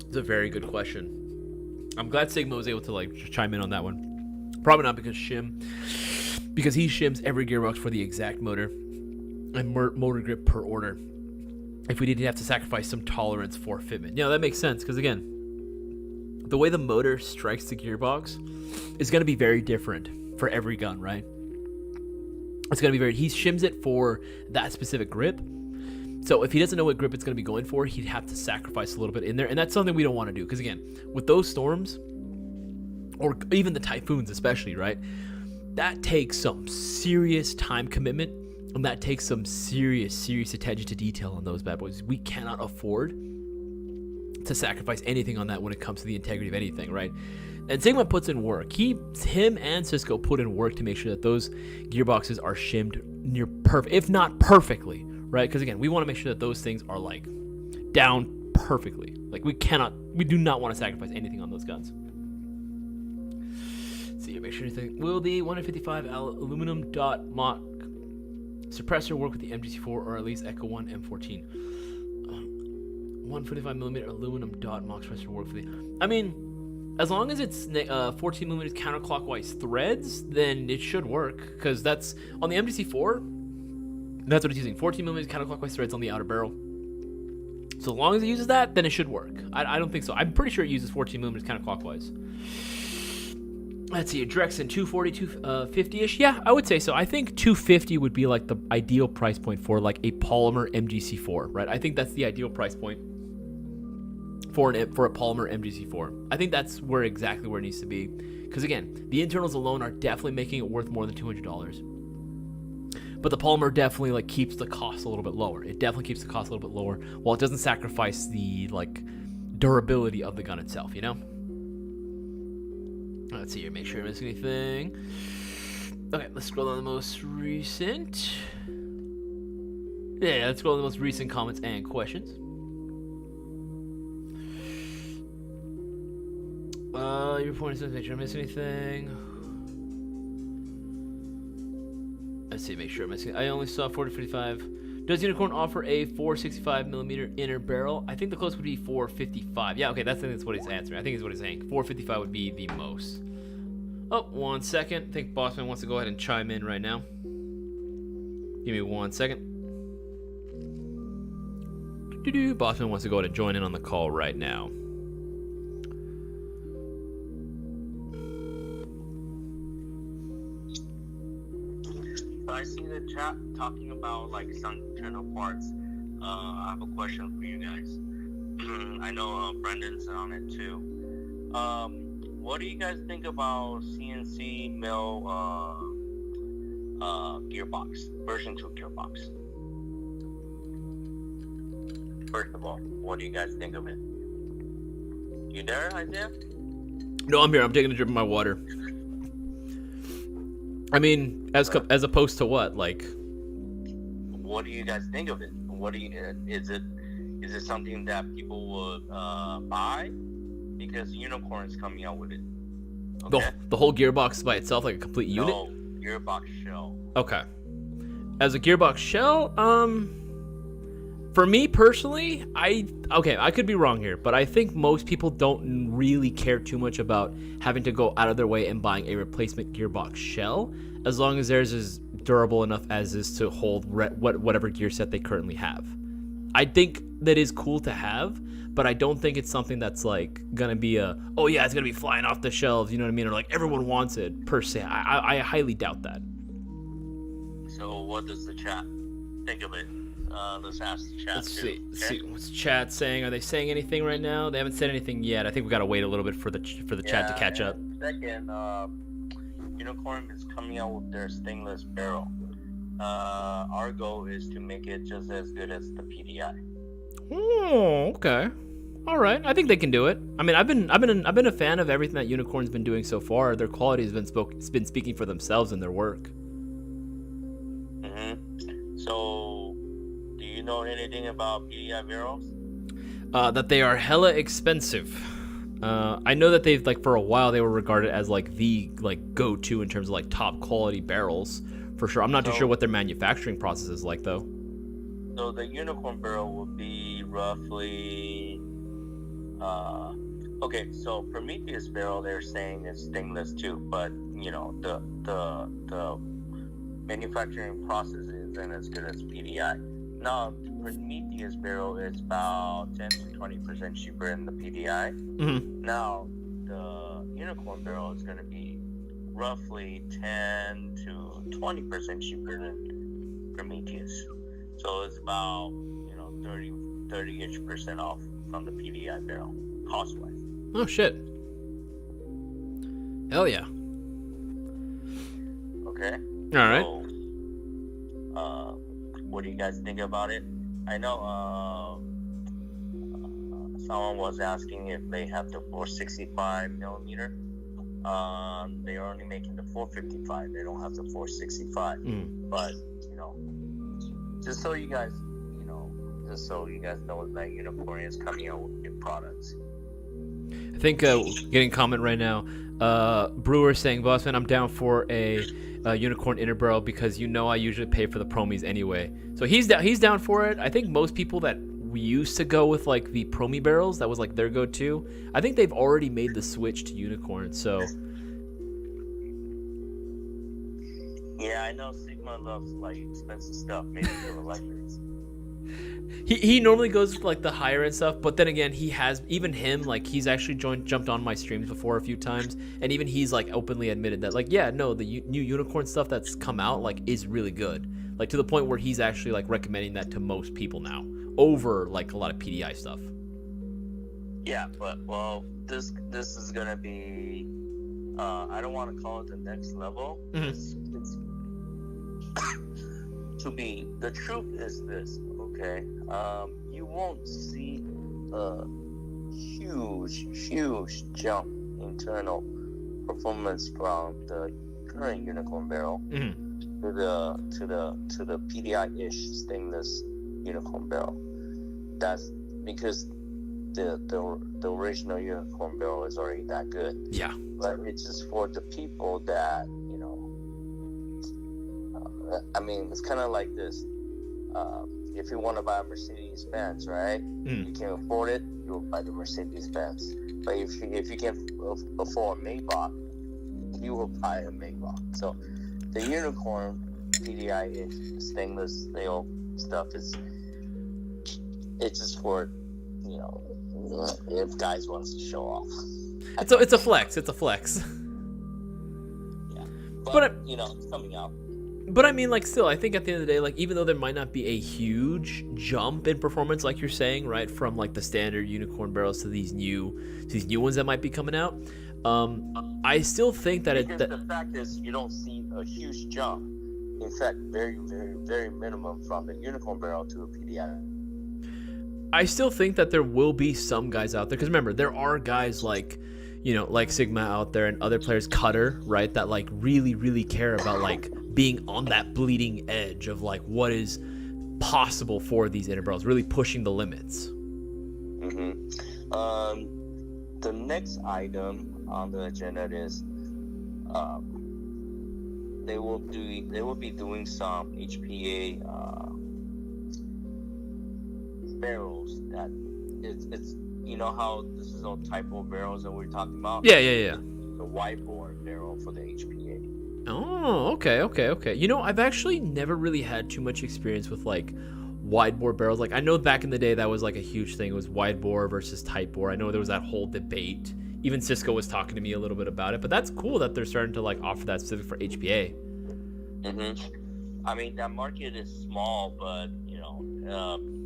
It's a very good question. I'm glad Sigma was able to chime in on that one. Probably not because he shims every gearbox for the exact motor and motor grip per order. If we didn't have to sacrifice some tolerance for fitment. Yeah, that makes sense because again, the way the motor strikes the gearbox is going to be very different for every gun, right? It's going to be he shims it for that specific grip. So if he doesn't know what grip it's going to be going for, he'd have to sacrifice a little bit in there. And that's something we don't want to do. Because again, with those storms, or even the typhoons especially, right? That takes some serious time commitment. And that takes some serious attention to detail on those bad boys. We cannot afford to sacrifice anything on that when it comes to the integrity of anything, right? And Sigma puts in work. Him and Cisco put in work to make sure that those gearboxes are shimmed near perfect, if not perfectly. Right, because again, we want to make sure that those things are down perfectly. We do not want to sacrifice anything on those guns. Let's see, make sure anything. Will the 155 aluminum dot mock suppressor work with the MGC4 or at least Echo 1 M14? 145mm aluminum dot MOX suppressor work for the... I mean, as long as it's 14mm counterclockwise threads, then it should work. Because that's... On the MGC4, that's what it's using. 14mm counterclockwise threads on the outer barrel. So as long as it uses that, then it should work. I don't think so. I'm pretty sure it uses 14mm counterclockwise. Let's see, Drexen 240, 250-ish. Yeah, I would say so. I think 250 would be like the ideal price point for like a polymer MGC4, right? I think that's the ideal price point for a polymer MGC4. I think that's exactly where it needs to be. Because again, the internals alone are definitely making it worth more than $200. But the polymer definitely like keeps the cost a little bit lower. It definitely keeps the cost a little bit lower, while it doesn't sacrifice the like durability of the gun itself, you know? Let's see here, make sure I don't miss anything. Okay, let's scroll down the most recent. Yeah, let's scroll down the most recent comments and questions. Your point is, make sure I miss anything. Let's see, make sure I'm missing. I only saw 455. Does Unicorn offer a 465mm inner barrel? I think the closest would be 455. Yeah, okay, that's what he's answering. I think is what he's saying. 455 would be the most. Oh, 1 second. I think Bossman wants to go ahead and chime in right now. Give me 1 second. Bossman wants to go ahead and join in on the call right now. I see the chat talking about like some internal parts. I have a question for you guys. I know Brendan's on it too. What do you guys think about CNC mill gearbox, version 2 gearbox? First of all, what do you guys think of it? You there, Isaiah? No, I'm here. I'm taking a drip of my water. I mean, as opposed to what? Like, what do you guys think of it? What do you is it something that people would buy? Because Unicorn is coming out with it. Okay? The whole gearbox by itself, like a complete unit? No, gearbox shell. Okay. As a gearbox shell, for me personally, I could be wrong here, but I think most people don't really care too much about having to go out of their way and buying a replacement gearbox shell, as long as theirs is durable enough as is to hold whatever gear set they currently have. I think that is cool to have, but I don't think it's something that's like gonna be it's gonna be flying off the shelves, you know what I mean, or like everyone wants it per se. I highly doubt that. So what does the chat think of it? Let's ask the chat. Let's see. What's chat saying? Are they saying anything right now? They haven't said anything yet. I think we gotta wait a little bit for the chat to catch up. Second, Unicorn is coming out with their stainless barrel. Our goal is to make it just as good as the PDI. Oh, okay. All right. I think they can do it. I mean, I've been a fan of everything that Unicorn's been doing so far. Their quality has been speaking for themselves in their work. So, do you know anything about PDI barrels? That they are hella expensive. I know that they've for a while they were regarded as the go-to in terms of top quality barrels for sure. I'm not too sure what their manufacturing process is like though. So the Unicorn barrel would be roughly okay. So Prometheus barrel they're saying is stainless too, but the manufacturing process isn't as good as PDI. Now, Prometheus barrel is about 10 to 20% cheaper than the PDI. Mm-hmm. Now, the Unicorn barrel is going to be roughly 10 to 20% cheaper than Prometheus. So it's about 30-ish% off from the PDI barrel, cost-wise. Oh, shit. Hell yeah. Okay. All right. So, what do you guys think about it? I know someone was asking if they have the 465mm. They are only making the 455. They don't have the 465. But just so you guys know that Unicorn is coming out with new products. I think getting a comment right now. Brewer saying, Bossman, I'm down for a unicorn inner barrel because I usually pay for the promies anyway. So he's down for it. I think most people that we used to go with like the promi barrels, that was like their go-to. I think they've already made the switch to unicorn. So yeah, I know Sigma loves like expensive stuff, maybe for electrics. He normally goes for like the higher end stuff, but then again, he's actually jumped on my streams before a few times, and even he's like openly admitted that like, yeah, no, the new unicorn stuff that's come out like is really good, like to the point where he's actually like recommending that to most people now over like a lot of PDI stuff. Yeah, but well, this is gonna be I don't want to call it the next level. Mm-hmm. It's to be the truth is this. Okay, you won't see a huge jump in internal performance from the current unicorn barrel Mm-hmm. to the PDI-ish stainless unicorn barrel. That's because the original unicorn barrel is already that good. Yeah, but it's just for the people that I mean, it's kind of like this. If you want to buy a Mercedes-Benz, right? You can afford it, you'll buy the Mercedes-Benz. But if you can afford a Maybach, you will buy a Maybach. So the unicorn PDI stainless steel stuff it's just for if guys wants to show off. it's a flex. It's a flex. Yeah, but it's coming out. But I mean, like, still, I think at the end of the day, like, even though there might not be a huge jump in performance, like you're saying, right, from like the standard unicorn barrels to these new ones that might be coming out, I still think that the fact is you don't see a huge jump. In fact, very, very, very minimum from the unicorn barrel to a PDI. I still think that there will be some guys out there, because remember, there are guys like, like Sigma out there and other players, Cutter, right, that like really, really care about like being on that bleeding edge of like what is possible for these inner barrels, really pushing the limits. Mm-hmm. The next item on the agenda is they will be doing some HPA barrels that it's how this is all typo barrels that we're talking about. Yeah. The whiteboard barrel for the HPA. Oh, okay. I've actually never really had too much experience with like wide bore barrels. Like I know back in the day that was like a huge thing. It was wide bore versus tight bore. I know there was that whole debate. Even Cisco was talking to me a little bit about it, but that's cool that they're starting to like offer that specific for HPA. Mm-hmm. I mean, that market is small, but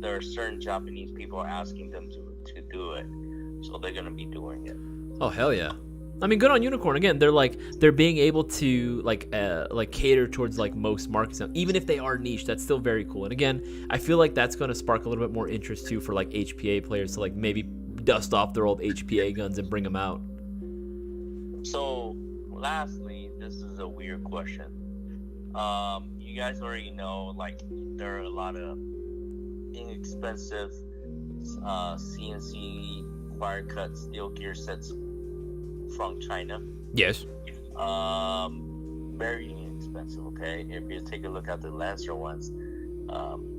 there are certain Japanese people asking them to do it, so they're gonna be doing it. Oh hell yeah! I mean, good on Unicorn. Again, they're being able to like cater towards like most markets now, even if they are niche. That's still very cool. And again, I feel like that's going to spark a little bit more interest too for like HPA players to like maybe dust off their old HPA guns and bring them out. So, lastly, this is a weird question. You guys already know like there are a lot of inexpensive CNC wire cut steel gear sets from China. Yes. Very inexpensive. Okay, if you take a look at the Lancer ones,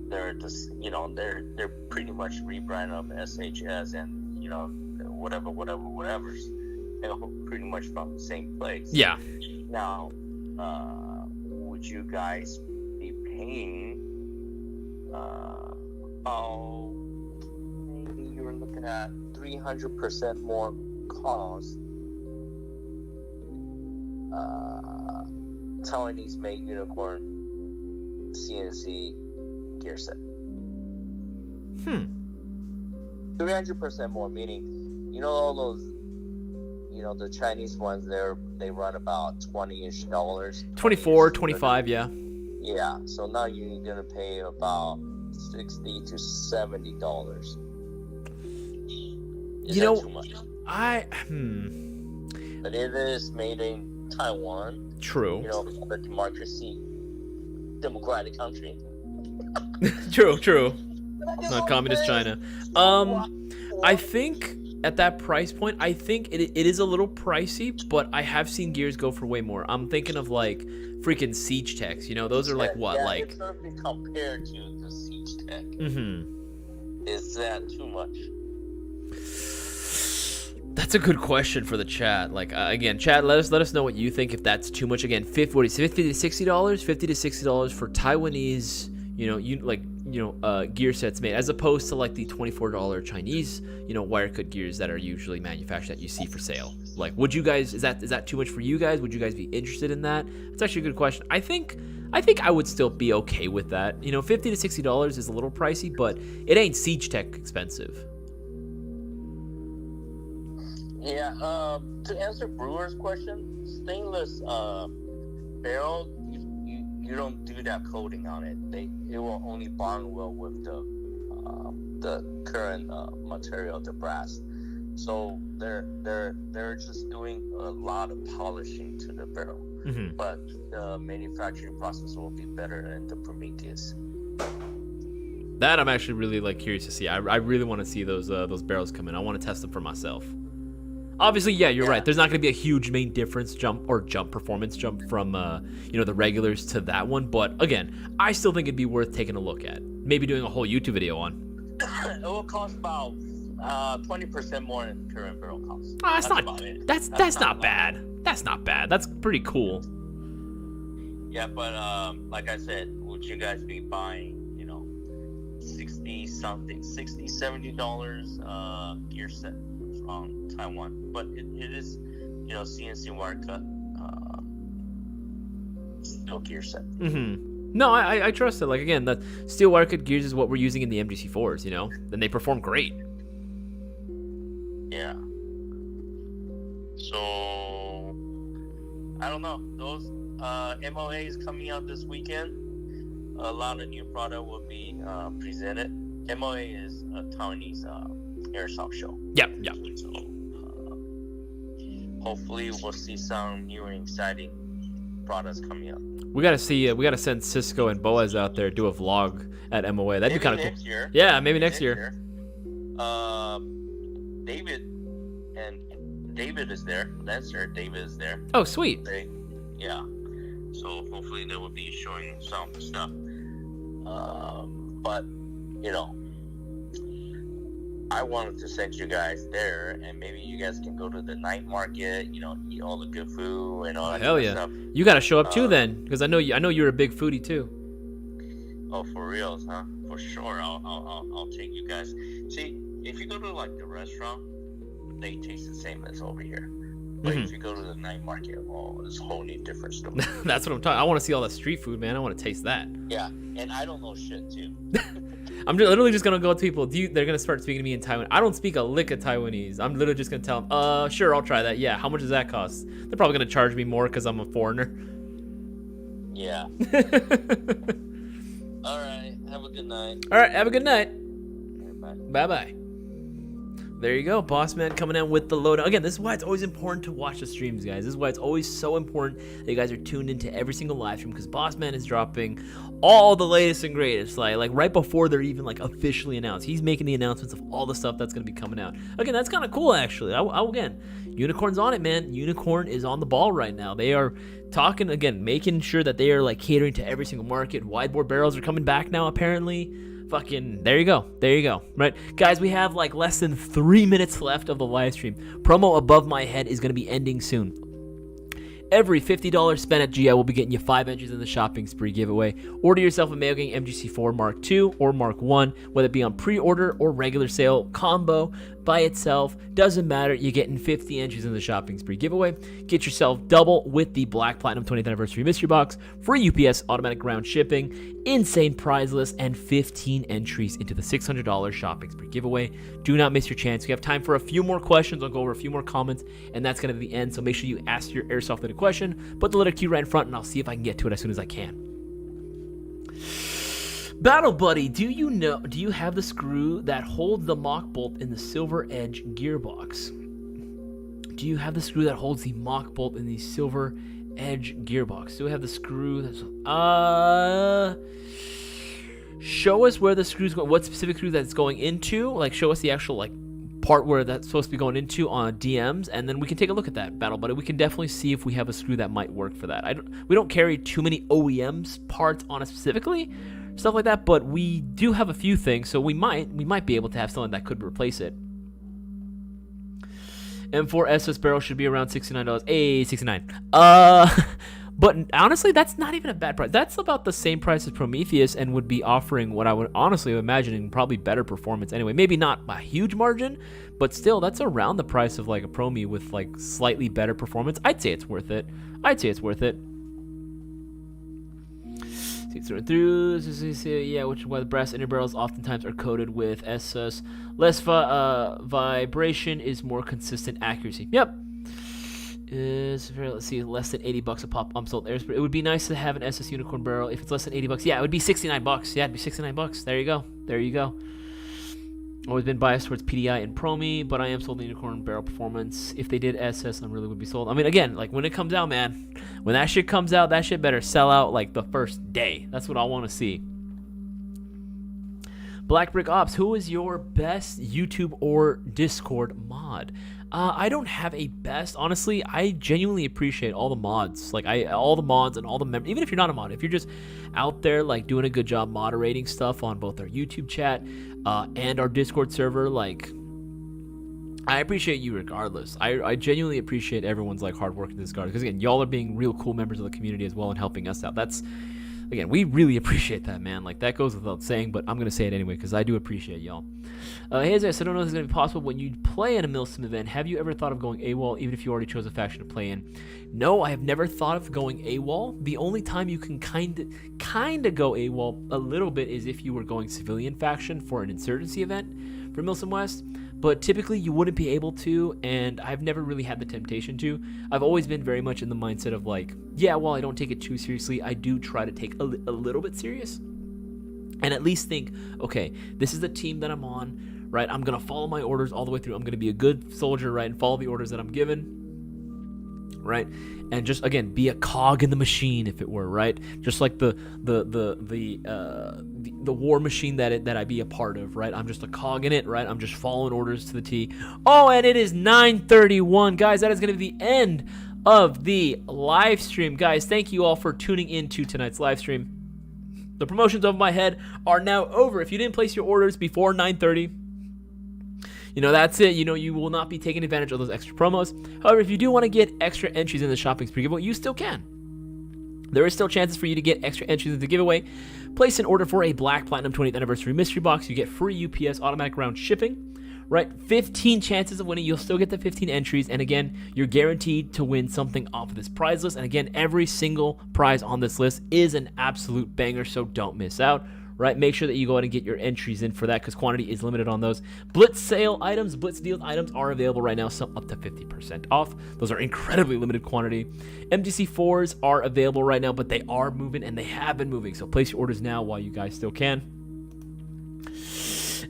they're just they're pretty much rebrand of SHS and whatever's. They're pretty much from the same place. Yeah. Now, would you guys be paying? Maybe you're looking at 300% more cost. Taiwanese made unicorn CNC gear set. 300% more, meaning all those the Chinese ones they run about $20-ish. 24, 25, yeah. Yeah, so now you're gonna pay about $60 to $70. Is that too much? But it is made in Taiwan. True. The democratic country. True. Not communist China. I think at that price point, I think it is a little pricey, but I have seen gears go for way more. I'm thinking of like freaking Siege Techs. You know, those are like what, like. It's gonna be compared to the Siege Tech. Mm-hmm. Is that too much? That's a good question for the chat. Like again, chat, let us know what you think if that's too much. Again, $50 to $60, $50 to $60 for Taiwanese, gear sets made, as opposed to like the $24 Chinese, wire cut gears that are usually manufactured that you see for sale. Like, would you guys, is that too much for you guys? Would you guys be interested in that? It's actually a good question. I think I would still be okay with that. $50 to $60 is a little pricey, but it ain't Siege Tech expensive. Yeah, to answer Brewer's question, stainless barrel, you don't do that coating on it. It will only bond well with the current material, the brass. So they're just doing a lot of polishing to the barrel. Mm-hmm. But the manufacturing process will be better in the Prometheus. That I'm actually really curious to see. I really want to see those barrels come in. I want to test them for myself. Obviously, yeah, you're right. There's not going to be a huge main difference performance jump from the regulars to that one. But again, I still think it'd be worth taking a look at. Maybe doing a whole YouTube video on. It will cost about 20% more than current barrel costs. That's not bad. That's not bad. That's pretty cool. Yeah, but like I said, would you guys be buying $60, $70 gear set from Taiwan? But it is CNC wire cut steel gear set. Mm-hmm. No, I trust it. Like, again, the steel wire cut gears is what we're using in the MGC4s, and they perform great. Yeah. So I don't know. Those MOAs coming out this weekend. A lot of new product will be presented. MOA is a Taiwanese Airsoft show. Yeah. So hopefully we'll see some new and exciting products coming up. We gotta send Cisco and Boaz out there, do a vlog at MOA. That'd be kind of cool. Next year. Yeah, maybe next year. David is there. Lancer, David is there. Oh, sweet. Yeah. So hopefully they will be showing some stuff. But I wanted to send you guys there, and maybe you guys can go to the night market, eat all the good food and all that Hell kind yeah. of stuff. You gotta show up too then, because I know you're a big foodie too. Oh, for reals, huh? For sure. I'll take you guys. See, if you go to like the restaurant, they taste the same as over here. But if you go to the night market, it's a whole new different story. That's what I'm talking. I want to see all that street food, man. I want to taste that. Yeah, and I don't know shit too. I'm literally just gonna go to people. They're gonna start speaking to me in Taiwan. I don't speak a lick of Taiwanese. I'm literally just gonna tell them, sure, I'll try that. Yeah, how much does that cost? They're probably gonna charge me more because I'm a foreigner. Yeah. All right. Have a good night. All right. Have a good night. Bye. Bye. There you go, Boss Man coming out with the lowdown. Again, this is why it's always important to watch the streams, guys. This is why it's always so important that you guys are tuned into every single live stream, because Boss Man is dropping all the latest and greatest, like right before they're even officially announced. He's making the announcements of all the stuff that's going to be coming out. Again, that's kind of cool, actually. Again, Unicorn's on it, man. Unicorn is on the ball right now. They are talking, again, making sure that they are catering to every single market. Widebore barrels are coming back now, apparently. Fucking, there you go, right? Guys, we have less than 3 minutes left of the live stream. Promo above my head is going to be ending soon. Every $50 spent at GI will be getting you 5 entries in the shopping spree giveaway. Order yourself a Mayo Gang MGC4 Mark II or Mark I, whether it be on pre-order or regular sale, combo, by itself, doesn't matter. You're getting 50 entries in the shopping spree giveaway. Get yourself double with the Black Platinum 20th Anniversary Mystery Box, free UPS automatic ground shipping, insane prize list, and 15 entries into the $600 shopping spree giveaway. Do not miss your chance. We have time for a few more questions. I'll go over a few more comments, and that's going to be the end. So make sure you ask your airsoft-related question. Put the letter Q right in front, and I'll see if I can get to it as soon as I can. Battle Buddy, do you have the screw that holds the mock bolt in the Silver Edge gearbox? Do you have the screw that holds the mock bolt in the Silver Edge gearbox? Do we have the screw that's show us where the screw's going, what specific screw that's going into, show us the actual part where that's supposed to be going into on DMs, and then we can take a look at that, Battle Buddy. We can definitely see if we have a screw that might work for that. We don't carry too many OEMs parts on us specifically, stuff like that, but we do have a few things, so we might be able to have something that could replace it. M4 SS barrel should be around $69. Hey, $69. But honestly, that's not even a bad price. That's about the same price as Prometheus and would be offering what I would honestly imagine probably better performance anyway. Maybe not a huge margin, but still, that's around the price of like a Promi with like slightly better performance. I'd say it's worth it. Yeah, which is why the brass inner barrels oftentimes are coated with SS. Less vibration is more consistent accuracy. Yep. Let's see, less than $80 a pop. Sold. It would be nice to have an SS Unicorn barrel. If it's less than $80, yeah, it would be $69. Yeah, it'd be $69. There you go. Always been biased towards PDI and Promi, but I am sold the Unicorn barrel performance. If they did SS, I really would be sold. I mean, again, like when it comes out, man, when that shit comes out, that shit better sell out like the first day. That's what I want to see. Black Brick Ops, who is your best YouTube or Discord mod? I don't have a best. Honestly, I genuinely appreciate all the mods. Like all the mods and all the members. Even if you're not a mod, if you're just out there like doing a good job moderating stuff on both our YouTube chat and our Discord server, like I appreciate you regardless. I genuinely appreciate everyone's like hard work in this regard, because again, y'all are being real cool members of the community as well and helping us out. That's, again, we really appreciate that, man. Like that goes without saying, but I'm gonna say it anyway because I do appreciate y'all. Hey, Isaias, I don't know if it's gonna be possible when you play in a Milsim event. Have you ever thought of going AWOL, even if you already chose a faction to play in? No, I have never thought of going AWOL. The only time you can kind of go AWOL a little bit is if you were going civilian faction for an insurgency event for Milsim West. But typically you wouldn't be able to, and I've never really had the temptation to. I've always been very much in the mindset of like, yeah, while I don't take it too seriously, I do try to take a little bit serious. And at least think, okay, this is the team that I'm on, right? I'm going to follow my orders all the way through. I'm going to be a good soldier, right? And follow the orders that I'm given, right? And just, again, be a cog in the machine, if it were, right? Just like the war machine that I be a part of, right? I'm just a cog in it, right? I'm just following orders to the T. Oh, and it is 9:31. Guys, that is going to be the end of the live stream. Guys, thank you all for tuning in to tonight's live stream. The promotions over my head are now over. If you didn't place your orders before 9:30, that's it. You will not be taking advantage of those extra promos. However, if you do want to get extra entries in the shopping spree giveaway, you still can. There is still chances for you to get extra entries in the giveaway. Place an order for a Black Platinum 20th Anniversary Mystery Box. You get free UPS automatic round shipping, right? 15 chances of winning. You'll still get the 15 entries. And again, you're guaranteed to win something off of this prize list. And again, every single prize on this list is an absolute banger, so don't miss out. Right, make sure that you go ahead and get your entries in for that, because quantity is limited on those. Blitz sale items, Blitz deal items are available right now, some up to 50% off. Those are incredibly limited quantity. MDC4s are available right now, but they are moving, and they have been moving. So place your orders now while you guys still can.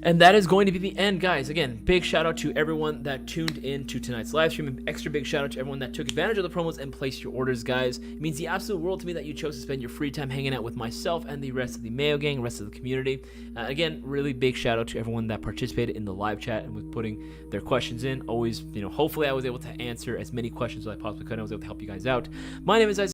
And that is going to be the end, guys. Again, big shout out to everyone that tuned in to tonight's live stream. An extra big shout out to everyone that took advantage of the promos and placed your orders, guys. It means the absolute world to me that you chose to spend your free time hanging out with myself and the rest of the Mayo Gang, rest of the community. Again, really big shout out to everyone that participated in the live chat and was putting their questions in. Always, hopefully I was able to answer as many questions as I possibly could. I was able to help you guys out. My name is Isaias.